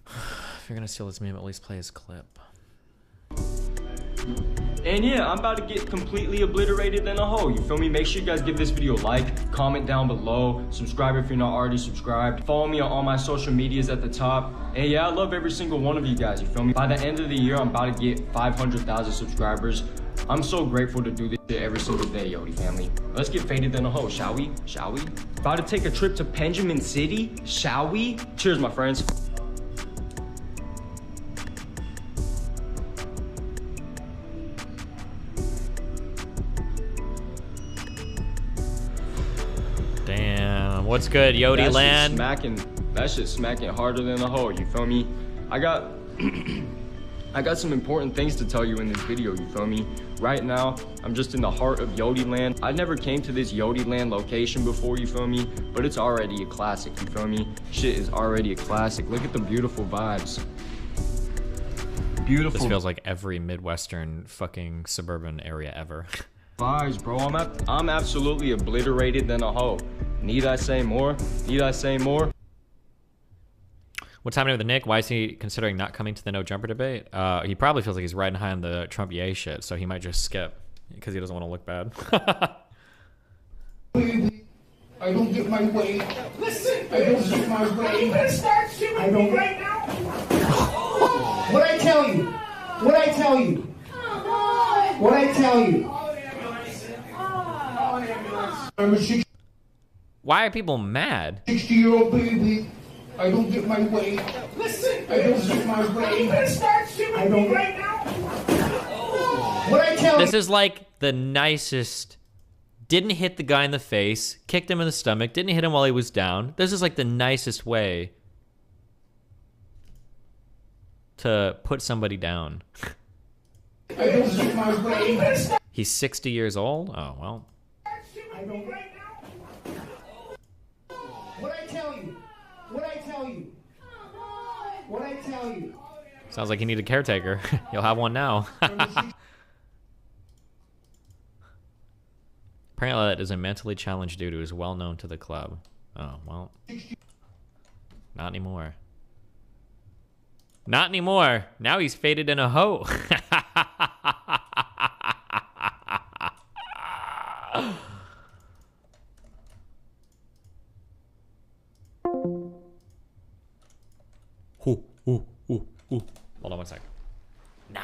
If you're gonna steal this meme, at least play his clip. And yeah, I'm about to get completely obliterated in a hole, you feel me? Make sure you guys give this video a like, comment down below, subscribe if you're not already subscribed, follow me on all my social medias at the top, and yeah, I love every single one of you guys, you feel me? By the end of the year, I'm about to get 500,000 subscribers. I'm so grateful to do this shit every single day, Yodi family. Let's get faded in a hole, shall we? Shall we? About to take a trip to Benjamin City, shall we? Cheers, my friends. Damn, what's good, Yodi land? That shit's smacking harder than a hoe, you feel me? I got some important things to tell you in this video, you feel me? Right now, I'm just in the heart of Yodi land. I never came to this Yodi land location before, you feel me? But it's already a classic, you feel me? Shit is already a classic. Look at the beautiful vibes. Beautiful. This feels like every Midwestern fucking suburban area ever. Vibes, bro. I'm absolutely obliterated than a hoe. Need I say more? Need I say more? What's happening with the Nick? Why is he considering not coming to the no jumper debate? He probably feels like he's riding high on the Trump yay shit, so he might just skip because he doesn't want to look bad. I I don't get my way. Listen, I don't get my way. You better start shooting me right now. What I tell you? What I tell you? What I tell you? I'm a Why are people mad? 60-year-old baby. I don't get my way. Listen, I don't get my way. You better start shooting me right now. What I tell you? This is like the nicest. Didn't hit the guy in the face, kicked him in the stomach, didn't hit him while he was down. This is like the nicest way to put somebody down. I don't get my way. He's 60 years old? Oh, well. I don't. What I tell you? What I tell you? What I tell you? Sounds like you need a caretaker. You'll have one now. Apparently that is a mentally challenged dude who is well known to the club. Oh, well. Not anymore. Not anymore. Now he's faded in a hoe. Hold on one sec. Nah.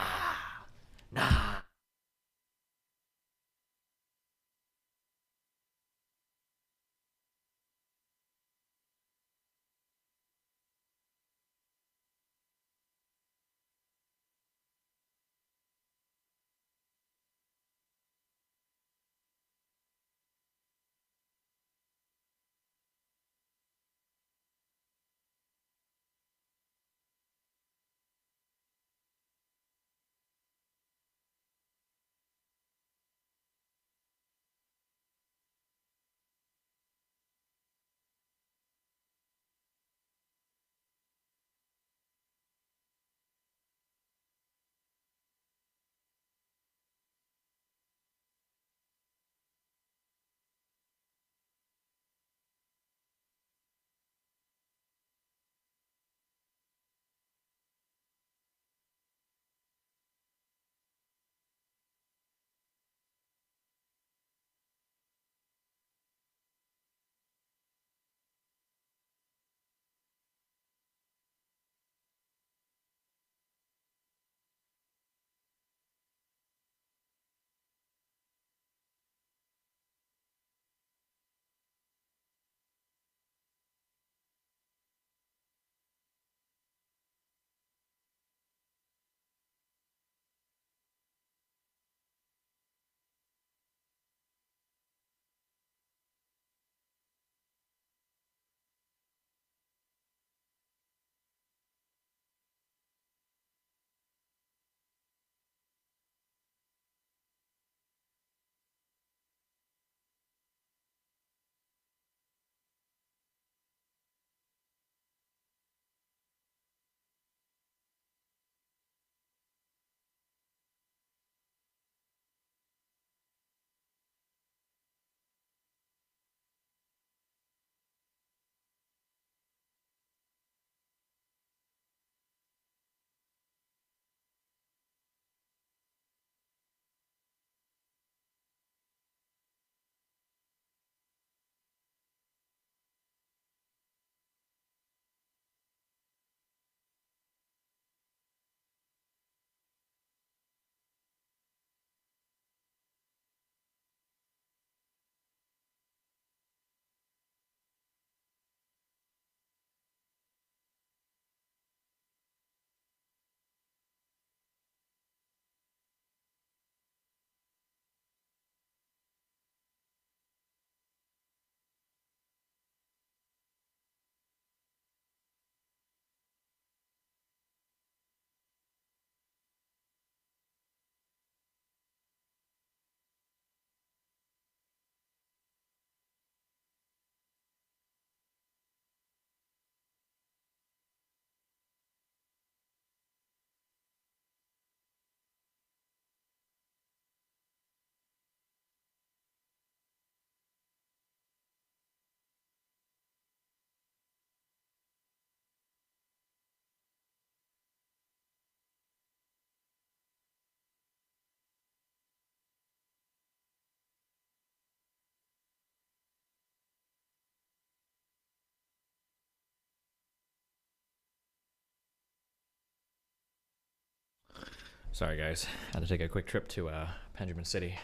Sorry, guys. Had to take a quick trip to Benjamin City.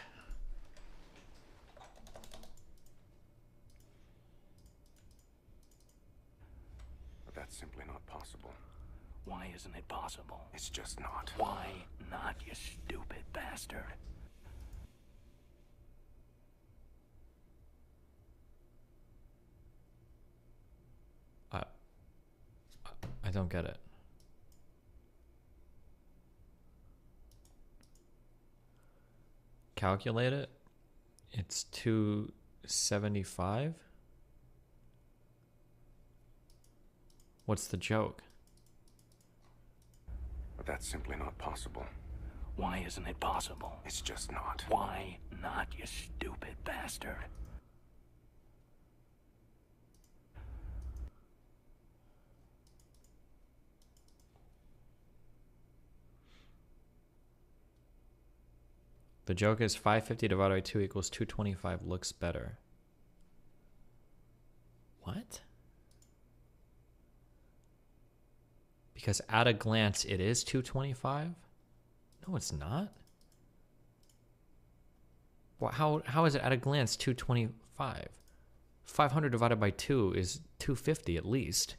But that's simply not possible. Why isn't it possible? It's just not. Why not, you stupid bastard? I don't get it. Calculate it. It's 275. What's the joke? But that's simply not possible. Why isn't it possible? It's just not. Why not, you stupid bastard? The joke is 550 divided by 2 equals 225 looks better. What? Because at a glance it is 225? No, it's not. Well, how is it at a glance 225? 500 divided by 2 is 250 at least.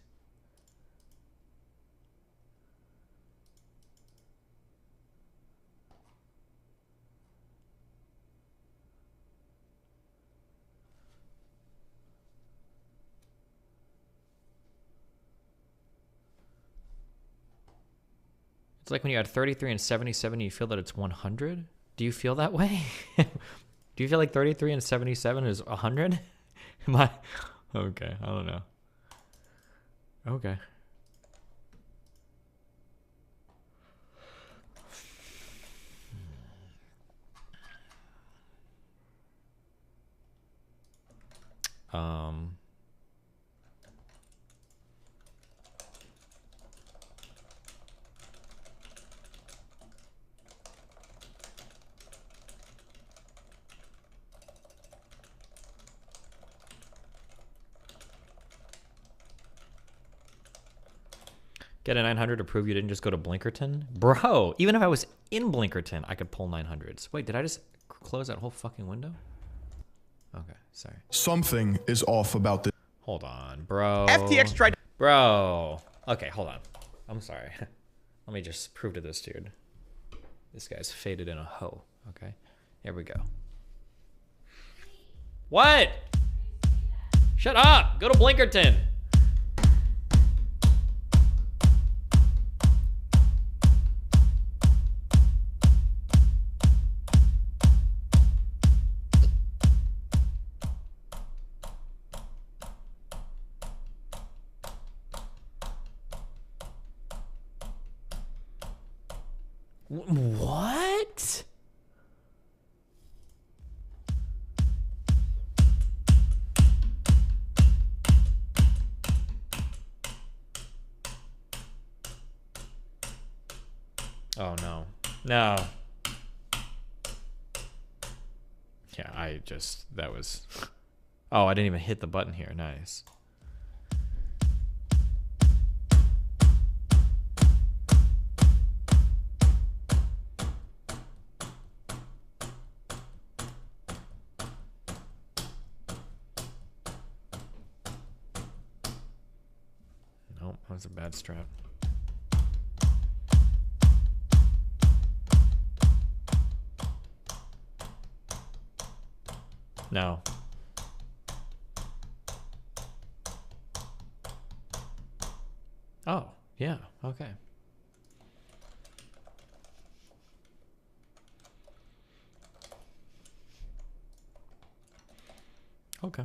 It's like when you add 33 and 77, you feel that it's 100? Do you feel that way? Do you feel like 33 and 77 is 100? Am I? Okay, I don't know. Okay. Get a 900 to prove you didn't just go to Blinkerton? Bro, even if I was in Blinkerton, I could pull 900s. Wait, did I just close that whole fucking window? Okay, sorry. Something is off about this. Hold on, bro. FTX tried. Bro. Okay, hold on. I'm sorry. Let me just prove to this dude. This guy's faded in a hoe. Okay, here we go. What? Shut up. Go to Blinkerton. What? Oh no. No. Yeah, that was... Oh, I didn't even hit the button here. Nice. Nope, that was a bad strat. No. Oh, yeah, okay. Okay.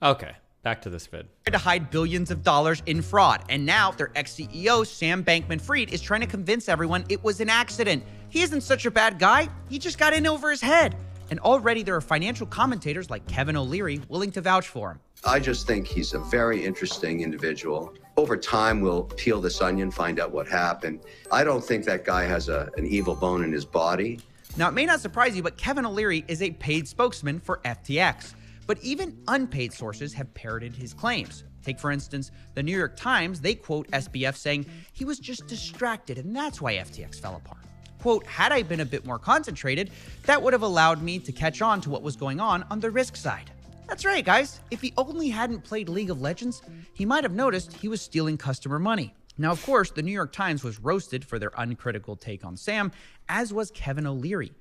Okay, back to this vid. To hide billions of dollars in fraud, and now their ex-CEO Sam Bankman-Fried is trying to convince everyone it was an accident. He isn't such a bad guy, he just got in over his head. And already there are financial commentators like Kevin O'Leary willing to vouch for him. I just think he's a very interesting individual. Over time, we'll peel this onion, find out what happened. I don't think that guy has an evil bone in his body. Now, it may not surprise you, but Kevin O'Leary is a paid spokesman for FTX. But even unpaid sources have parroted his claims. Take, for instance, the New York Times. They quote SBF saying he was just distracted and that's why FTX fell apart. Quote, had I been a bit more concentrated, that would have allowed me to catch on to what was going on the risk side. That's right, guys. If he only hadn't played League of Legends, he might have noticed he was stealing customer money. Now, of course, the New York Times was roasted for their uncritical take on Sam, as was Kevin O'Leary.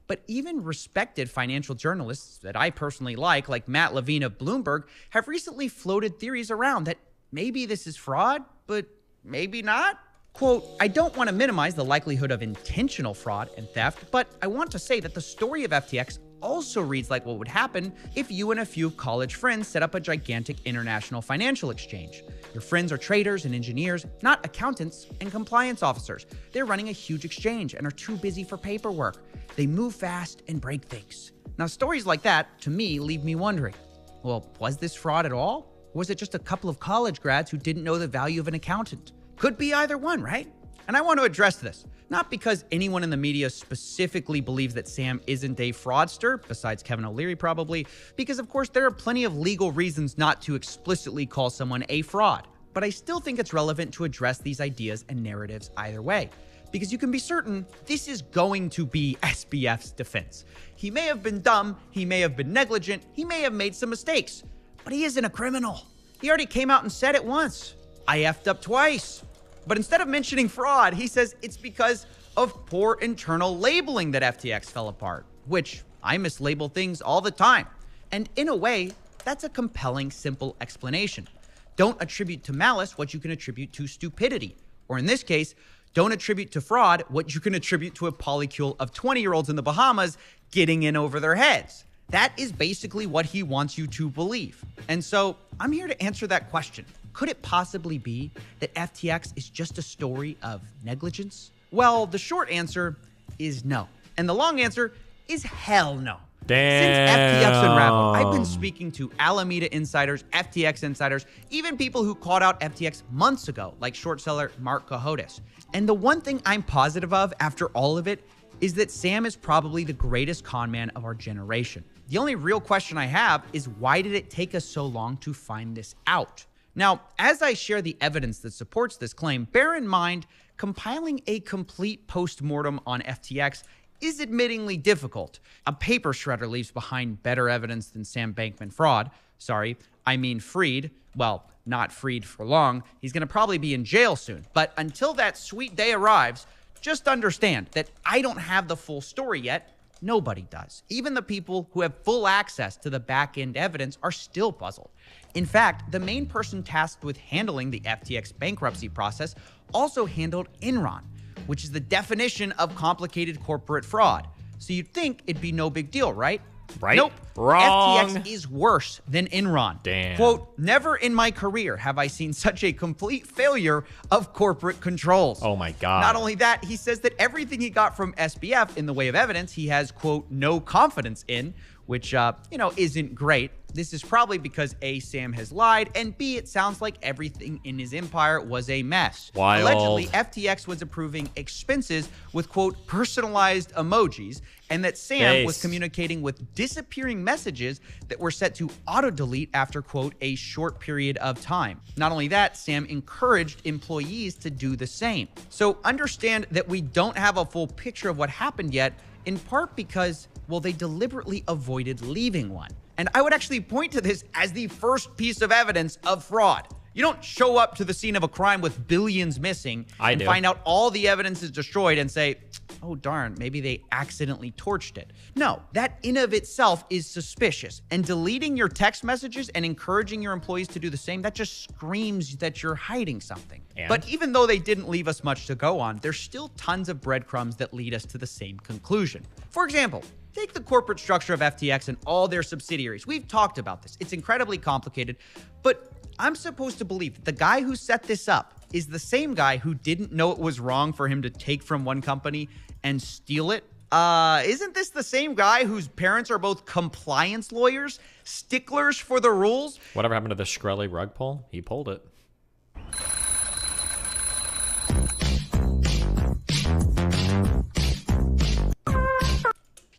But even respected financial journalists that I personally like Matt Levine of Bloomberg, have recently floated theories around that maybe this is fraud, but maybe not. Quote, I don't want to minimize the likelihood of intentional fraud and theft, but I want to say that the story of FTX also reads like what would happen if you and a few college friends set up a gigantic international financial exchange. Your friends are traders and engineers, not accountants and compliance officers. They're running a huge exchange and are too busy for paperwork. They move fast and break things. Now, stories like that, to me, leave me wondering, well, was this fraud at all? Or was it just a couple of college grads who didn't know the value of an accountant? Could be either one, right? And I want to address this, not because anyone in the media specifically believes that Sam isn't a fraudster, besides Kevin O'Leary probably, because of course there are plenty of legal reasons not to explicitly call someone a fraud. But I still think it's relevant to address these ideas and narratives either way, because you can be certain this is going to be SBF's defense. He may have been dumb, he may have been negligent, he may have made some mistakes, but he isn't a criminal. He already came out and said it once. I effed up twice. But instead of mentioning fraud, he says it's because of poor internal labeling that FTX fell apart, which I mislabel things all the time. And in a way, that's a compelling, simple explanation. Don't attribute to malice what you can attribute to stupidity. Or in this case, don't attribute to fraud what you can attribute to a polycule of 20-year-olds in the Bahamas getting in over their heads. That is basically what he wants you to believe. And so I'm here to answer that question. Could it possibly be that FTX is just a story of negligence? Well, the short answer is no. And the long answer is hell no. Damn. Since FTX unraveled, I've been speaking to Alameda insiders, FTX insiders, even people who called out FTX months ago, like short seller Mark Cohodes. And the one thing I'm positive of after all of it is that Sam is probably the greatest con man of our generation. The only real question I have is why did it take us so long to find this out? Now, as I share the evidence that supports this claim, bear in mind, compiling a complete post-mortem on FTX is admittingly difficult. A paper shredder leaves behind better evidence than Sam Bankman fraud. Sorry, I mean freed. Well, not freed for long. He's going to probably be in jail soon. But until that sweet day arrives, just understand that I don't have the full story yet. Nobody does. Even the people who have full access to the back-end evidence are still puzzled. In fact, the main person tasked with handling the FTX bankruptcy process also handled Enron, which is the definition of complicated corporate fraud. So you'd think it'd be no big deal, right? Right? Nope. Wrong. FTX is worse than Enron. Damn. Quote, never in my career have I seen such a complete failure of corporate controls. Oh my God. Not only that, he says that everything he got from SBF in the way of evidence, he has, quote, no confidence in, which, isn't great. This is probably because A, Sam has lied, and B, it sounds like everything in his empire was a mess. Wild. Allegedly, FTX was approving expenses with, quote, personalized emojis, and that Sam was communicating with disappearing messages that were set to auto-delete after, quote, a short period of time. Not only that, Sam encouraged employees to do the same. So understand that we don't have a full picture of what happened yet, in part because, well, they deliberately avoided leaving one. And I would actually point to this as the first piece of evidence of fraud. You don't show up to the scene of a crime with billions missing and find out all the evidence is destroyed and say, oh darn, maybe they accidentally torched it. No, that in of itself is suspicious. And deleting your text messages and encouraging your employees to do the same, that just screams that you're hiding something. But even though they didn't leave us much to go on, there's still tons of breadcrumbs that lead us to the same conclusion. For example, take the corporate structure of FTX and all their subsidiaries. We've talked about this. It's incredibly complicated, but I'm supposed to believe that the guy who set this up is the same guy who didn't know it was wrong for him to take from one company and steal it. Isn't this the same guy whose parents are both compliance lawyers, sticklers for the rules? Whatever happened to the Shkreli rug pull? He pulled it.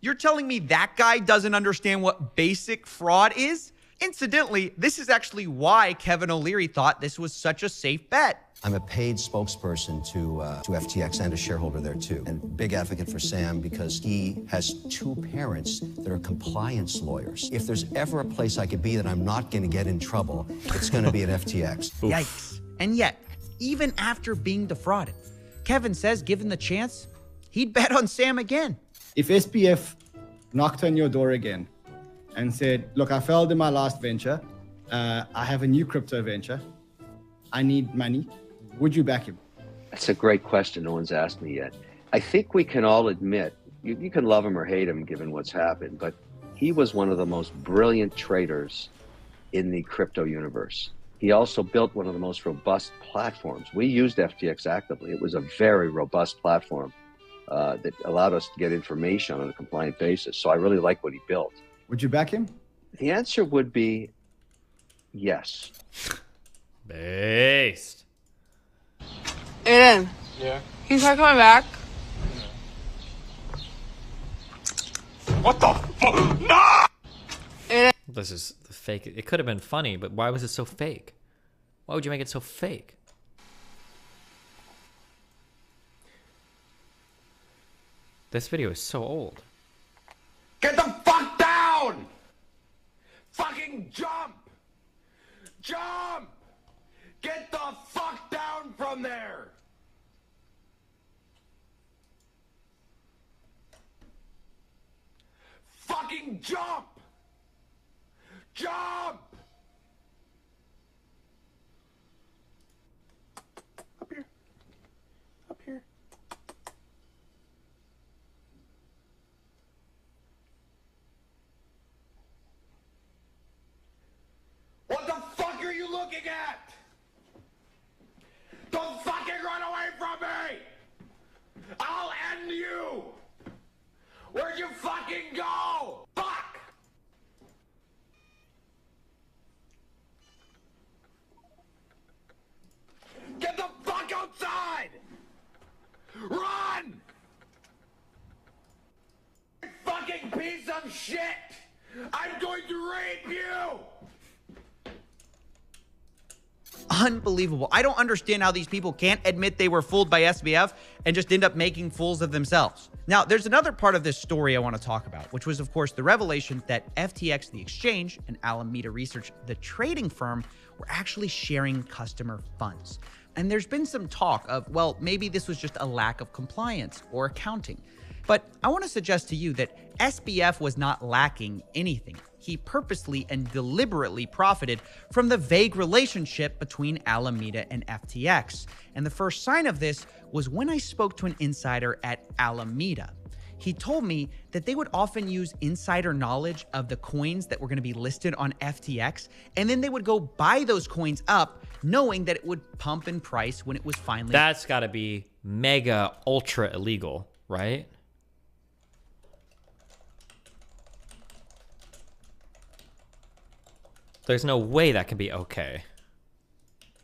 You're telling me that guy doesn't understand what basic fraud is? Incidentally, this is actually why Kevin O'Leary thought this was such a safe bet. I'm a paid spokesperson to FTX and a shareholder there too. And big advocate for Sam because he has two parents that are compliance lawyers. If there's ever a place I could be that I'm not going to get in trouble, it's going to be at FTX. Yikes. And yet, even after being defrauded, Kevin says given the chance, he'd bet on Sam again. If SPF knocked on your door again and said, look, I failed in my last venture. I have a new crypto venture. I need money. Would you back him? That's a great question. No one's asked me yet. I think we can all admit, you can love him or hate him given what's happened, but he was one of the most brilliant traders in the crypto universe. He also built one of the most robust platforms. We used FTX actively. It was a very robust platform that allowed us to get information on a compliant basis. So I really like what he built. Would you back him? The answer would be yes. Based. Aiden. Yeah? Can you try coming back? What the fuck? No! Aiden. This is the fake. It could have been funny, but why was it so fake? Why would you make it so fake? This video is so old. Get the fuck down! Fucking jump! Jump! Get the fuck down from there! Fucking jump! Jump! Up here. Up here. What the fuck are you looking at? Don't fucking run away from me! I'll end you! Where'd you fucking go? Fuck! Get the fuck outside! Run! You fucking piece of shit! I'm going to rape you! Unbelievable. I don't understand how these people can't admit they were fooled by SBF and just end up making fools of themselves. Now, there's another part of this story I want to talk about, which was, of course, the revelation that FTX, the exchange, and Alameda Research, the trading firm, were actually sharing customer funds. And there's been some talk of, well, maybe this was just a lack of compliance or accounting. But I want to suggest to you that SBF was not lacking anything. He purposely and deliberately profited from the vague relationship between Alameda and FTX. And the first sign of this was when I spoke to an insider at Alameda. He told me that they would often use insider knowledge of the coins that were going to be listed on FTX, and then they would go buy those coins up, knowing that it would pump in price when it was finally... That's got to be mega ultra illegal, right? There's no way that can be okay.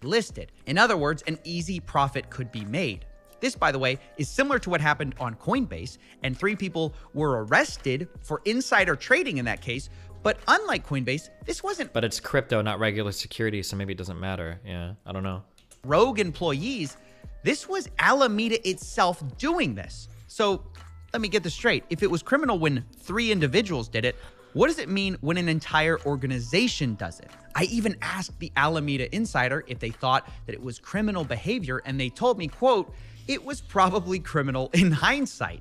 Listed. In other words, an easy profit could be made. This, by the way, is similar to what happened on Coinbase, and 3 people were arrested for insider trading in that case. But unlike Coinbase, this wasn't... But it's crypto, not regular securities, so maybe it doesn't matter. Yeah, I don't know. Rogue employees. This was Alameda itself doing this. So let me get this straight. If it was criminal when 3 individuals did it, what does it mean when an entire organization does it? I even asked the Alameda insider if they thought that it was criminal behavior, and they told me, quote, it was probably criminal in hindsight.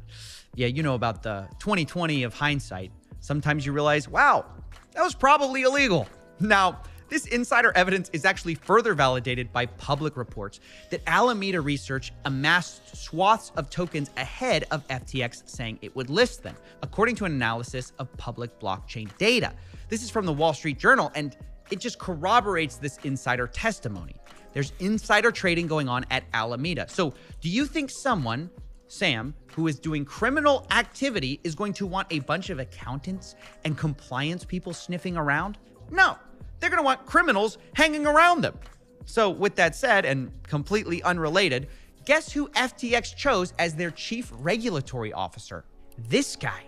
Yeah, you know about the 2020 of hindsight. Sometimes you realize, wow, that was probably illegal. Now, this insider evidence is actually further validated by public reports that Alameda Research amassed swaths of tokens ahead of FTX saying it would list them, according to an analysis of public blockchain data. This is from the Wall Street Journal, and it just corroborates this insider testimony. There's insider trading going on at Alameda. So do you think someone, Sam, who is doing criminal activity is going to want a bunch of accountants and compliance people sniffing around? No. They're going to want criminals hanging around them. So with that said, and completely unrelated, guess who FTX chose as their chief regulatory officer? This guy,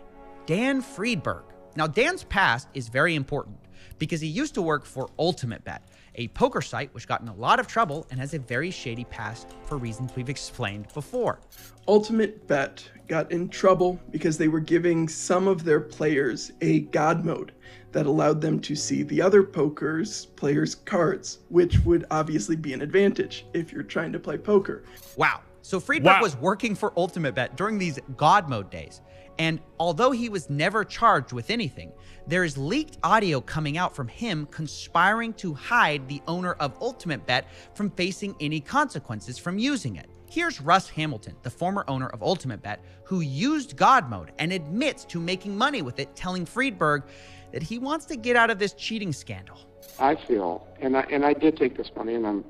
Dan Friedberg. Now, Dan's past is very important because he used to work for Ultimate Bet, a poker site which got in a lot of trouble and has a very shady past for reasons we've explained before. Ultimate Bet got in trouble because they were giving some of their players a God mode that allowed them to see the other players' cards, which would obviously be an advantage if you're trying to play poker. Wow. So Friedberg was working for Ultimate Bet during these God mode days. And although he was never charged with anything, there is leaked audio coming out from him conspiring to hide the owner of Ultimate Bet from facing any consequences from using it. Here's Russ Hamilton, the former owner of Ultimate Bet, who used God mode and admits to making money with it, telling Friedberg that he wants to get out of this cheating scandal. I feel, and I did take this money, and I'm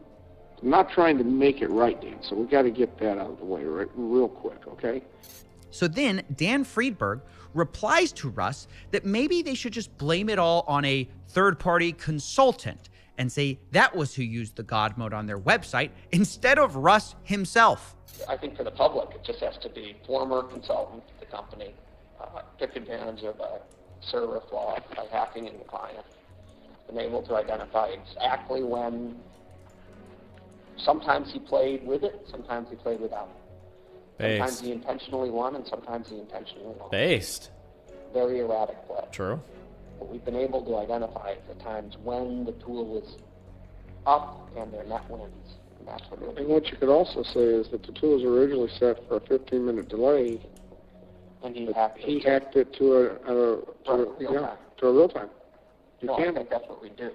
not trying to make it right, Dan, so we got to get that out of the way real quick, okay? So then Dan Friedberg replies to Russ that maybe they should just blame it all on a third-party consultant and say that was who used the God mode on their website instead of Russ himself. I think for the public, it just has to be former consultant to the company, took advantage of a server flaw by hacking into the client, been able to identify exactly when sometimes he played with it, sometimes he played without it. Sometimes he intentionally won, and sometimes he intentionally lost. Based. Very erratic play. True. But we've been able to identify the times when the tool was up and their net wins. And that's what And what you could also say is that the tool was originally set for a 15-minute delay. And he hacked it to a real time. I think that's what we do.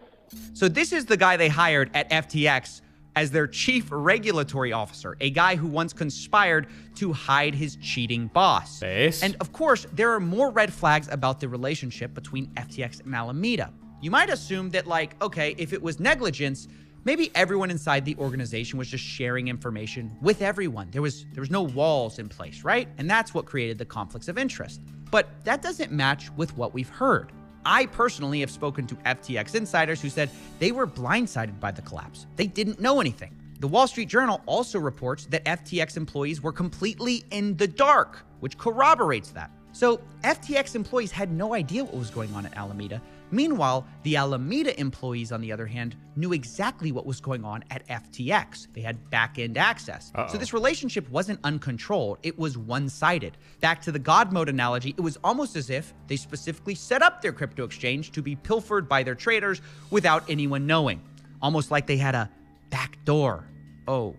So this is the guy they hired at FTX as their chief regulatory officer, a guy who once conspired to hide his cheating boss. And of course, there are more red flags about the relationship between FTX and Alameda. You might assume that, like, okay, if it was negligence, maybe everyone inside the organization was just sharing information with everyone. There was no walls in place, right? And that's what created the conflicts of interest. But that doesn't match with what we've heard. I personally have spoken to FTX insiders who said they were blindsided by the collapse. They didn't know anything. The Wall Street Journal also reports that FTX employees were completely in the dark, which corroborates that. So FTX employees had no idea what was going on at Alameda. Meanwhile, the Alameda employees, on the other hand, knew exactly what was going on at FTX. They had back-end access. So this relationship wasn't uncontrolled, it was one-sided. Back to the God mode analogy, it was almost as if they specifically set up their crypto exchange to be pilfered by their traders without anyone knowing. Almost like they had a back door. Oh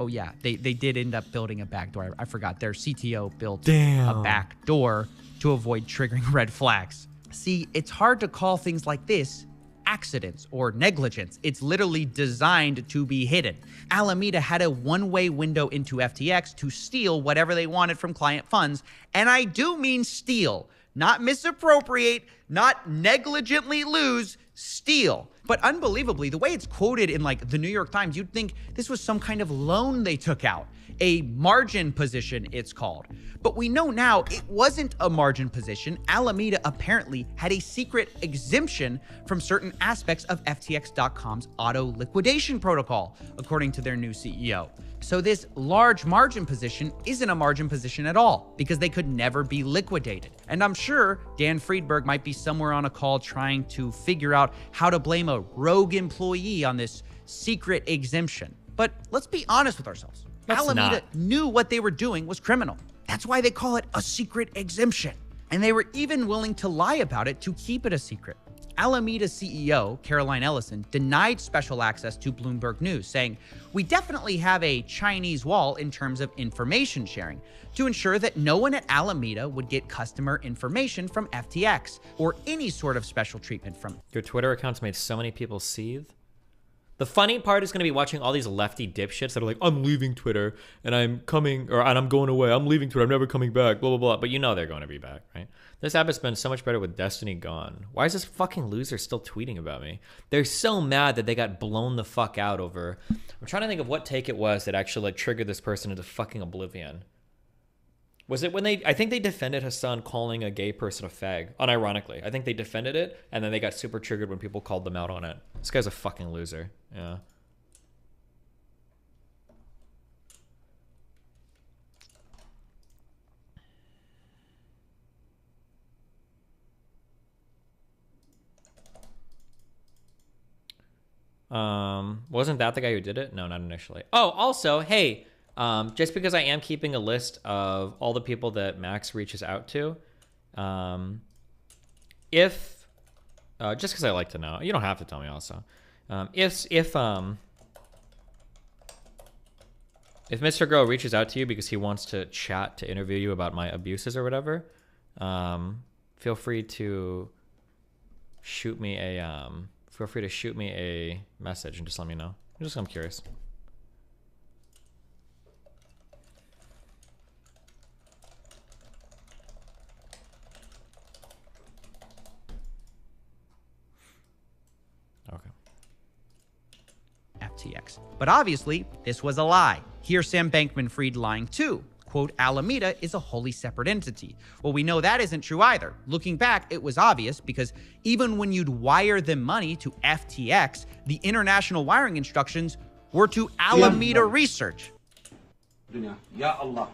yeah, they did end up building a back door. I forgot, their CTO built a back door to avoid triggering red flags. See, it's hard to call things like this accidents or negligence. It's literally designed to be hidden. Alameda had a one-way window into FTX to steal whatever they wanted from client funds. And I do mean steal, not misappropriate, not negligently lose, steal. But unbelievably, the way it's quoted in like the New York Times, you'd think this was some kind of loan they took out. A margin position, it's called. But we know now it wasn't a margin position. Alameda apparently had a secret exemption from certain aspects of FTX.com's auto liquidation protocol, according to their new CEO. So this large margin position isn't a margin position at all because they could never be liquidated. And I'm sure Dan Friedberg might be somewhere on a call trying to figure out how to blame a rogue employee on this secret exemption. But let's be honest with ourselves. Alameda knew what they were doing was criminal. That's why they call it a secret exemption. And they were even willing to lie about it to keep it a secret. Alameda CEO, Caroline Ellison, denied special access to Bloomberg News, saying, "We definitely have a Chinese wall in terms of information sharing to ensure that no one at Alameda would get customer information from FTX or any sort of special treatment from." Your Twitter account's made so many people seethe. The funny part is going to be watching all these lefty dipshits that are like, I'm leaving Twitter and I'm coming, and I'm going away. I'm leaving Twitter. I'm never coming back, blah, blah, blah. But you know they're going to be back, right? This app has been so much better with Destiny gone. Why is this fucking loser still tweeting about me? They're so mad that they got blown the fuck out over. I'm trying to think of what take it was that actually like triggered this person into fucking oblivion. Was it when I think they defended Hassan calling a gay person a fag, unironically. I think they defended it, and then they got super triggered when people called them out on it. This guy's a fucking loser. Yeah. Wasn't that the guy who did it? No, not initially. Oh, also, hey, just because I am keeping a list of all the people that Max reaches out to, just because I like to know, you don't have to tell me also. If Mr. Girl reaches out to you because he wants to chat to interview you about my abuses or whatever, feel free to shoot me a message and just let me know. I'm curious. Okay. FTX. But obviously, this was a lie. Here's Sam Bankman-Fried lying too. Quote, Alameda is a wholly separate entity. Well, we know that isn't true either. Looking back, it was obvious because even when you'd wire them money to FTX, the international wiring instructions were to Alameda Research. Ya Allah.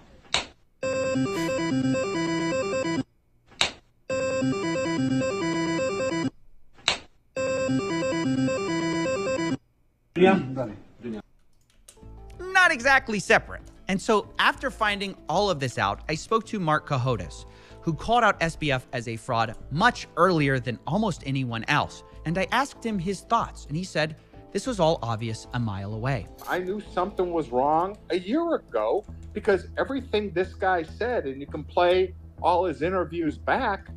Not exactly separate. And so after finding all of this out, I spoke to Mark Cohodes, who called out SBF as a fraud much earlier than almost anyone else. And I asked him his thoughts, and he said this was all obvious a mile away. I knew something was wrong a year ago because everything this guy said, and you can play all his interviews back,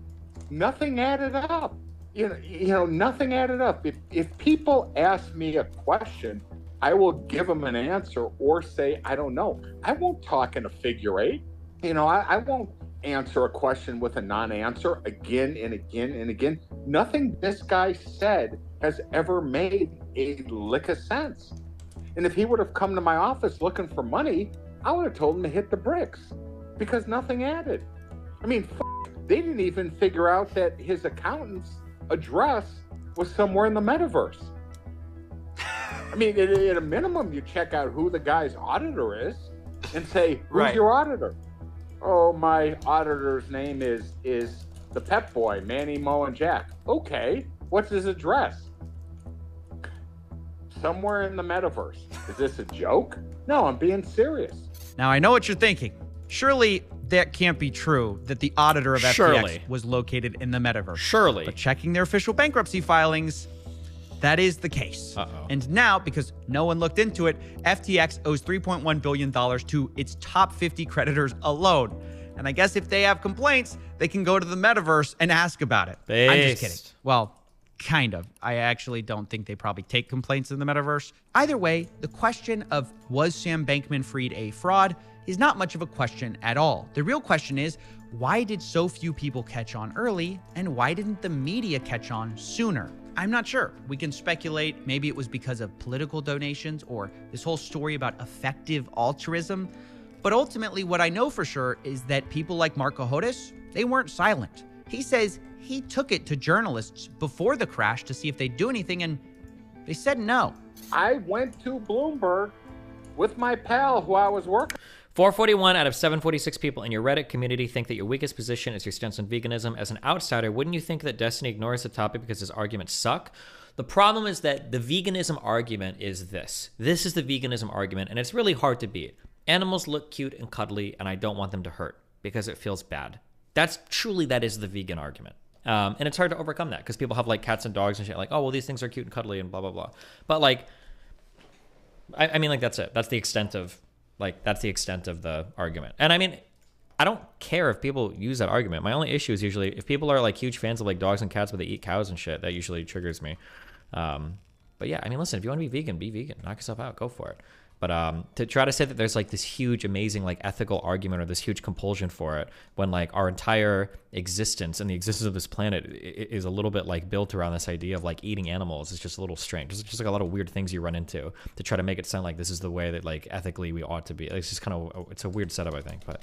nothing added up. You know, nothing added up. If people ask me a question, I will give them an answer or say, I don't know. I won't talk in a figure eight. You know, I won't answer a question with a non-answer again and again and again. Nothing this guy said has ever made a lick of sense. And if he would have come to my office looking for money, I would have told him to hit the bricks because nothing added. I mean, they didn't even figure out that his accountant's address was somewhere in the metaverse. I mean, at a minimum, you check out who the guy's auditor is and say, who's your auditor? Oh, my auditor's name is the Pep Boy, Manny, Mo, and Jack. Okay, what's his address? Somewhere in the metaverse. Is this a joke? No, I'm being serious. Now, I know what you're thinking. Surely that can't be true that the auditor of FTX was located in the metaverse. Surely. But checking their official bankruptcy filings, that is the case. And now, because no one looked into it, FTX owes $3.1 billion to its top 50 creditors alone. And I guess if they have complaints, they can go to the metaverse and ask about it. I'm just kidding. Well, kind of. I actually don't think they probably take complaints in the metaverse. Either way, the question of was Sam Bankman-Fried a fraud is not much of a question at all. The real question is, why did so few people catch on early, and why didn't the media catch on sooner? I'm not sure. We can speculate. Maybe it was because of political donations or this whole story about effective altruism. But ultimately, what I know for sure is that people like Mark Cohodes, they weren't silent. He says he took it to journalists before the crash to see if they'd do anything, and they said no. I went to Bloomberg with my pal who I was working. 441 out of 746 people in your Reddit community think that your weakest position is your stance on veganism. As an outsider, wouldn't you think that Destiny ignores the topic because his arguments suck? The problem is that the veganism argument is this. This is the veganism argument, and it's really hard to beat. Animals look cute and cuddly, and I don't want them to hurt because it feels bad. That is the vegan argument. And it's hard to overcome that because people have like cats and dogs and shit like, oh, well, these things are cute and cuddly and blah, blah, blah. But like, I mean, like, that's it. That's the extent of the argument. And I mean, I don't care if people use that argument. My only issue is usually if people are like huge fans of like dogs and cats but they eat cows and shit, that usually triggers me. But yeah, I mean, listen, if you want to be vegan, knock yourself out, go for it. But to try to say that there's like this huge, amazing, like ethical argument or this huge compulsion for it, when like our entire existence and the existence of this planet is a little bit like built around this idea of like eating animals, is just a little strange. There's just like a lot of weird things you run into to try to make it sound like this is the way that like ethically we ought to be. It's just kind of, it's a weird setup, I think. But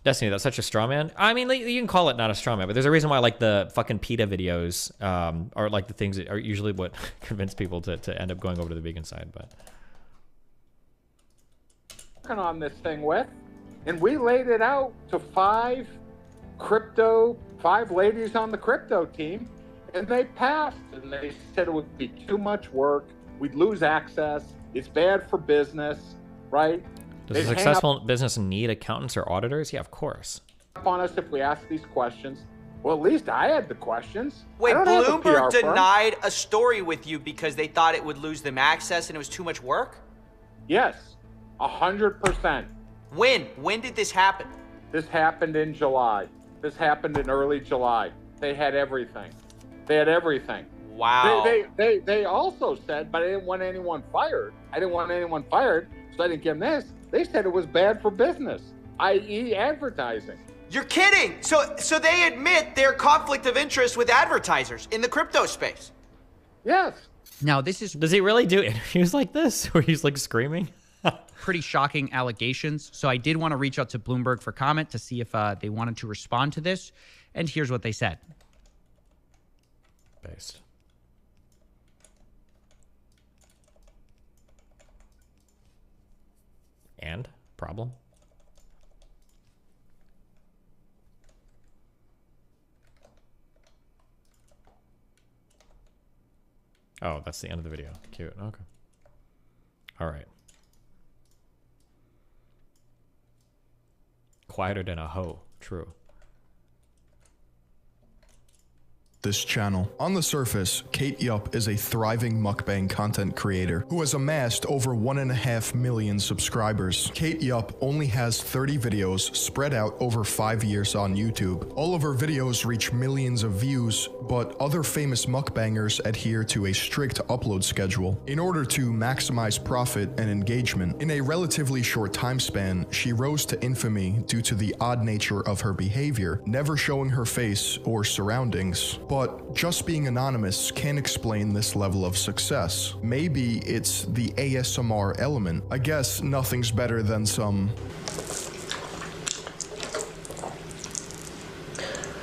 Destiny, that's such a straw man. I mean, like, you can call it not a straw man, but there's a reason why like the fucking PETA videos are like the things that are usually what convince people to end up going over to the vegan side. But on this thing with, and we laid it out to five ladies on the crypto team, And they passed, and they said it would be too much work. We'd lose access. It's bad for business, right? Does a successful business need accountants or auditors? Yeah, of course. On us if we ask these questions. Well, at least I had the questions. Wait, I don't have a Bloomberg PR firm. denied a story with you because they thought it would lose them access and it was too much work? Yes, 100%. When? When did this happen? This happened in July. This happened in early July. They had everything. They had everything. Wow. They also said, but I didn't want anyone fired. I didn't want anyone fired, so I didn't give them this. They said it was bad for business, i.e. advertising. You're kidding. So they admit their conflict of interest with advertisers in the crypto space. Yes. Now, this is... Does he really do interviews like this where he's like screaming? Pretty shocking allegations. So I did want to reach out to Bloomberg for comment to see if they wanted to respond to this. And here's what they said. Based. And? Problem? Oh, that's the end of the video. Cute. Okay. All right. Quieter than a hoe. True. This channel. On the surface, Kate Yup is a thriving mukbang content creator who has amassed over 1.5 million subscribers. Kate Yup only has 30 videos spread out over 5 years on YouTube. All of her videos reach millions of views, but other famous mukbangers adhere to a strict upload schedule in order to maximize profit and engagement. In a relatively short time span, she rose to infamy due to the odd nature of her behavior, never showing her face or surroundings. But just being anonymous can't explain this level of success. Maybe it's the ASMR element. I guess nothing's better than some...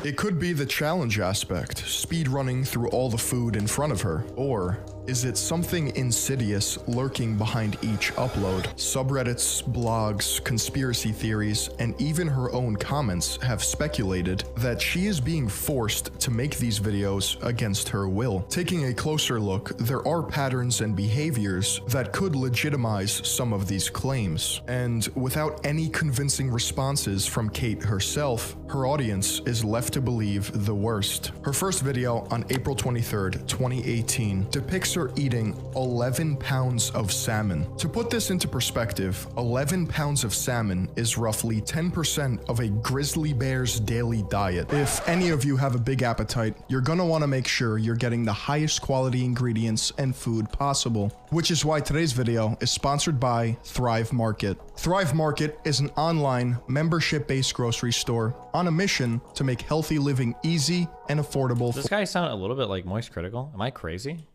It could be the challenge aspect, speed running through all the food in front of her. Or is it something insidious lurking behind each upload? Subreddits, blogs, conspiracy theories, and even her own comments have speculated that she is being forced to make these videos against her will. Taking a closer look, there are patterns and behaviors that could legitimize some of these claims. And without any convincing responses from Kate herself, her audience is left to believe the worst. Her first video on April 23rd, 2018 depicts her eating 11 pounds of salmon. To put this into perspective, 11 pounds of salmon is roughly 10% of a grizzly bear's daily diet. If any of you have a big appetite, you're gonna want to make sure you're getting the highest quality ingredients and food possible, which is why today's video is sponsored by Thrive Market. Thrive Market is an online membership-based grocery store on a mission to make healthy living easy and affordable. Does this guy sound a little bit like Moist Critical? Am I crazy?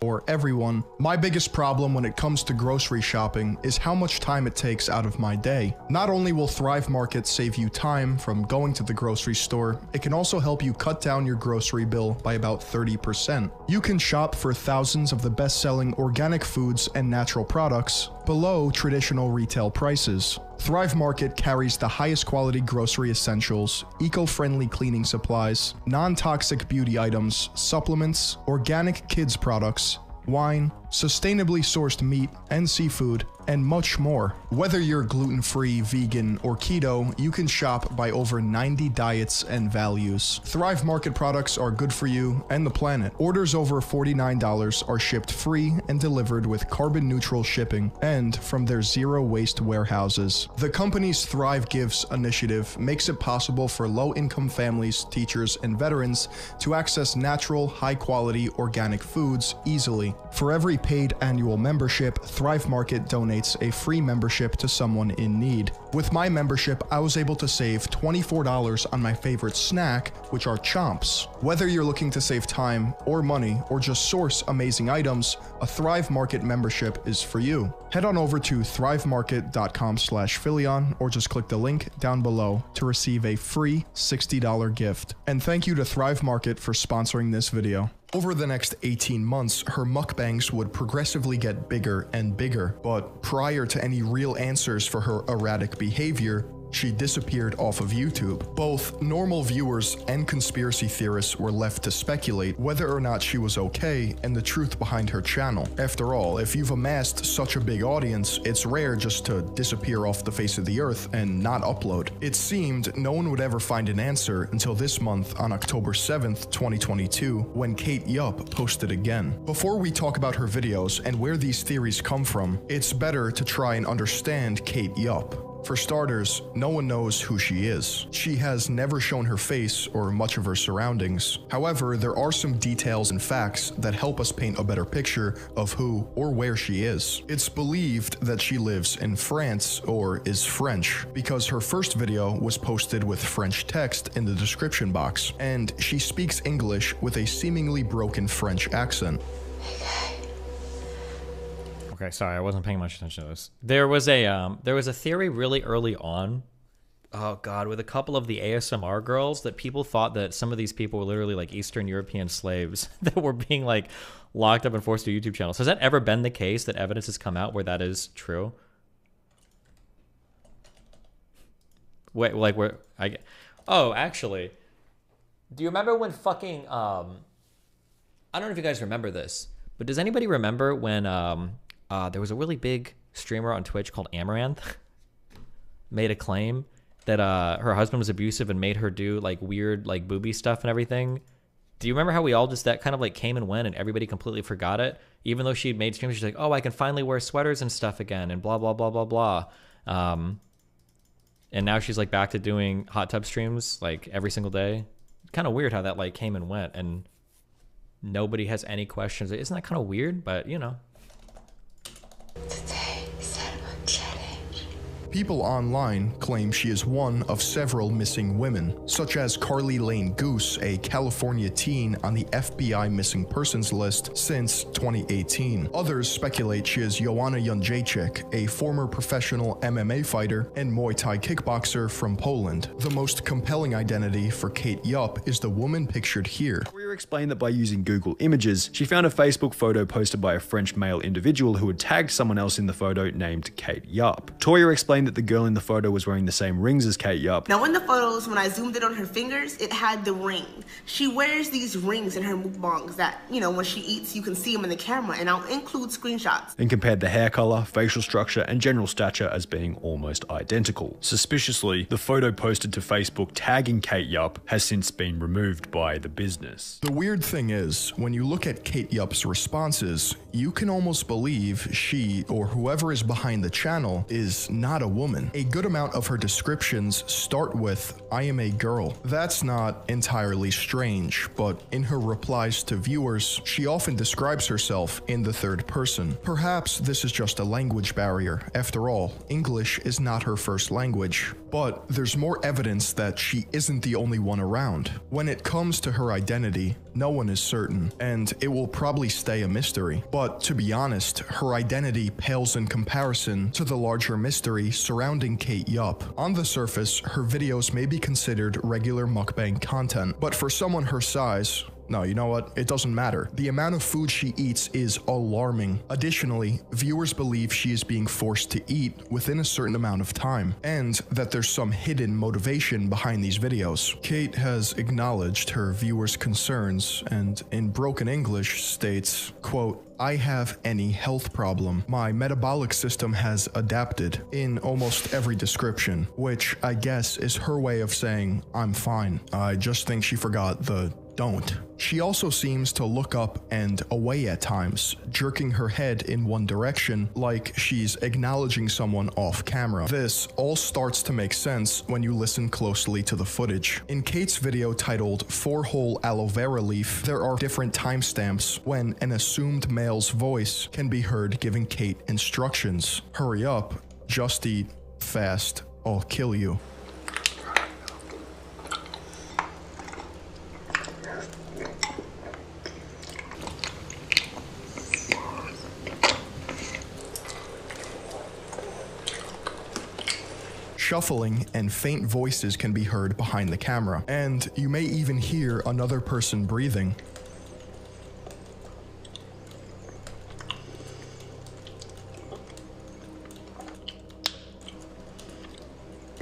For everyone. My biggest problem when it comes to grocery shopping is how much time it takes out of my day. Not only will Thrive Market save you time from going to the grocery store, it can also help you cut down your grocery bill by about 30%. You can shop for thousands of the best-selling organic foods and natural products below traditional retail prices. Thrive Market carries the highest quality grocery essentials, eco-friendly cleaning supplies, non-toxic beauty items, supplements, organic kids products, wine, sustainably sourced meat and seafood, and much more. Whether you're gluten-free, vegan, or keto, you can shop by over 90 diets and values. Thrive Market products are good for you and the planet. Orders over $49 are shipped free and delivered with carbon-neutral shipping and from their zero-waste warehouses. The company's Thrive Gives initiative makes it possible for low-income families, teachers, and veterans to access natural, high-quality organic foods easily. For every paid annual membership, Thrive Market donates a free membership to someone in need. With my membership, I was able to save $24 on my favorite snack, which are chomps. Whether you're looking to save time or money or just source amazing items, a Thrive Market membership is for you. Head on over to thrivemarket.com/Philion or just click the link down below to receive a free $60 gift. And thank you to Thrive Market for sponsoring this video. Over the next 18 months, her mukbangs would progressively get bigger and bigger, but prior to any real answers for her erratic behavior, she disappeared off of YouTube. Both normal viewers and conspiracy theorists were left to speculate whether or not she was okay and the truth behind her channel. After all, if you've amassed such a big audience, it's rare just to disappear off the face of the earth and not upload. It seemed no one would ever find an answer until this month on October 7th, 2022, when Kate Yup posted again. Before we talk about her videos and where these theories come from, it's better to try and understand Kate Yup. For starters, no one knows who she is. She has never shown her face or much of her surroundings. However, there are some details and facts that help us paint a better picture of who or where she is. It's believed that she lives in France or is French, because her first video was posted with French text in the description box, and she speaks English with a seemingly broken French accent. Okay, sorry, I wasn't paying much attention to this. There was a theory really early on, oh god, with a couple of the ASMR girls, that people thought that some of these people were literally like Eastern European slaves that were being like locked up and forced to YouTube channels. Has that ever been the case, that evidence has come out where that is true? Wait, like where oh, actually, do you remember when fucking I don't know if you guys remember this, but does anybody remember when there was a really big streamer on Twitch called Amaranth made a claim that her husband was abusive and made her do like weird like booby stuff and everything? Do you remember how we all just, that kind of like came and went and everybody completely forgot it? Even though she'd made streams, she's like, oh, I can finally wear sweaters and stuff again and blah, blah, blah, blah, blah. And now she's like back to doing hot tub streams like every single day. Kind of weird how that like came and went and nobody has any questions. Isn't that kind of weird? But you know. People online claim she is one of several missing women, such as Carly Lane Goose, a California teen on the FBI missing persons list since 2018. Others speculate she is Joanna Jędrzejczyk, a former professional MMA fighter and Muay Thai kickboxer from Poland. The most compelling identity for Kate Yup is the woman pictured here. Toya explained that by using Google Images, she found a Facebook photo posted by a French male individual who had tagged someone else in the photo named Kate Yup. Toya explained that the girl in the photo was wearing the same rings as Kate Yup. Now in the photos, when I zoomed in on her fingers, it had the ring. She wears these rings in her mukbangs that, you know, when she eats, you can see them in the camera, and I'll include screenshots. And compared the hair color, facial structure, and general stature as being almost identical. Suspiciously, the photo posted to Facebook tagging Kate Yup has since been removed by the business. The weird thing is, when you look at Kate Yup's responses, you can almost believe she, or whoever is behind the channel, is not a woman. A good amount of her descriptions start with, I am a girl. That's not entirely strange, but in her replies to viewers, she often describes herself in the third person. Perhaps this is just a language barrier. After all, English is not her first language. But there's more evidence that she isn't the only one around. When it comes to her identity, no one is certain, and it will probably stay a mystery. But to be honest, her identity pales in comparison to the larger mystery surrounding Kate Yup. On the surface, her videos may be considered regular mukbang content, but for someone her size, no, you know what? It doesn't matter. The amount of food she eats is alarming. Additionally, viewers believe she is being forced to eat within a certain amount of time, and that there's some hidden motivation behind these videos. Kate has acknowledged her viewers' concerns and, in broken English, states, quote, I have any health problem. My metabolic system has adapted, in almost every description, which I guess is her way of saying, I'm fine. I just think she forgot the don't. She also seems to look up and away at times, jerking her head in one direction like she's acknowledging someone off camera. This all starts to make sense when you listen closely to the footage. In Kate's video titled 4-Hole Aloe Vera Leaf, there are different timestamps when an assumed male's voice can be heard giving Kate instructions. Hurry up, just eat, fast, I'll kill you. Shuffling and faint voices can be heard behind the camera, and you may even hear another person breathing.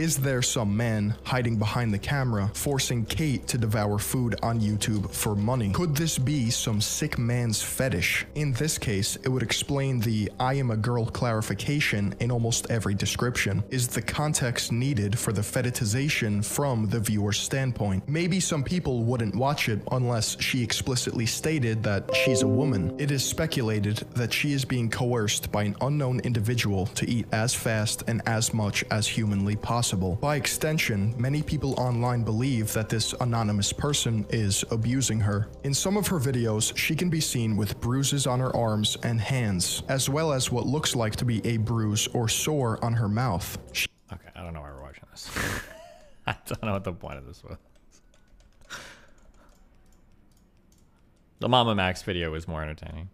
Is there some man hiding behind the camera, forcing Kate to devour food on YouTube for money? Could this be some sick man's fetish? In this case, it would explain the "I am a girl" clarification in almost every description. Is the context needed for the fetishization from the viewer's standpoint? Maybe some people wouldn't watch it unless she explicitly stated that she's a woman. It is speculated that she is being coerced by an unknown individual to eat as fast and as much as humanly possible. By extension, many people online believe that this anonymous person is abusing her. In some of her videos, she can be seen with bruises on her arms and hands, as well as what looks like to be a bruise or sore on her mouth. Okay, I don't know why we're watching this. I don't know what the point of this was. The Mama Max video was more entertaining.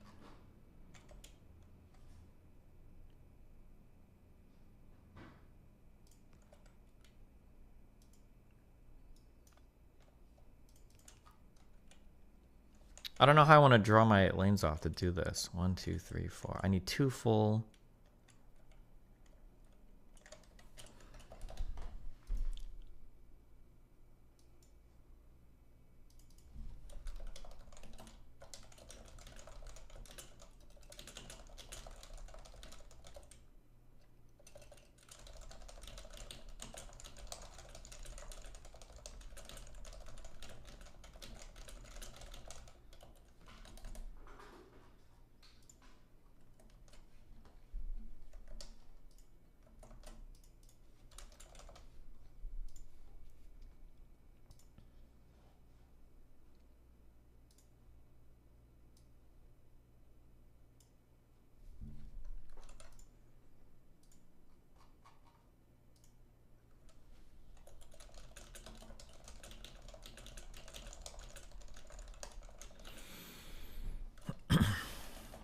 I don't know how I want to draw my lanes off to do this. 1, 2, 3, 4. I need 2 full.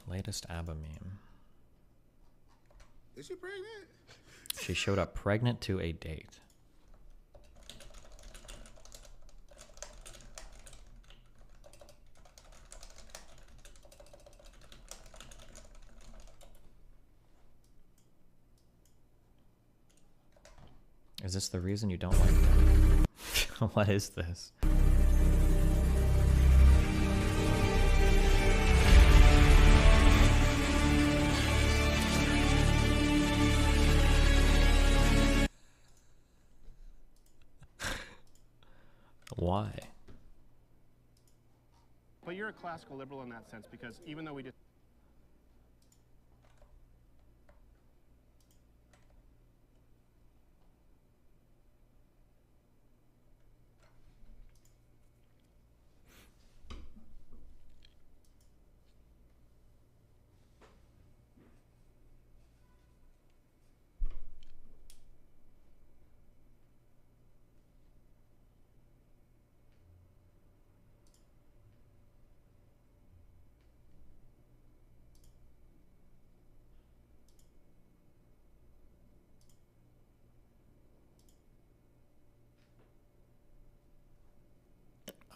Latest ABBA meme. Is she pregnant? She showed up pregnant to a date. Is this the reason you don't like them? What is this? Why? But you're a classical liberal in that sense, because even though we just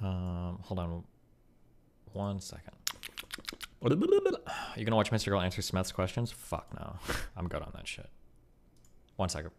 Hold on 1 second. You gonna watch Mr. Girl answer Smith's questions? Fuck no. I'm good on that shit. 1 second.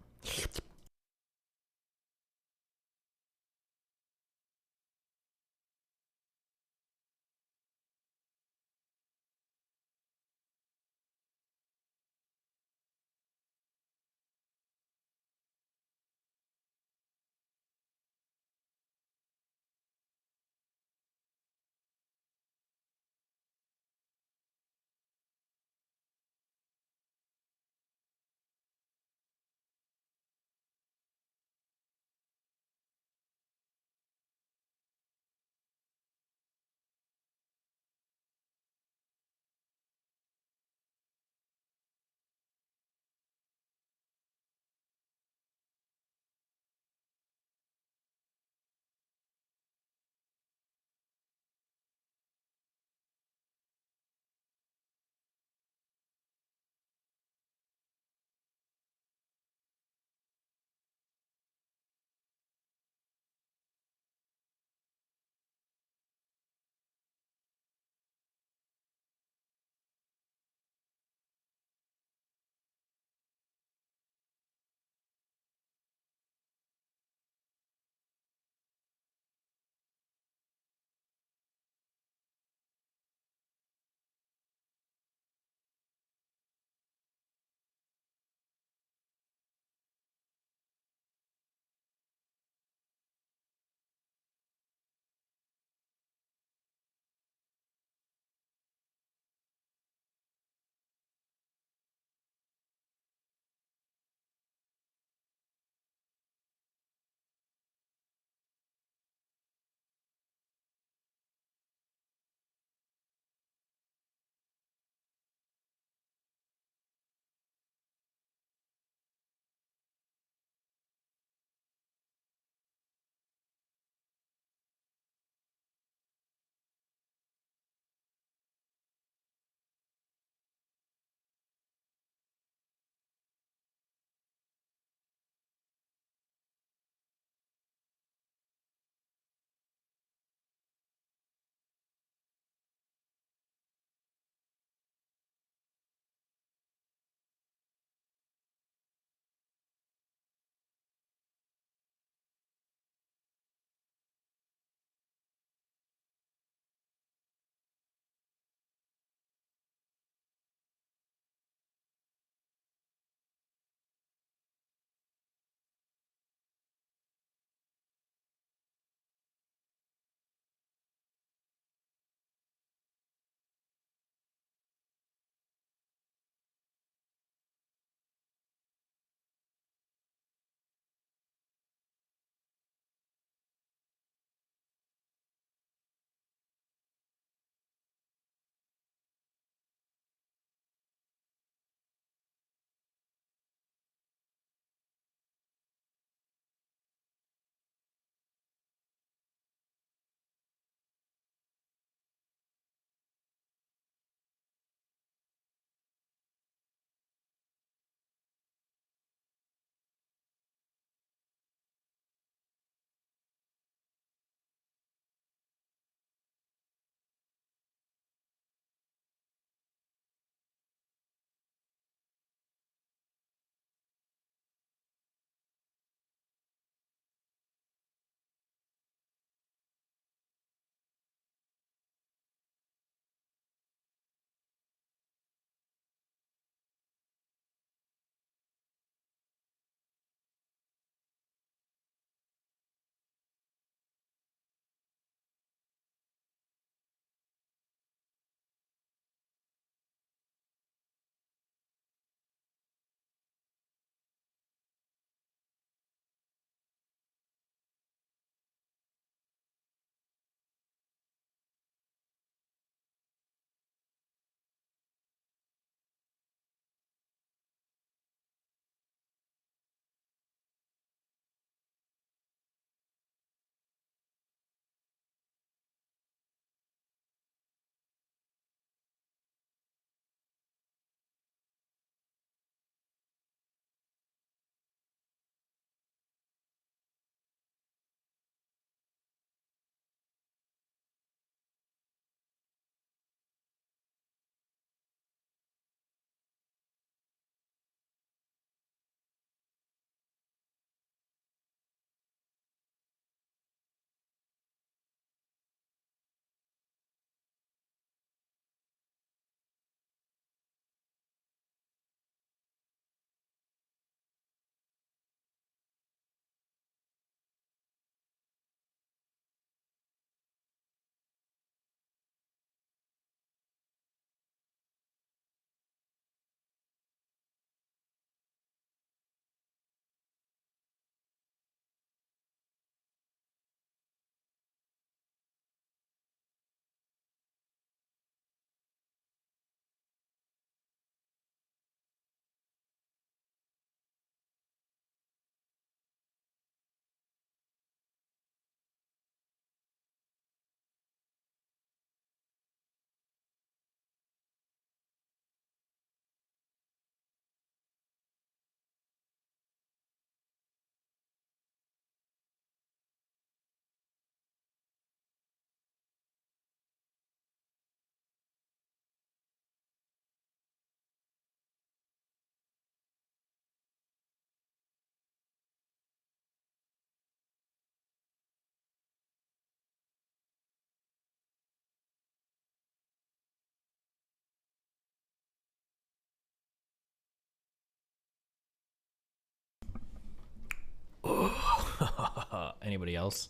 Anybody else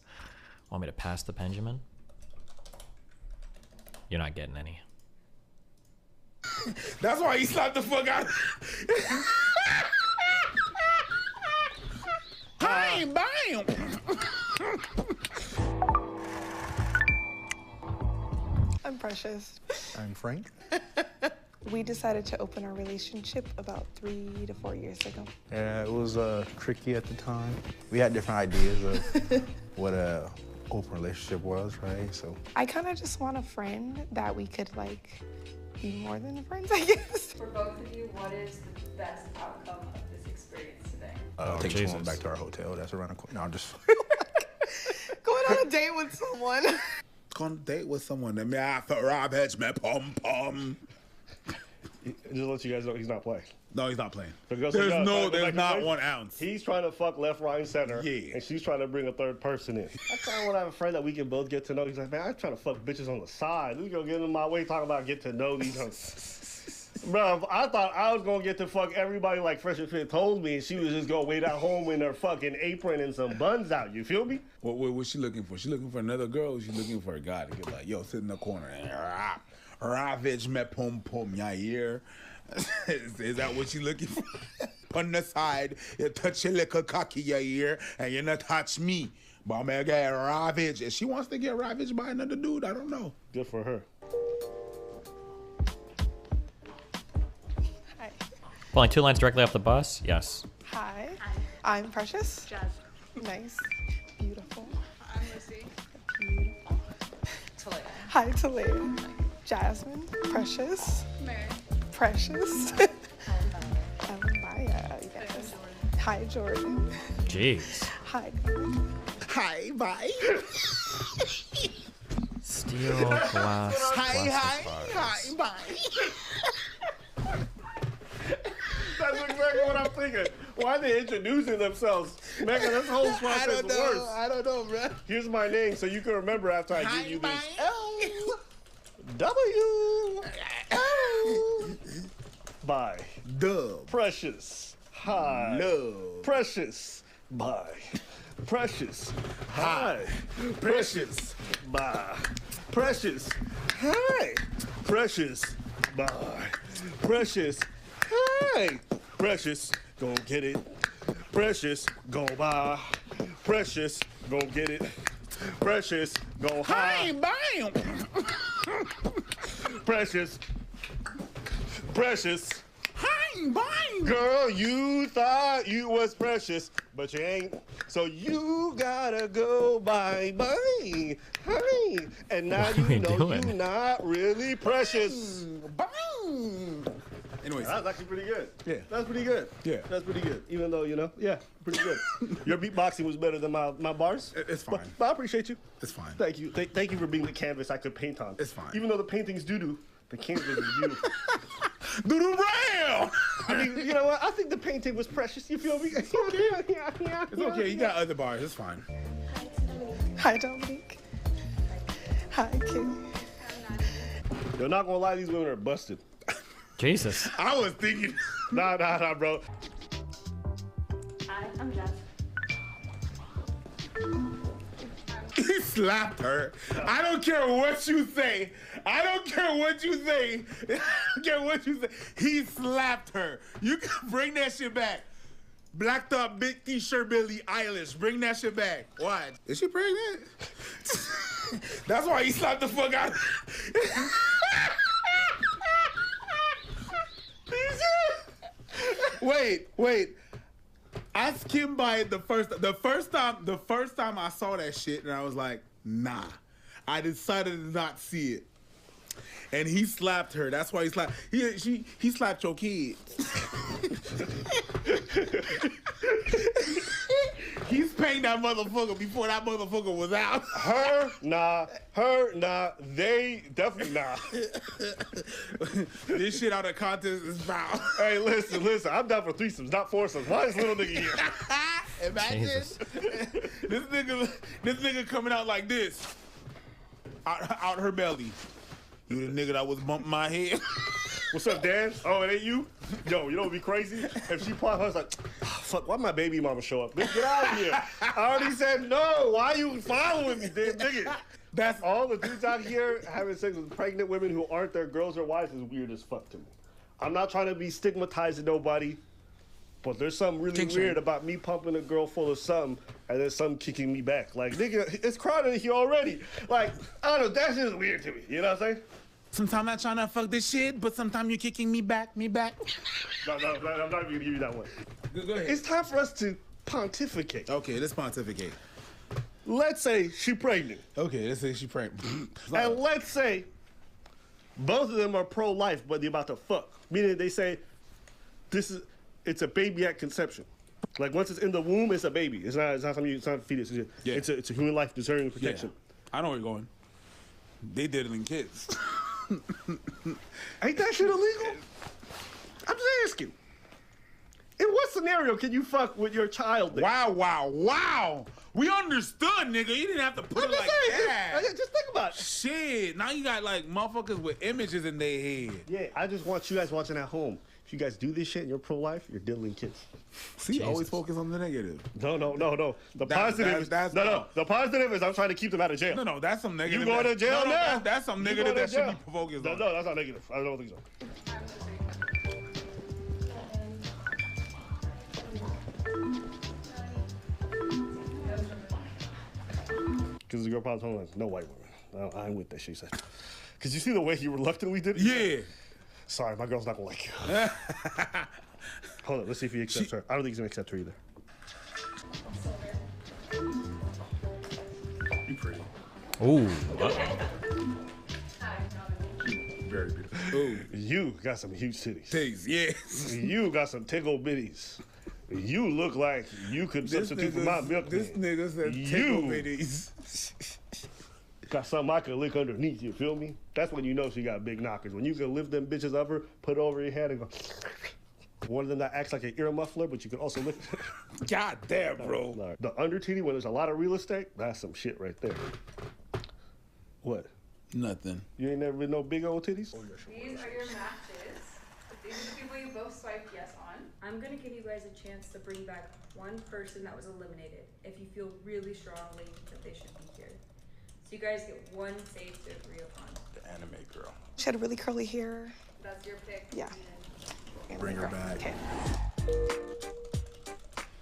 want me to pass the Benjamin? You're not getting any. That's why he slapped the fuck out. Bam, bam. I'm Precious. I'm Frank. We decided to open our relationship about 3 to 4 years ago. Yeah, it was tricky at the time. We had different ideas of what a open relationship was, right? So I kind of just want a friend that we could like be more than friends, I guess. For both of you, what is the best outcome of this experience today? take someone back to our hotel. That's around the corner. No, I'm just Going on a date with someone. Go on a date with someone. Let me after Rob Hedge, man. Pom pom. Just to let you guys know, he's not playing. No, he's not playing. Because There's not 1 ounce. He's trying to fuck left, right, and center. Yeah. And she's trying to bring a third person in. I kind of want to have a friend that we can both get to know. He's like, man, I'm trying to fuck bitches on the side. This gonna get in my way talking about get to know these hoes. Bro, I thought I was gonna get to fuck everybody like Fresh and Fit told me, and she was just gonna wait at home in her fucking apron and some buns out. You feel me? What's she looking for? She looking for another girl, or she looking for a guy to get like, yo, sit in the corner and ravage me pom pom ya ear. Is that what you looking for? On the side, you touch your little cocky your ear, and you not touch me. But I'm gonna get ravaged. If she wants to get ravaged by another dude, I don't know. Good for her. Hi. Pulling 2 lines directly off the bus? Yes. Hi. I'm Precious. Jazz. Nice. Beautiful. I'm Lucy. Beautiful. Talia. Hi, Talia. Jasmine. Precious. Mary. Precious. Maya. Yes. Hi, Jordan. Jeez. Hi. Hi, bye. Steel, glass, plastic bars. bye. That's exactly what I'm thinking. Why are they introducing themselves? Megan, this whole process is worse. I don't know, bro. Here's my name so you can remember after I give you this. W. Bye. Dub. Precious. Hi. Love. Precious. Bye. Precious. Hi. Precious. Bye. Precious. Hi. Precious. Bye. Precious. Hi. Precious. Go get it. Precious. Go buy. Precious. Go get it. Precious. Go high. Bam. Precious. Precious. Bang. Girl, you thought you was precious, but you ain't. So you gotta go bye-bye. Hi. And now you know you're not really precious. Bang. Anyways. That's actually pretty good. Yeah. That's pretty good. Yeah. That's pretty good. Even though, you know, yeah, pretty good. Your beatboxing was better than my bars. It's fine. But I appreciate you. It's fine. Thank you. Thank you for being the canvas I could paint on. It's fine. Even though the painting's doo-doo, the canvas is beautiful. Doodle brown. I mean, you know what? I think the painting was precious. You feel me? It's okay. Yeah. It's okay. You got other bars. It's fine. Hi, Dominique. Hi, Kim. You're not gonna lie, these women are busted. Jesus. I was thinking. Nah, bro. Hi, I'm Jazz. He slapped her. I don't care what you say. I don't care what you say. I don't care what you say. He slapped her. You can bring that shit back. Blacked up, big t-shirt, Billie Eilish. Bring that shit back. What? Is she pregnant? That's why he slapped the fuck out. Wait. Ask him by it the first time I saw that shit, and I was like, nah. I decided to not see it. And he slapped her. That's why he slapped. He slapped your kids. He's paying that motherfucker before that motherfucker was out. Her, nah. They definitely nah. This shit out of context is foul. Hey, listen. I'm down for threesomes, not foursomes. Why is little nigga here? Imagine this nigga coming out like this, out her belly. You the nigga that was bumping my head. What's up, Dan? Oh, it ain't you? Yo, you know what'd be crazy? If she popped, I was like, oh, fuck, why my baby mama show up? Bitch, get out of here. I already said no. Why you following me, nigga? That's all the dudes out here having sex with pregnant women who aren't their girls or wives is weird as fuck to me. I'm not trying to be stigmatizing nobody, but there's something really weird about me pumping a girl full of something and then something kicking me back. Like, nigga, it's crowded in here already. Like, I don't know, that's just weird to me. You know what I'm saying? Sometimes I'm trying to fuck this shit, but sometimes you're kicking me back. No, I'm not gonna give you that one. Go ahead. It's time for us to pontificate. Okay, let's pontificate. Let's say she pregnant. Okay, let's say she pregnant. And let's say both of them are pro-life, but they're about to fuck. Meaning they say it's a baby at conception. Like once it's in the womb, it's a baby. It's not something. It's not a fetus. It's a human life deserving protection. Yeah. I know where you're going. They diddling kids. Ain't that shit illegal? I'm just asking. In what scenario can you fuck with your child there? Wow. We understood, nigga. You didn't have to put it like that. Just think about it. Shit. Now you got like motherfuckers with images in their head. Yeah, I just want you guys watching at home. If you guys do this shit and you're pro-life, you're diddling kids. See, always focus on the negative. No. The positive is the positive is I'm trying to keep them out of jail. No, that's some negative. You going to jail now? That's some negative that should be focused on. No, that's not negative. I don't think so. Because the girl probably told me, like, no white women. I ain't with that shit, she said. Because you see the way he reluctantly did it? Yeah. Sorry, my girl's not going to like you. Hold on, let's see if he accepts her. I don't think he's going to accept her either. You pretty. Ooh. Very beautiful. Ooh. You got some huge titties. Titties, yes. You got some tickle bitties. You look like you could substitute for my milk. This nigga said tickle bitties. Got something I could lick underneath, you feel me? That's when you know she got big knockers. When you can lift them bitches up her, put it over your head and go. One of them that acts like an ear muffler, but you can also lift it. God damn, bro. The under titty, when there's a lot of real estate, that's some shit right there. What? Nothing. You ain't never been no big old titties? These are your matches. These are the people you both swiped yes on. I'm gonna give you guys a chance to bring back one person that was eliminated if you feel really strongly that they should be here. So you guys get one save to agree upon. The anime girl. She had really curly hair. That's your pick. Yeah. Bring her back. Okay.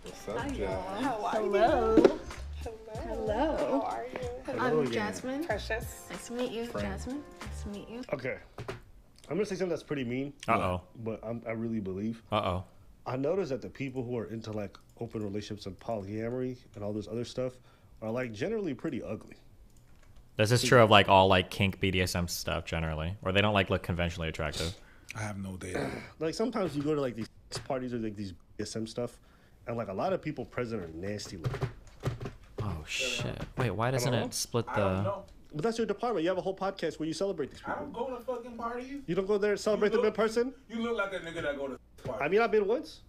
What's up, John? How are Hello. you? Hello. How are you? Hello I'm again. Jasmine. Precious. Nice to meet you, Frank. Jasmine. Nice to meet you. Okay. I'm gonna say something that's pretty mean. Uh-oh. But I really believe. Uh-oh. I noticed that the people who are into like open relationships and polyamory and all this other stuff are like generally pretty ugly. This is true of like all like kink BDSM stuff generally, or they don't like look conventionally attractive. I have no data. Like sometimes you go to like these parties or like these BDSM stuff, and like a lot of people present are nasty looking. Oh shit! Wait, why doesn't Am I wrong? it split I don't the? know. But that's your department. You have a whole podcast where you celebrate these I people. don't go to fucking parties. You don't go there and celebrate them in person? You look like a nigga that go to parties. I mean, I've been once.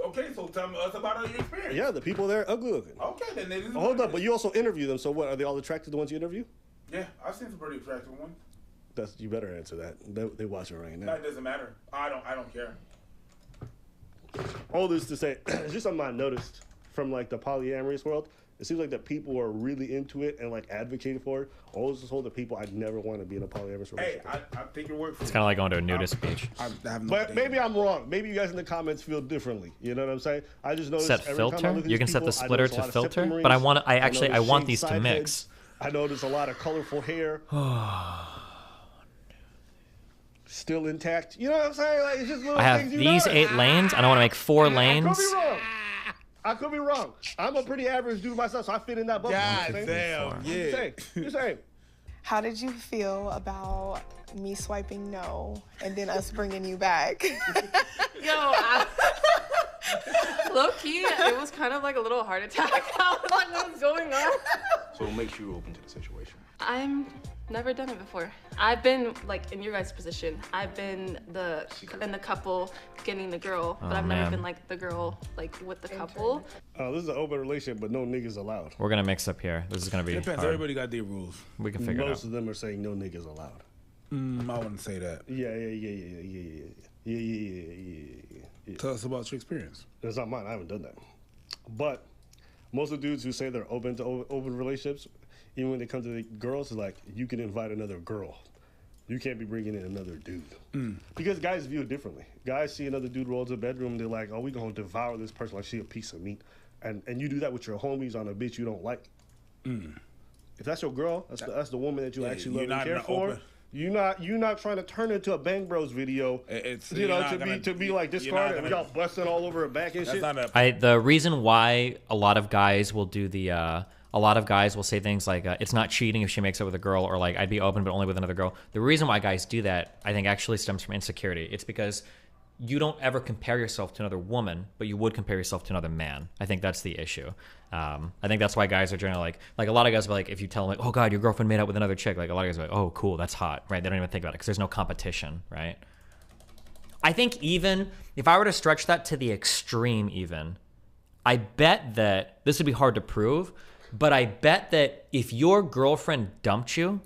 Okay, so tell us about your experience. Yeah, the people there are ugly looking. Okay, then it is. Hold up, but you also interview them. So what? Are they all attractive? The ones you interview? Yeah, I've seen some pretty attractive ones. You better answer that. They watching right now. That doesn't matter. I don't care. All this to say, it's just something I noticed from like the polyamorous world. It seems like that people who are really into it and like advocating for it always told the people I'd never want to be in a polyamorous relationship. Hey, I think it works. It's kind of like going to a nudist beach. I have no But data. maybe I'm wrong. Maybe you guys in the comments feel differently. You know what I'm saying? I just noticed Set every time I filter. look at You these can set the people, I splitter notice a to lot of filter, septum but I rings. want I notice want shaved these to side mix. heads. I notice a lot of colorful hair. Still intact. You know what I'm saying? Like it's just little I have things you these notice. 8 lanes, and I want to make 4 I lanes. could be wrong. I could be wrong. I'm a pretty average dude myself, so I fit in that boat. God damn, yeah. You're saying. How did you feel about me swiping no and then us bringing you back? Yo, low key, it was kind of like a little heart attack. I was like, what's going on? So what makes you open to the situation? I'm never done it before. I've been like in your guys' position. I've been in the couple getting the girl, but Oh, I've never man. been like the girl like with the couple. This is an open relationship, but no niggas allowed. We're gonna mix up here. This is gonna be It depends. hard. Everybody got their rules. We can figure it Most out. of them are saying no niggas allowed. I wouldn't say that. Yeah. Yeah. Tell us about your experience. It's not mine. I haven't done that. But most of the dudes who say they're open to open relationships, even when they come to the girls, is like, you can invite another girl. You can't be bringing in another dude. Because guys view it differently. Guys see another dude roll to the bedroom, and they're like, oh, we going to devour this person like she a piece of meat. And you do that with your homies on a bitch you don't like. If that's your girl, that's the woman that you actually love and care for. You're not trying to turn it into a Bang Bros video. To be like discarded and y'all busting all over her back and shit. The reason why a lot of guys will do a lot of guys will say things like, it's not cheating if she makes up with a girl, or like, I'd be open but only with another girl. The reason why guys do that, I think, actually stems from insecurity. It's because you don't ever compare yourself to another woman, but you would compare yourself to another man. I think that's the issue. I think that's why guys are generally like a lot of guys will like, if you tell them like, oh God, your girlfriend made out with another chick, like a lot of guys are like, oh cool, that's hot, right? They don't even think about it because there's no competition, right? I think even if I were to stretch that to the extreme even, I bet that, this would be hard to prove, but I bet that if your girlfriend dumped you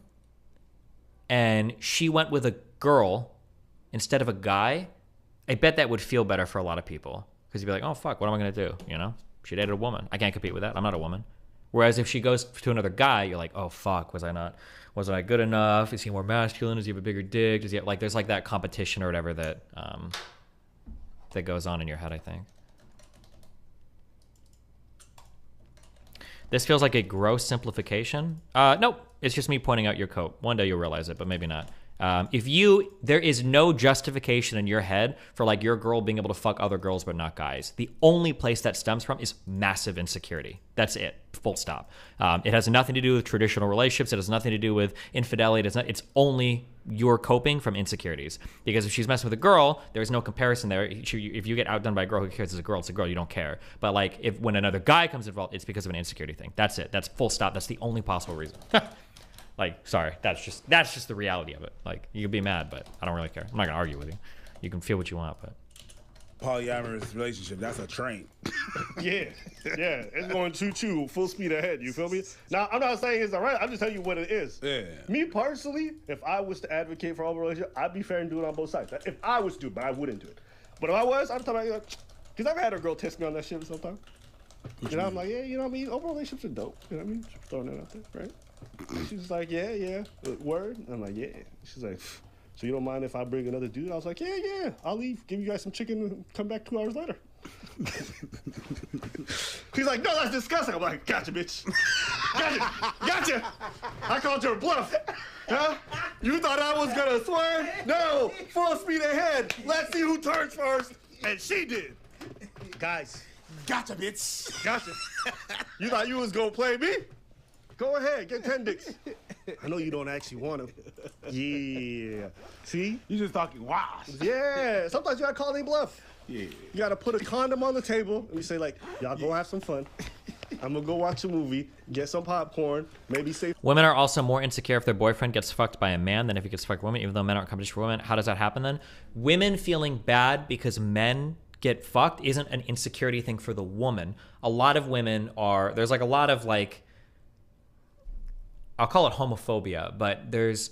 and she went with a girl instead of a guy, I bet that would feel better for a lot of people. Because you'd be like, oh, fuck, what am I going to do? You know? She dated a woman. I can't compete with that. I'm not a woman. Whereas if she goes to another guy, you're like, oh, fuck, wasn't I good enough? Is he more masculine? Does he have a bigger dick? Does he have, like, there's like that competition or whatever that that goes on in your head, I think. This feels like a gross simplification. Nope, it's just me pointing out your coat. One day you'll realize it, but maybe not. There is no justification in your head for like your girl being able to fuck other girls but not guys. The only place that stems from is massive insecurity. That's it. Full stop. It has nothing to do with traditional relationships. It has nothing to do with infidelity. It's only you're coping from insecurities. Because if she's messing with a girl, there's no comparison there. If you get outdone by a girl, who cares? It's a girl. It's a girl. You don't care. But like when another guy comes involved, it's because of an insecurity thing. That's it. That's full stop. That's the only possible reason. Like, sorry, that's just the reality of it. Like, you can be mad, but I don't really care. I'm not gonna argue with you. You can feel what you want, but polyamorous relationship, that's a train. Yeah, it's going choo-choo, full speed ahead, you feel me? Now, I'm not saying it's all right, I'm just telling you what it is. Yeah. Me personally, if I was to advocate for all relationship, I'd be fair and do it on both sides. If I was to, but I wouldn't do it. But if I was, I'd tell you, because I've had a girl test me on that shit sometimes. You know, I'm like, yeah, you know what I mean? Open relationships are dope, you know what I mean? Just throwing it out there, right? She's like, yeah, word? I'm like, yeah. She's like, so you don't mind if I bring another dude? I was like, yeah, I'll leave, give you guys some chicken and come back 2 hours later. She's like, no, that's disgusting. I'm like, gotcha, bitch. Gotcha. I called your bluff. Huh? You thought I was gonna swerve? No, full speed ahead. Let's see who turns first. And she did. Guys. Gotcha, bitch. Gotcha. You thought you was gonna play me? Go ahead, get 10 dicks. I know you don't actually want them. Yeah. See? You just talking wash. Yeah. Sometimes you gotta call their bluff. Yeah. You gotta put a condom on the table and you say like, y'all go have some fun. I'm gonna go watch a movie, get some popcorn, maybe say. Women are also more insecure if their boyfriend gets fucked by a man than if he gets fucked by a woman, even though men aren't competition for women. How does that happen then? Women feeling bad because men get fucked isn't an insecurity thing for the woman. A lot of women are, there's like a lot of like, I'll call it homophobia, but there's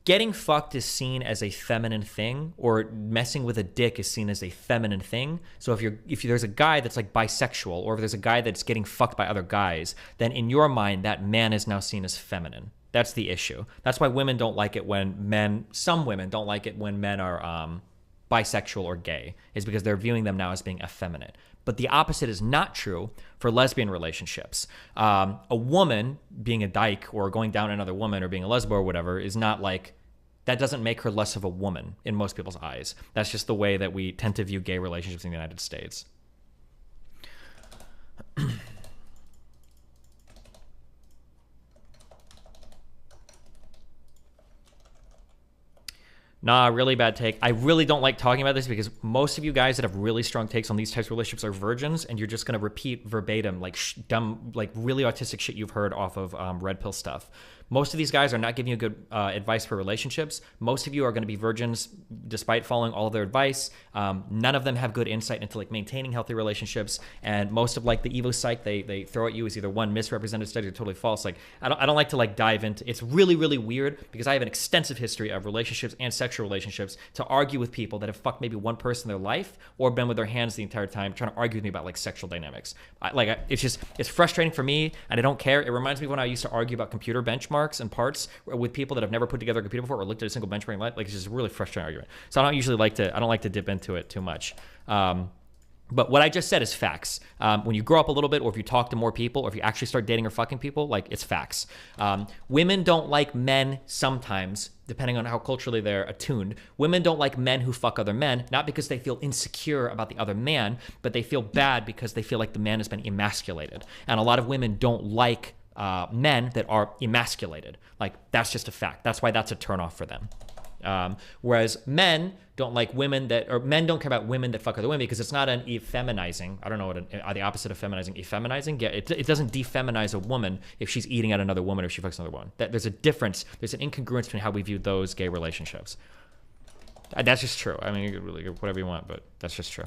getting fucked is seen as a feminine thing, or messing with a dick is seen as a feminine thing. So if there's a guy that's like bisexual, or if there's a guy that's getting fucked by other guys, then in your mind that man is now seen as feminine. That's the issue. That's why women don't like it when some women don't like it when men are bisexual or gay, is because they're viewing them now as being effeminate. But the opposite is not true for lesbian relationships. A woman being a dyke or going down another woman or being a lesbo or whatever is not like, that doesn't make her less of a woman in most people's eyes. That's just the way that we tend to view gay relationships in the United States. Nah, really bad take. I really don't like talking about this because most of you guys that have really strong takes on these types of relationships are virgins, and you're just going to repeat verbatim like dumb, like really autistic shit you've heard off of Red Pill stuff. Most of these guys are not giving you good advice for relationships. Most of you are going to be virgins despite following all of their advice. None of them have good insight into like maintaining healthy relationships. And most of like the Evo psych they throw at you is either one, misrepresented studies, or totally false. Like I don't like to like dive into. It's really, really weird because I have an extensive history of relationships and sexual sexual relationships to argue with people that have fucked maybe one person in their life or been with their hands the entire time trying to argue with me about like sexual dynamics. It's frustrating for me, and I don't care. It reminds me when I used to argue about computer benchmarks and parts with people that have never put together a computer before or looked at a single benchmark in life. Like, it's just a really frustrating argument. So I don't like to dip into it too much. But what I just said is facts. When you grow up a little bit, or if you talk to more people, or if you actually start dating or fucking people, like, it's facts. Women don't like men sometimes, depending on how culturally they're attuned. Women don't like men who fuck other men, not because they feel insecure about the other man, but they feel bad because they feel like the man has been emasculated. And a lot of women don't like men that are emasculated. Like, that's just a fact. That's why that's a turnoff for them. Whereas men don't like women that, or men don't care about women that fuck other women because it's not an effeminizing. I don't know what the opposite of feminizing, effeminizing. Yeah, it doesn't defeminize a woman if she's eating at another woman or if she fucks another woman. There's a difference. There's an incongruence between how we view those gay relationships. That's just true. I mean, you can really whatever you want, but that's just true.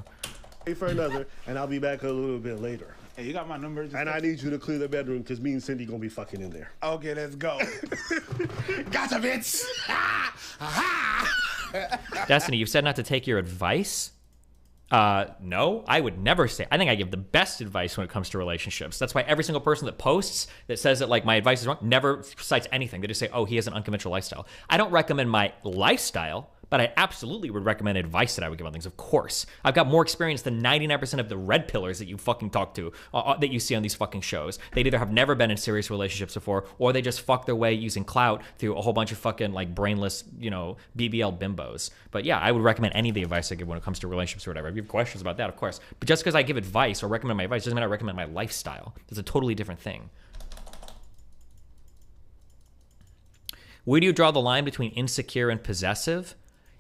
Wait for another, and I'll be back a little bit later. Hey, you got my number? And I need you to clear the bedroom because me and Cindy gonna be fucking in there. Okay, let's go. Gotcha, bitch. Destiny, you've said not to take your advice. No, I would never say. I think I give the best advice when it comes to relationships. That's why every single person that posts that says that like my advice is wrong never cites anything. They just say, oh, he has an unconventional lifestyle. I don't recommend my lifestyle, but I absolutely would recommend advice that I would give on things. Of course, I've got more experience than 99% of the red pillars that you fucking talk to, that you see on these fucking shows. They either have never been in serious relationships before, or they just fuck their way using clout through a whole bunch of fucking like brainless, BBL bimbos. But yeah, I would recommend any of the advice I give when it comes to relationships or whatever. If you have questions about that, of course. But just because I give advice or recommend my advice doesn't mean I recommend my lifestyle. It's a totally different thing. Where do you draw the line between insecure and possessive?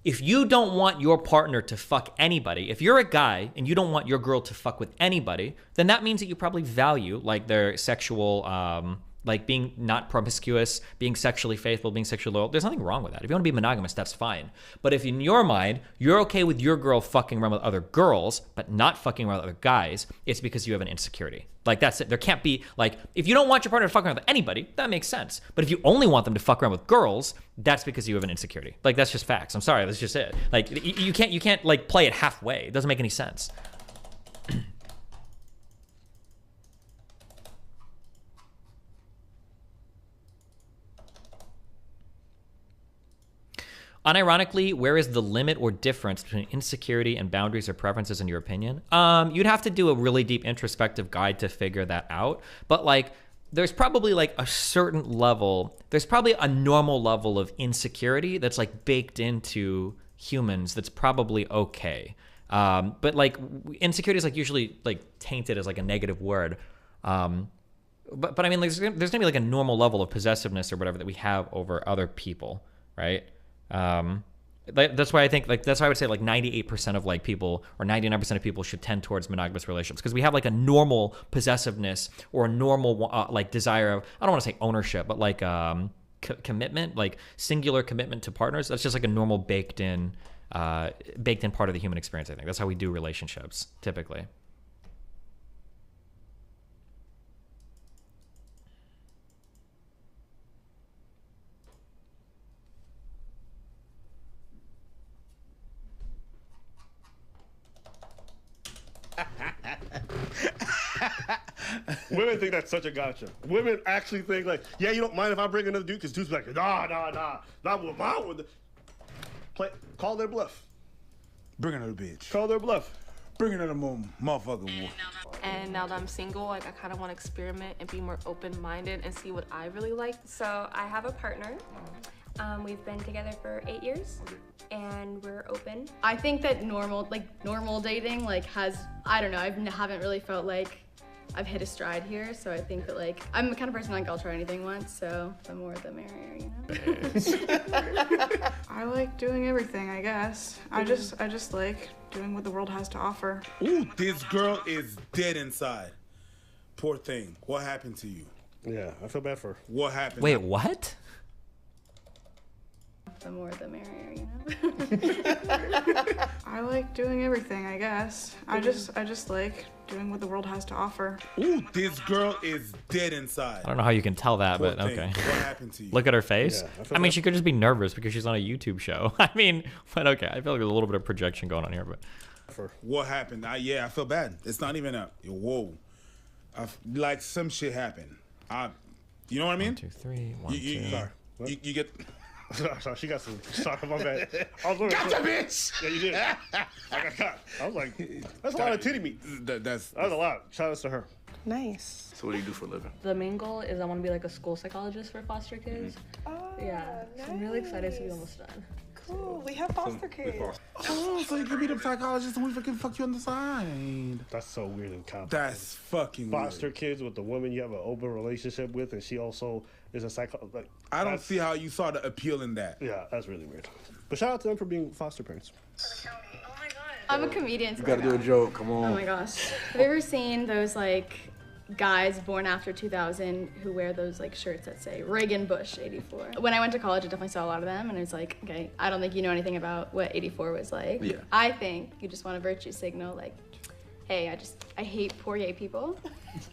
If you don't want your partner to fuck anybody, if you're a guy and you don't want your girl to fuck with anybody, then that means that you probably value like their sexual, like being not promiscuous, being sexually faithful, being sexually loyal. There's nothing wrong with that. If you want to be monogamous, that's fine. But if in your mind, you're okay with your girl fucking around with other girls, but not fucking around with other guys, it's because you have an insecurity. Like, that's it. There can't be, like, if you don't want your partner to fuck around with anybody, that makes sense. But if you only want them to fuck around with girls, that's because you have an insecurity. Like, that's just facts. I'm sorry, that's just it. Like, you can't like play it halfway. It doesn't make any sense. Unironically, where is the limit or difference between insecurity and boundaries or preferences in your opinion? You'd have to do a really deep introspective guide to figure that out. But like, there's probably like a certain level, there's probably a normal level of insecurity that's like baked into humans that's probably okay. But like, insecurity is like usually like tainted as like a negative word. But I mean, there's gonna be like a normal level of possessiveness or whatever that we have over other people, right? That's why I think that's why I would say like 98% of like people or 99% of people should tend towards monogamous relationships, because we have like a normal possessiveness or a normal like desire of, I don't want to say ownership, but like commitment, like singular commitment to partners. That's just like a normal baked in part of the human experience. I think that's how we do relationships typically. Women think that's such a gotcha. Women actually think like, yeah, you don't mind if I bring another dude? Because dude's like, nah, not with my woman. Call their bluff. Bring another bitch. Call their bluff. Bring another motherfucker. And now that I'm single, like I kind of want to experiment and be more open-minded and see what I really like. So I have a partner. We've been together for 8 years, and we're open. I think that normal dating I don't know, I haven't really felt like I've hit a stride here, so I think that like, I'm the kind of person like I'll try anything once, so the more the merrier, you know? I like doing everything, I guess. I just like doing what the world has to offer. Ooh, this girl is dead inside. Poor thing. What happened to you? Yeah, I feel bad for her. What happened? Wait, what? the more the merrier, you know? I like doing everything, I guess. I just like doing what the world has to offer. Ooh, this girl is dead inside. I don't know how you can tell that, Poor but thing. okay. What happened to you? Look at her face. Yeah, I mean, she could just be nervous because she's on a YouTube show. I mean, but okay. I feel like there's a little bit of projection going on here, but. What happened? Yeah, I feel bad. It's not even a whoa. Like some shit happened. You know what I mean? 1, 2, 3. 1, 2. Sorry. You get. Sorry, she got some. Sorry, my bad. I was Gotcha, bitch! Yeah, you did. I got caught. I was like, that's a lot of titty meat. That's a lot. Shout outs to her. Nice. So what do you do for a living? The main goal is I want to be like a school psychologist for foster kids. Yeah, so I'm really excited to be almost done. Cool. We have foster kids. Oh, so you can be the psychologist and we can fuck you on the side. That's so weird and complicated. That's fucking Foster weird. kids with the woman you have an open relationship with, and she also is a psychologist. I don't see how you saw the appeal in that. Yeah, that's really weird. But shout out to them for being foster parents. I'm a comedian. You gotta do a joke. Come on. Oh my gosh. Have you ever seen those like guys born after 2000 who wear those like shirts that say Reagan Bush 84? When I went to college, I definitely saw a lot of them, and it was like, okay, I don't think you know anything about what 84 was like. Yeah. I think you just want to virtue signal, like, hey, I hate poor gay people.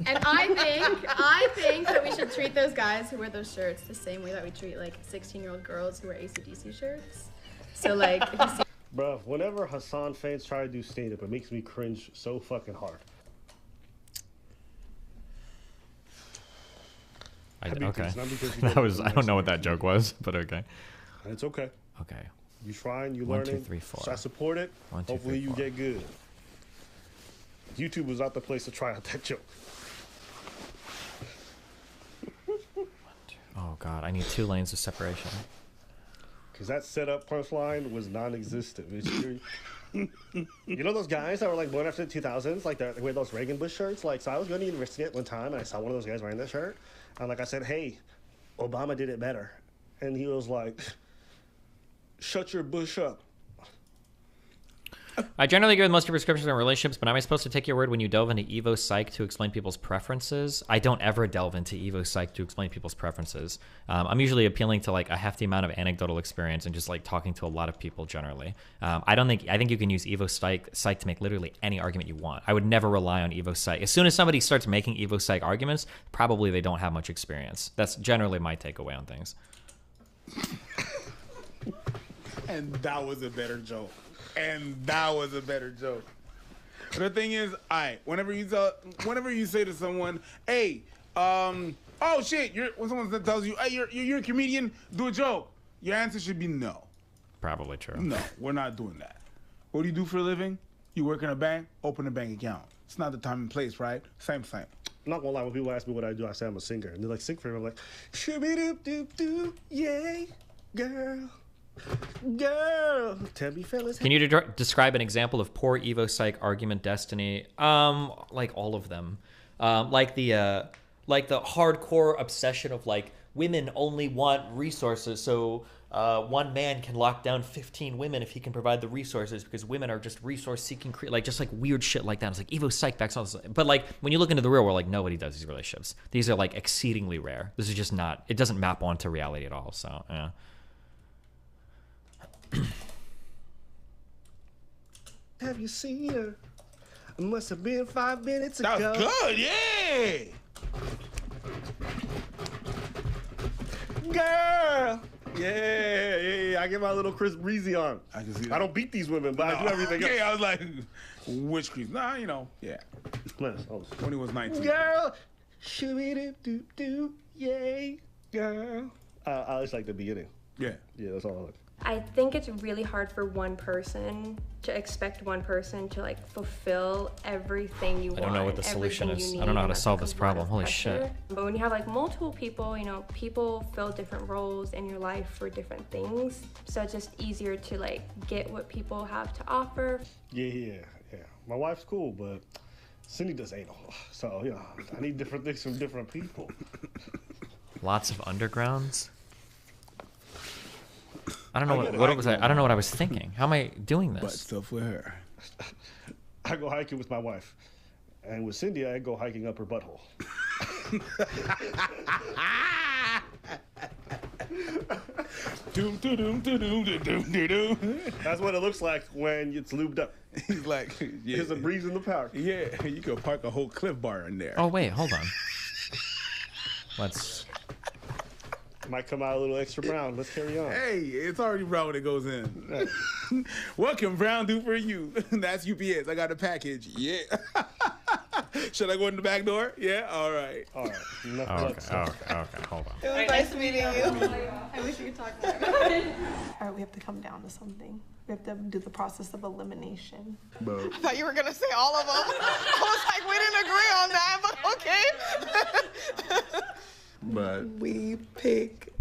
And I think that we should treat those guys who wear those shirts the same way that we treat like 16-year-old girls who wear AC/DC shirts. So like, if you see Bruh, whenever Hassan fans try to do stand-up, it makes me cringe so fucking hard. Okay. That was, I don't know what that joke was, but okay. And it's okay. Okay. You trying, you 1, learning. 2, 3, 4. So I support it. 1, 2, Hopefully 3, you 4. get good. YouTube was not the place to try out that joke. Oh God, I need 2 lanes of separation. Because that setup punchline was non-existent. You know those guys that were like born after the 2000s, like they wear those Reagan Bush shirts? Like, so I was going to university at one time and I saw one of those guys wearing that shirt. And like I said, hey, Obama did it better. And he was like, shut your bush up. I generally agree with most of your prescriptions on relationships, but am I supposed to take your word when you delve into Evo Psych to explain people's preferences? I don't ever delve into Evo Psych to explain people's preferences. I'm usually appealing to like a hefty amount of anecdotal experience and just like talking to a lot of people generally. I think you can use Evo Psych to make literally any argument you want. I would never rely on Evo Psych. As soon as somebody starts making Evo Psych arguments, probably they don't have much experience. That's generally my takeaway on things. And that was a better joke. And that was a better joke. But the thing is, whenever you say to someone, hey, oh shit, when someone tells you, hey, you're a comedian, do a joke, your answer should be no. Probably true. No, we're not doing that. What do you do for a living? You work in a bank, open a bank account. It's not the time and place, right? Same. I'm not gonna lie, when people ask me what I do, I say I'm a singer. And they're like, sing for me. I'm like, shoo-be-doop-doop-doo, yay, girl. Girl, tell me fellas. Can you describe an example of poor Evo Psych argument destiny? Like all of them. Like the hardcore obsession of like women only want resources, so one man can lock down 15 women if he can provide the resources because women are just resource-seeking, like just like weird shit like that. It's like Evo Psych backs all this. But like when you look into the real world, like nobody does these relationships. These are like exceedingly rare. This is just not. It doesn't map onto reality at all. So yeah. Have you seen her? It must have been 5 minutes ago. That's good, yeah. Girl. Yeah. I get my little Chris Breezy on. I can see that. I don't beat these women, but I do everything else. I was like, which Chris? Nah, yeah. When he was 19. Girl. Shoo-be-doop-doop-doo, yay, girl. I just like the beginning. Yeah. Yeah, that's all I like. I think it's really hard for one person to expect one person to like fulfill everything you want. I don't know what the solution is. Need, I don't know how to that's, solve like, this a lot problem. of Holy pressure. shit. But when you have like multiple people, people fill different roles in your life for different things. So it's just easier to like get what people have to offer. Yeah. My wife's cool, but Cindy does anal. So, I need different things from different people. Lots of undergrounds. I don't know I don't know what I was thinking. How am I doing this? But stuff with her. I go hiking with my wife, and with Cindy, I go hiking up her butthole. Doom, doom, doom, doom, doom, doom, doom, doom. That's what it looks like when it's lubed up. He's like, yeah. There's a breeze in the power. Yeah, you could park a whole Cliff Bar in there. Oh, wait, hold on. Let's... Might come out a little extra brown. Let's carry on. Hey, it's already brown when it goes in. What can brown do for you? That's UPS. I got a package. Yeah. Should I go in the back door? Yeah? All right. All right. Okay, hold on. It was nice meeting you. I wish we could talk more. All right, we have to come down to something. We have to do the process of elimination. Bro. I thought you were gonna say all of them. I was like, we didn't agree on that, but okay. But we pick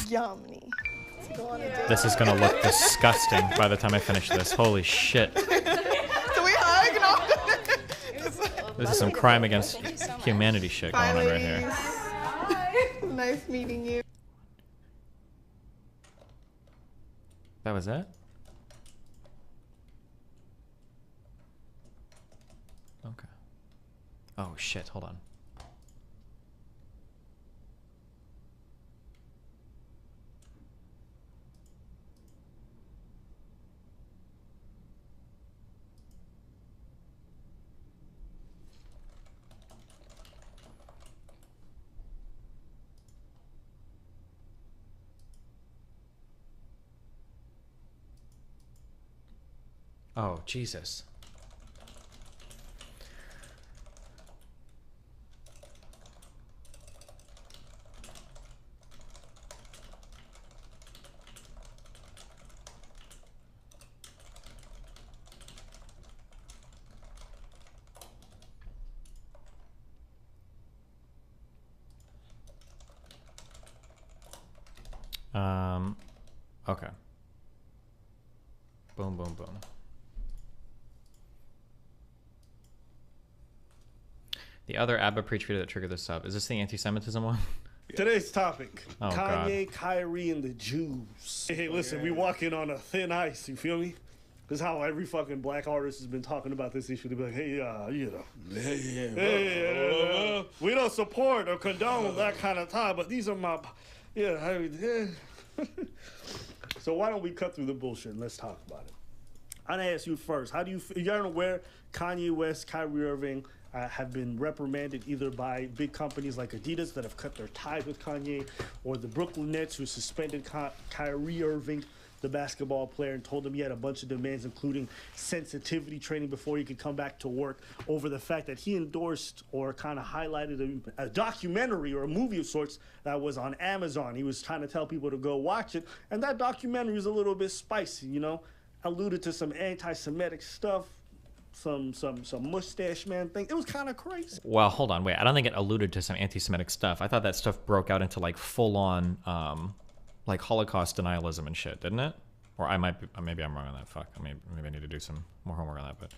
Yummy. Let's go on a date. This is gonna look disgusting by the time I finish this. Holy shit. Do we hug? No. This is some crime against humanity shit going on right here. Nice meeting you. That was it? Okay. Oh shit, hold on. Oh, Jesus. Okay. Boom, boom, boom. The other ABBA preach video that triggered this up. Is this the anti-Semitism one? Today's topic, Oh, Kanye, Kyrie, and the Jews. Hey, listen, we walking on a thin ice, you feel me? This is how every fucking black artist has been talking about this issue. They be like, hey, you know. We don't support or condone that kind of time, but these are my, So why don't we cut through the bullshit and let's talk about it. I'm gonna ask you first, how do you, you're aware Kanye West, Kyrie Irving, have been reprimanded either by big companies like Adidas that have cut their ties with Kanye, or the Brooklyn Nets who suspended Kyrie Irving, the basketball player, and told him he had a bunch of demands, including sensitivity training before he could come back to work, over the fact that he endorsed or kind of highlighted a documentary or a movie of sorts that was on Amazon. He was trying to tell people to go watch it, and that documentary is a little bit spicy, you know, alluded to some anti-Semitic stuff, some mustache man thing. It was kind of crazy. Well, hold on, wait. I don't think it alluded to some anti-Semitic stuff. I thought that stuff broke out into like full-on, like Holocaust denialism and shit, didn't it? Or I might be, maybe I'm wrong on that. Fuck. Maybe I need to do some more homework on that. But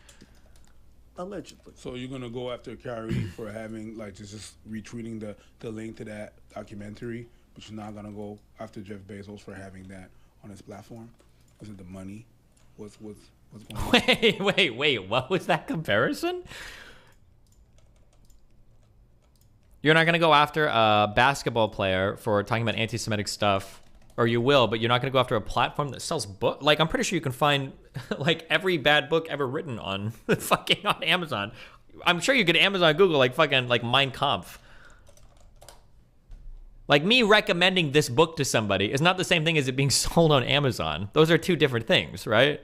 allegedly. So you're gonna go after Kyrie for having like just retweeting the link to that documentary, but you're not gonna go after Jeff Bezos for having that on his platform? Is it the money? What's going on? Wait. What was that comparison? You're not going to go after a basketball player for talking about anti-Semitic stuff, or you will, but you're not going to go after a platform that sells books. Like, I'm pretty sure you can find like every bad book ever written on fucking on Amazon. I'm sure you could Amazon Google like fucking like Mein Kampf. Like, me recommending this book to somebody is not the same thing as it being sold on Amazon. Those are two different things, right?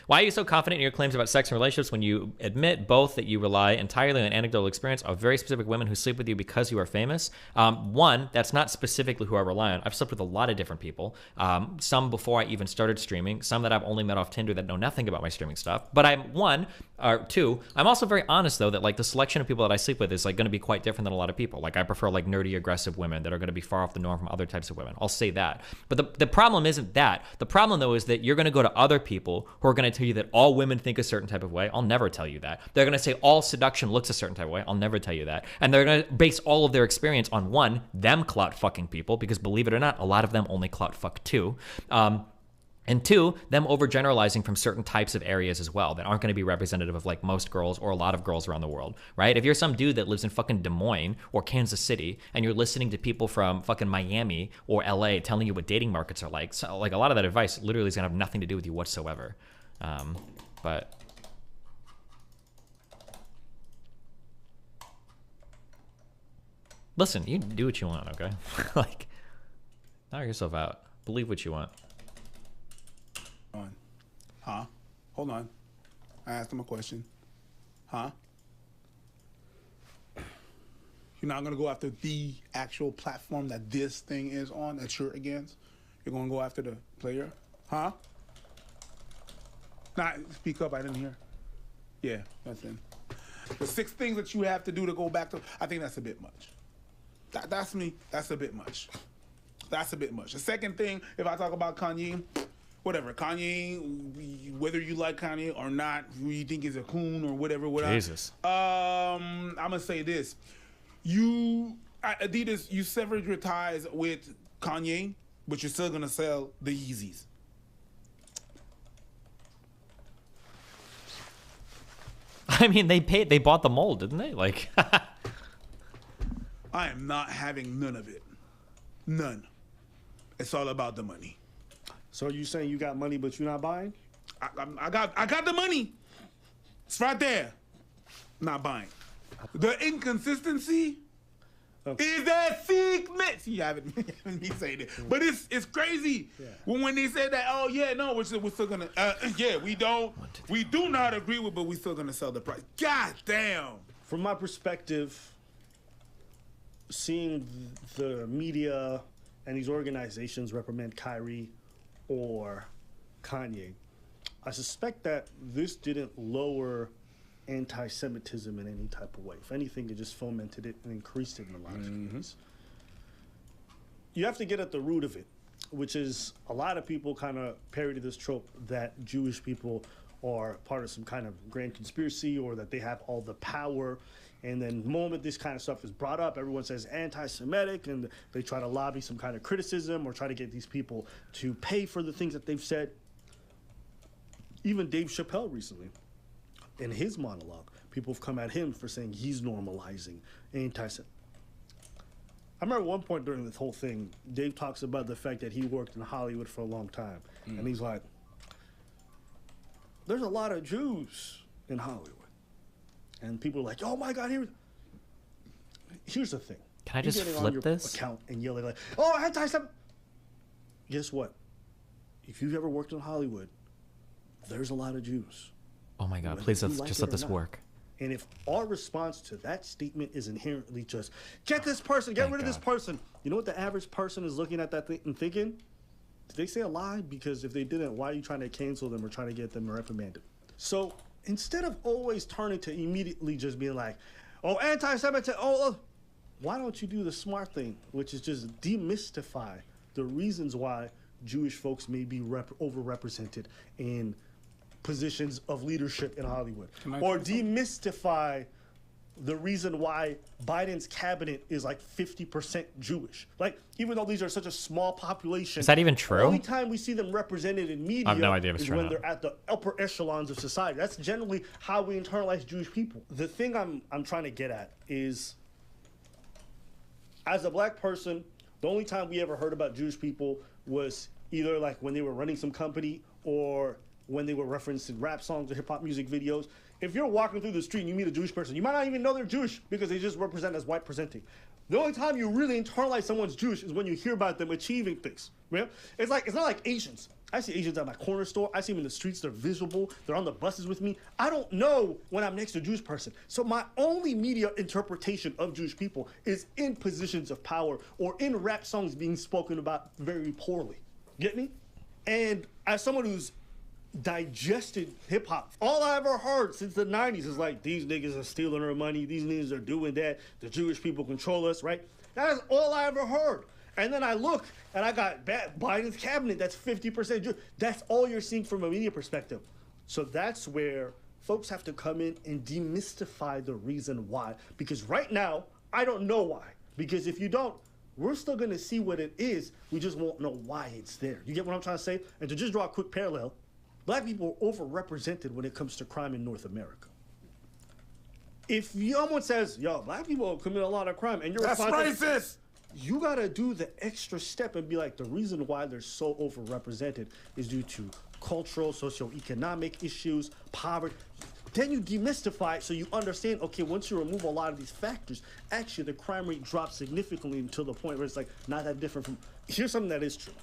Why are you so confident in your claims about sex and relationships when you admit both that you rely entirely on anecdotal experience of very specific women who sleep with you because you are famous? One, that's not specifically who I rely on. I've slept with a lot of different people, some before I even started streaming, some that I've only met off Tinder that know nothing about my streaming stuff. But two, I'm also very honest, though, that like the selection of people that I sleep with is like going to be quite different than a lot of people. Like, I prefer like nerdy, aggressive women that are going to be far off the norm from other types of women. I'll say that. But the problem isn't that. The problem, though, is that you're going to go to other people who are going to tell you that all women think a certain type of way. I'll never tell you that. They're going to say all seduction looks a certain type of way. I'll never tell you that. And they're going to base all of their experience on them clout fucking people, because believe it or not, a lot of them only clout fuck too. And two, them overgeneralizing from certain types of areas as well that aren't going to be representative of like most girls or a lot of girls around the world, right? If you're some dude that lives in fucking Des Moines or Kansas City and you're listening to people from fucking Miami or LA telling you what dating markets are like, so like a lot of that advice literally is going to have nothing to do with you whatsoever. But listen, you do what you want, okay? Like, knock yourself out. Believe what you want. Huh? Hold on. I asked him a question. Huh? You're not gonna go after the actual platform that this thing is on, that you're against? You're gonna go after the player? Huh? Nah, speak up, I didn't hear. Yeah, that's it. The 6 things that you have to do to go back to, I think that's a bit much. That's me, that's a bit much. That's a bit much. The second thing, if I talk about Kanye, whatever, Kanye, whether you like Kanye or not, who you think is a coon or whatever, Jesus. I'm gonna say this. Adidas, you severed your ties with Kanye, but you're still gonna sell the Yeezys. I mean, they bought the mold, didn't they? Like, I am not having none of it. None. It's all about the money. So you saying you got money, but you're not buying? I got the money. It's right there. Not buying. The inconsistency is that secret. See, you haven't me saying it, but it's crazy. Yeah. When they said that, oh yeah, no, we're still gonna, yeah, we do not agree with, but we're still gonna sell the price. God damn. From my perspective, seeing the media and these organizations reprimand Kyrie or Kanye, I suspect that this didn't lower anti-Semitism in any type of way. If anything, it just fomented it and increased it in a lot of ways. You have to get at the root of it, which is a lot of people kind of parody this trope that Jewish people are part of some kind of grand conspiracy or that they have all the power. And then the moment this kind of stuff is brought up, everyone says anti-Semitic, and they try to lobby some kind of criticism or try to get these people to pay for the things that they've said. Even Dave Chappelle recently, in his monologue, people have come at him for saying he's normalizing anti-Semitic. I remember at one point during this whole thing, Dave talks about the fact that he worked in Hollywood for a long time. And he's like, there's a lot of Jews in Hollywood. And people are like, oh my God, here's the thing. Can I just flip this? Account and yelling like, oh, anti-Semitic. Guess what? If you've ever worked in Hollywood, there's a lot of Jews. Oh my God, please let's just let this work. And if our response to that statement is inherently just, get this person, get rid of this person, you know what the average person is looking at that thing and thinking? Did they say a lie? Because if they didn't, why are you trying to cancel them or trying to get them reprimanded? So instead of always turning to immediately just being like, oh, anti-Semitic, why don't you do the smart thing, which is just demystify the reasons why Jewish folks may be overrepresented in positions of leadership in Hollywood, or demystify the reason why Biden's cabinet is like 50% Jewish. Like, even though these are such a small population, is that even true? The only time we see them represented in media I have no idea if it's is true when or they're at the upper echelons of society. That's generally how we internalize Jewish people. The thing I'm trying to get at is, as a black person, the only time we ever heard about Jewish people was either like when they were running some company or when they were referenced in rap songs or hip-hop music videos. If you're walking through the street and you meet a Jewish person, you might not even know they're Jewish because they just represent as white presenting. The only time you really internalize someone's Jewish is when you hear about them achieving things. Right? It's not like Asians. I see Asians at my corner store. I see them in the streets. They're visible. They're on the buses with me. I don't know when I'm next to a Jewish person. So my only media interpretation of Jewish people is in positions of power or in rap songs being spoken about very poorly. Get me? And as someone who's digested hip-hop, all I ever heard since the 90s is like, these niggas are stealing our money, these niggas are doing that, the Jewish people control us, right? That is all I ever heard. And then I look and I got Biden's cabinet that's 50% Jewish. That's all you're seeing from a media perspective. So that's where folks have to come in and demystify the reason why. Because right now, I don't know why. Because if you don't, we're still going to see what it is. We just won't know why it's there. You get what I'm trying to say? And to just draw a quick parallel, black people are overrepresented when it comes to crime in North America. If someone says, yo, black people commit a lot of crime, and you're racist. You got to do the extra step and be like, the reason why they're so overrepresented is due to cultural, socioeconomic issues, poverty. Then you demystify it so you understand, okay, once you remove a lot of these factors, actually the crime rate drops significantly until the point where it's like not that different from. Here's something that is true,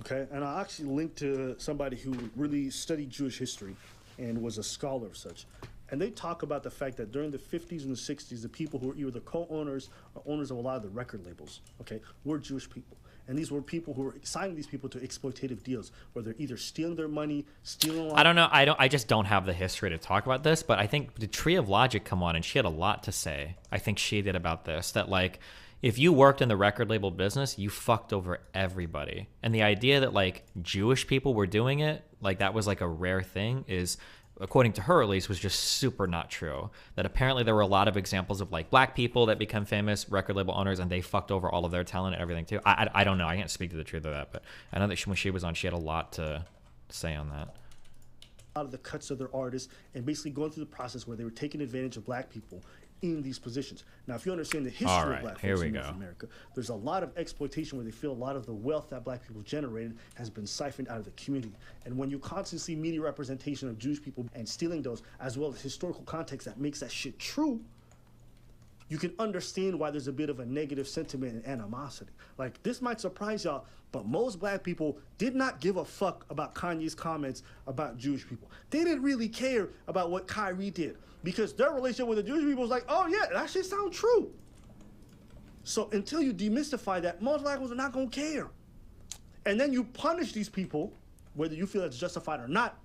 okay? And I actually linked to somebody who really studied Jewish history and was a scholar of such. And they talk about the fact that during the 50s and the 60s, the people who were either the co-owners or owners of a lot of the record labels, okay, were Jewish people. And these were people who were signing these people to exploitative deals, where they're either stealing their money, stealing. I don't know. I just don't have the history to talk about this. But I think the Tree of Logic come on, and she had a lot to say. I think she did about this. That like, if you worked in the record label business, you fucked over everybody. And the idea that like Jewish people were doing it, like that was like a rare thing, is, according to her at least, was just super not true. That apparently there were a lot of examples of like black people that become famous record label owners, and they fucked over all of their talent and everything too. I don't know. I can't speak to the truth of that, but I know that when she was on, she had a lot to say on that. Out of the cuts of their artists and basically going through the process where they were taking advantage of black people in these positions. Now, if you understand the history of black folks in North America, there's a lot of exploitation where they feel a lot of the wealth that black people generated has been siphoned out of the community. And when you constantly see media representation of Jewish people and stealing those, as well as historical context that makes that shit true, you can understand why there's a bit of a negative sentiment and animosity. Like, this might surprise y'all, but most black people did not give a fuck about Kanye's comments about Jewish people. They didn't really care about what Kyrie did, because their relationship with the Jewish people was like, oh yeah, that shit sounds true. So until you demystify that, most black people are not gonna care. And then you punish these people, whether you feel it's justified or not,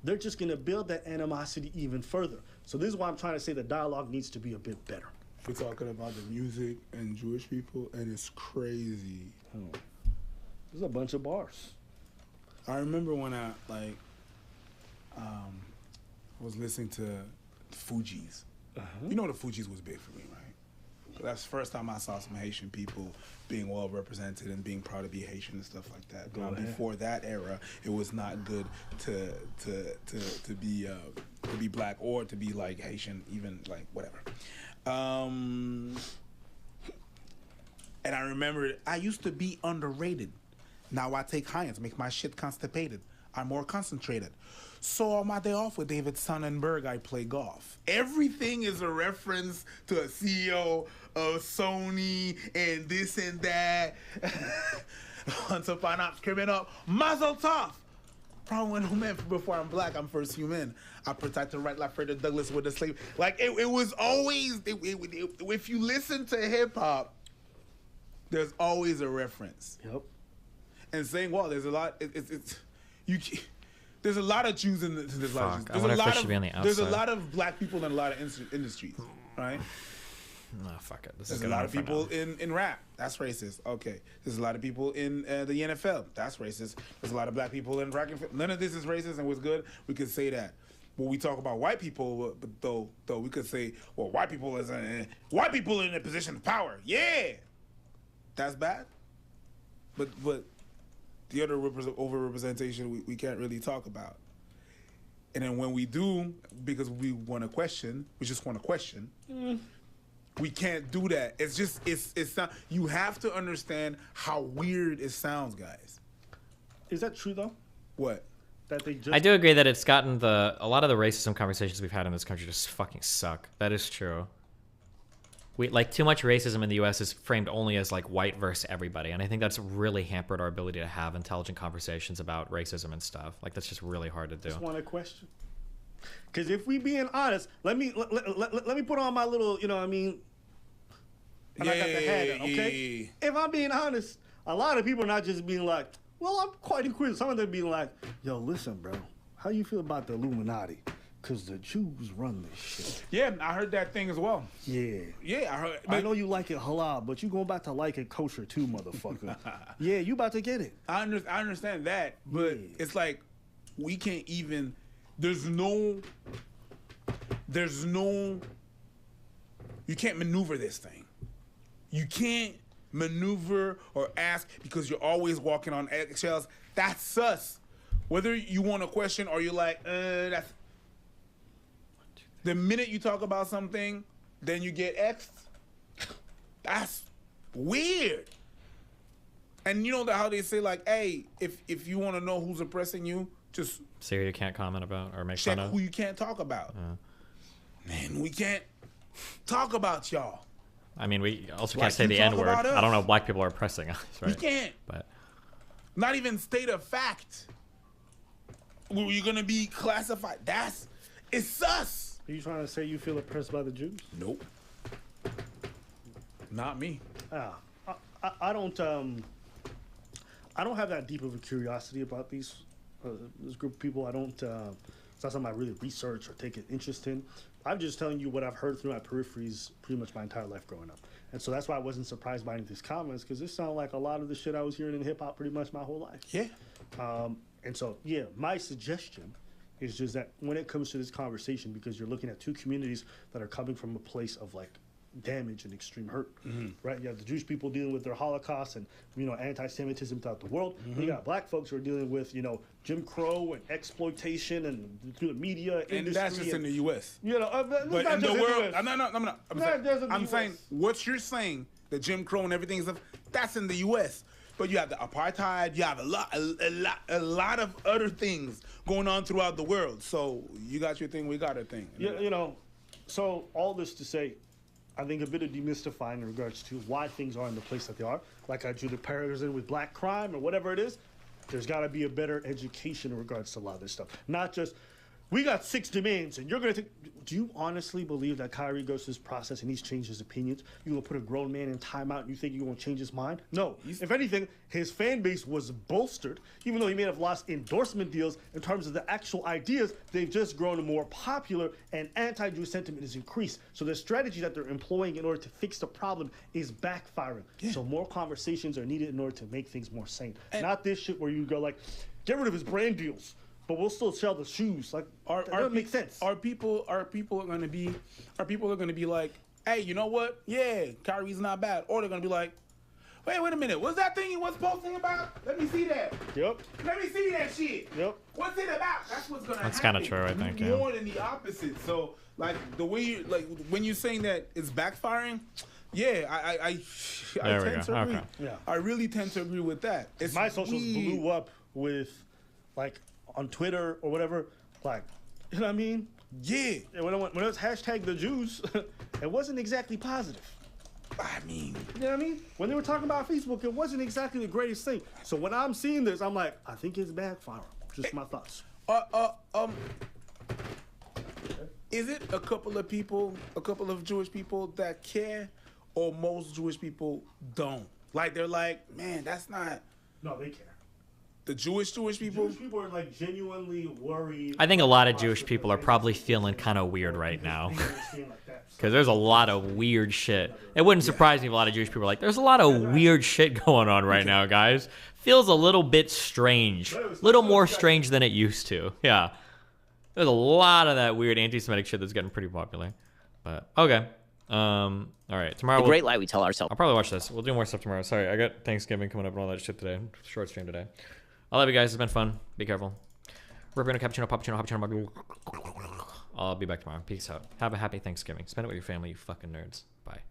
they're just gonna build that animosity even further. So this is why I'm trying to say the dialogue needs to be a bit better. We're talking about the music and Jewish people, and it's crazy. There's a bunch of bars. I remember when I was listening to the Fugees. You know the Fugees was big for me, right? That's the first time I saw some Haitian people being well represented and being proud to be Haitian and stuff like that. Now, before that era, it was not good to be black or to be like Haitian, even like whatever. And I remember I used to be underrated. Now I take Heinz, make my shit constipated. I'm more concentrated. So on my day off with David Sonnenberg, I play golf. Everything is a reference to a CEO of Sony and this and that. Once upon a criminal, Mazel Tov. Problem with human, before I'm black, I'm first human. I protect the right like Frederick Douglass with the slave. Like it was always, if you listen to hip hop, there's always a reference. Yep. And saying, well, there's a lot, there's a lot of Jews in this life. There's a lot of black people in a lot of industries, right? No, fuck it. There's a lot of people in rap. That's racist. Okay. There's a lot of people in the NFL. That's racist. There's a lot of black people in track and field. None of this is racist and what's good. We could say that. When we talk about white people, but though we could say, well, white people in a position of power. Yeah, that's bad. But the other overrepresentation we can't really talk about. And then when we do, because we want to question, we just want to question. We can't do that. It's just it's not. You have to understand how weird it sounds, guys. Is that true though? What? That they just. I do agree that it's gotten a lot of the racism conversations we've had in this country just fucking suck. That is true. We like too much racism in the U.S. is framed only as like white versus everybody, and I think that's really hampered our ability to have intelligent conversations about racism and stuff. Like that's just really hard to do. Just want to question. Because if we being honest, let me put on my little, you know what I mean? And I got the hat on, okay? If I'm being honest, a lot of people are not just being like, well, I'm quite inquisitive. Some of them being like, yo, listen, bro, how you feel about the Illuminati? Because the Jews run this shit. Yeah, I heard that thing as well. Yeah. Yeah, I heard. I know you like it halal, but you going about to like it kosher too, motherfucker. Yeah, you about to get it. I understand that, but it's like we can't even. There's no. You can't maneuver this thing. You can't maneuver or ask because you're always walking on eggshells, that's sus. Whether you want a question or you're like, that's... The minute you talk about something, then you get X'd. That's weird. And you know how they say, like, hey, if you want to know who's oppressing you, just say who you can't comment about or make check fun of. who you can't talk about. Man, we can't talk about y'all. I mean, we also Like can't say you the talk N-word. about us. I don't know if black people are oppressing us, right? We can't. But not even state of fact. You're gonna be classified. It's sus. Are you trying to say you feel oppressed by the Jews? Nope. Not me. I don't have that deep of a curiosity about this group of people. I don't. It's not something I really research or take an interest in. I'm just telling you what I've heard through my peripheries pretty much my entire life growing up. And so that's why I wasn't surprised by any of these comments, because this sounded like a lot of the shit I was hearing in hip-hop pretty much my whole life. Yeah. And so, yeah, my suggestion is just that when it comes to this conversation, because you're looking at two communities that are coming from a place of, like, damage and extreme hurt, right? You have the Jewish people dealing with their Holocaust and, you know, anti-Semitism throughout the world. You got black folks who are dealing with, you know, Jim Crow and exploitation and through the media industry. And that's just in the U.S. You know, but in the world, I'm saying US. what you're saying, the Jim Crow and everything stuff, that's in the U.S. But you have the apartheid, you have a lot of other things going on throughout the world. So you got your thing, we got our thing. Yeah, you know, so all this to say, I think a bit of demystifying in regards to why things are in the place that they are. Like I drew the comparison with black crime or whatever it is. There's got to be a better education in regards to a lot of this stuff. Not just, we got 6 demands and you're going to think, do you honestly believe that Kyrie goes through this process and he's changed his opinions? You going to put a grown man in timeout and you think you're going to change his mind? No. If anything, his fan base was bolstered, even though he may have lost endorsement deals in terms of the actual ideas, they've just grown more popular and anti-Jewish sentiment is increased. So the strategy that they're employing in order to fix the problem is backfiring. So more conversations are needed in order to make things more sane. Not this shit where you go like, get rid of his brand deals, but we'll still sell the shoes. Like, that doesn't make sense. Are people gonna be like, hey, you know what? Yeah, Kyrie's not bad. Or they're gonna be like, wait a minute, what's that thing you was posting about? Let me see that. Yep. Let me see that shit. Yep. What's it about? That's what's gonna happen. That's kind of true, I think. Yeah. More than the opposite. So, like, the way you, like, when you're saying that it's backfiring, yeah, I tend to agree. Okay. Yeah. I really tend to agree with that. It's my socials weird. blew up with, like, on Twitter or whatever, like, you know what I mean? Yeah. And when it was hashtag the Jews, it wasn't exactly positive. I mean, you know what I mean? When they were talking about Facebook, it wasn't exactly the greatest thing. So when I'm seeing this, I'm like, I think it's backfiring. Just my thoughts. Is it a couple of Jewish people that care, or most Jewish people don't? Like, they're like, man, that's not. No, they care. The Jewish people? Jewish people are like genuinely worried. I think a lot of Jewish people are probably feeling kind of weird right now. Because there's a lot of weird shit. It wouldn't surprise me if a lot of Jewish people are like, there's a lot of weird shit going on right now, guys. Feels a little bit strange. A little more strange than it used to. Yeah. There's a lot of that weird anti-Semitic shit that's getting pretty popular. But, okay. All right. Tomorrow The great lie we tell ourselves. I'll probably watch this. We'll do more stuff tomorrow. Sorry, I got Thanksgiving coming up and all that shit today. Short stream today. I love you guys. It's been fun. Be careful. We're going to cappuccino. I'll be back tomorrow. Peace out. Have a happy Thanksgiving. Spend it with your family, you fucking nerds. Bye.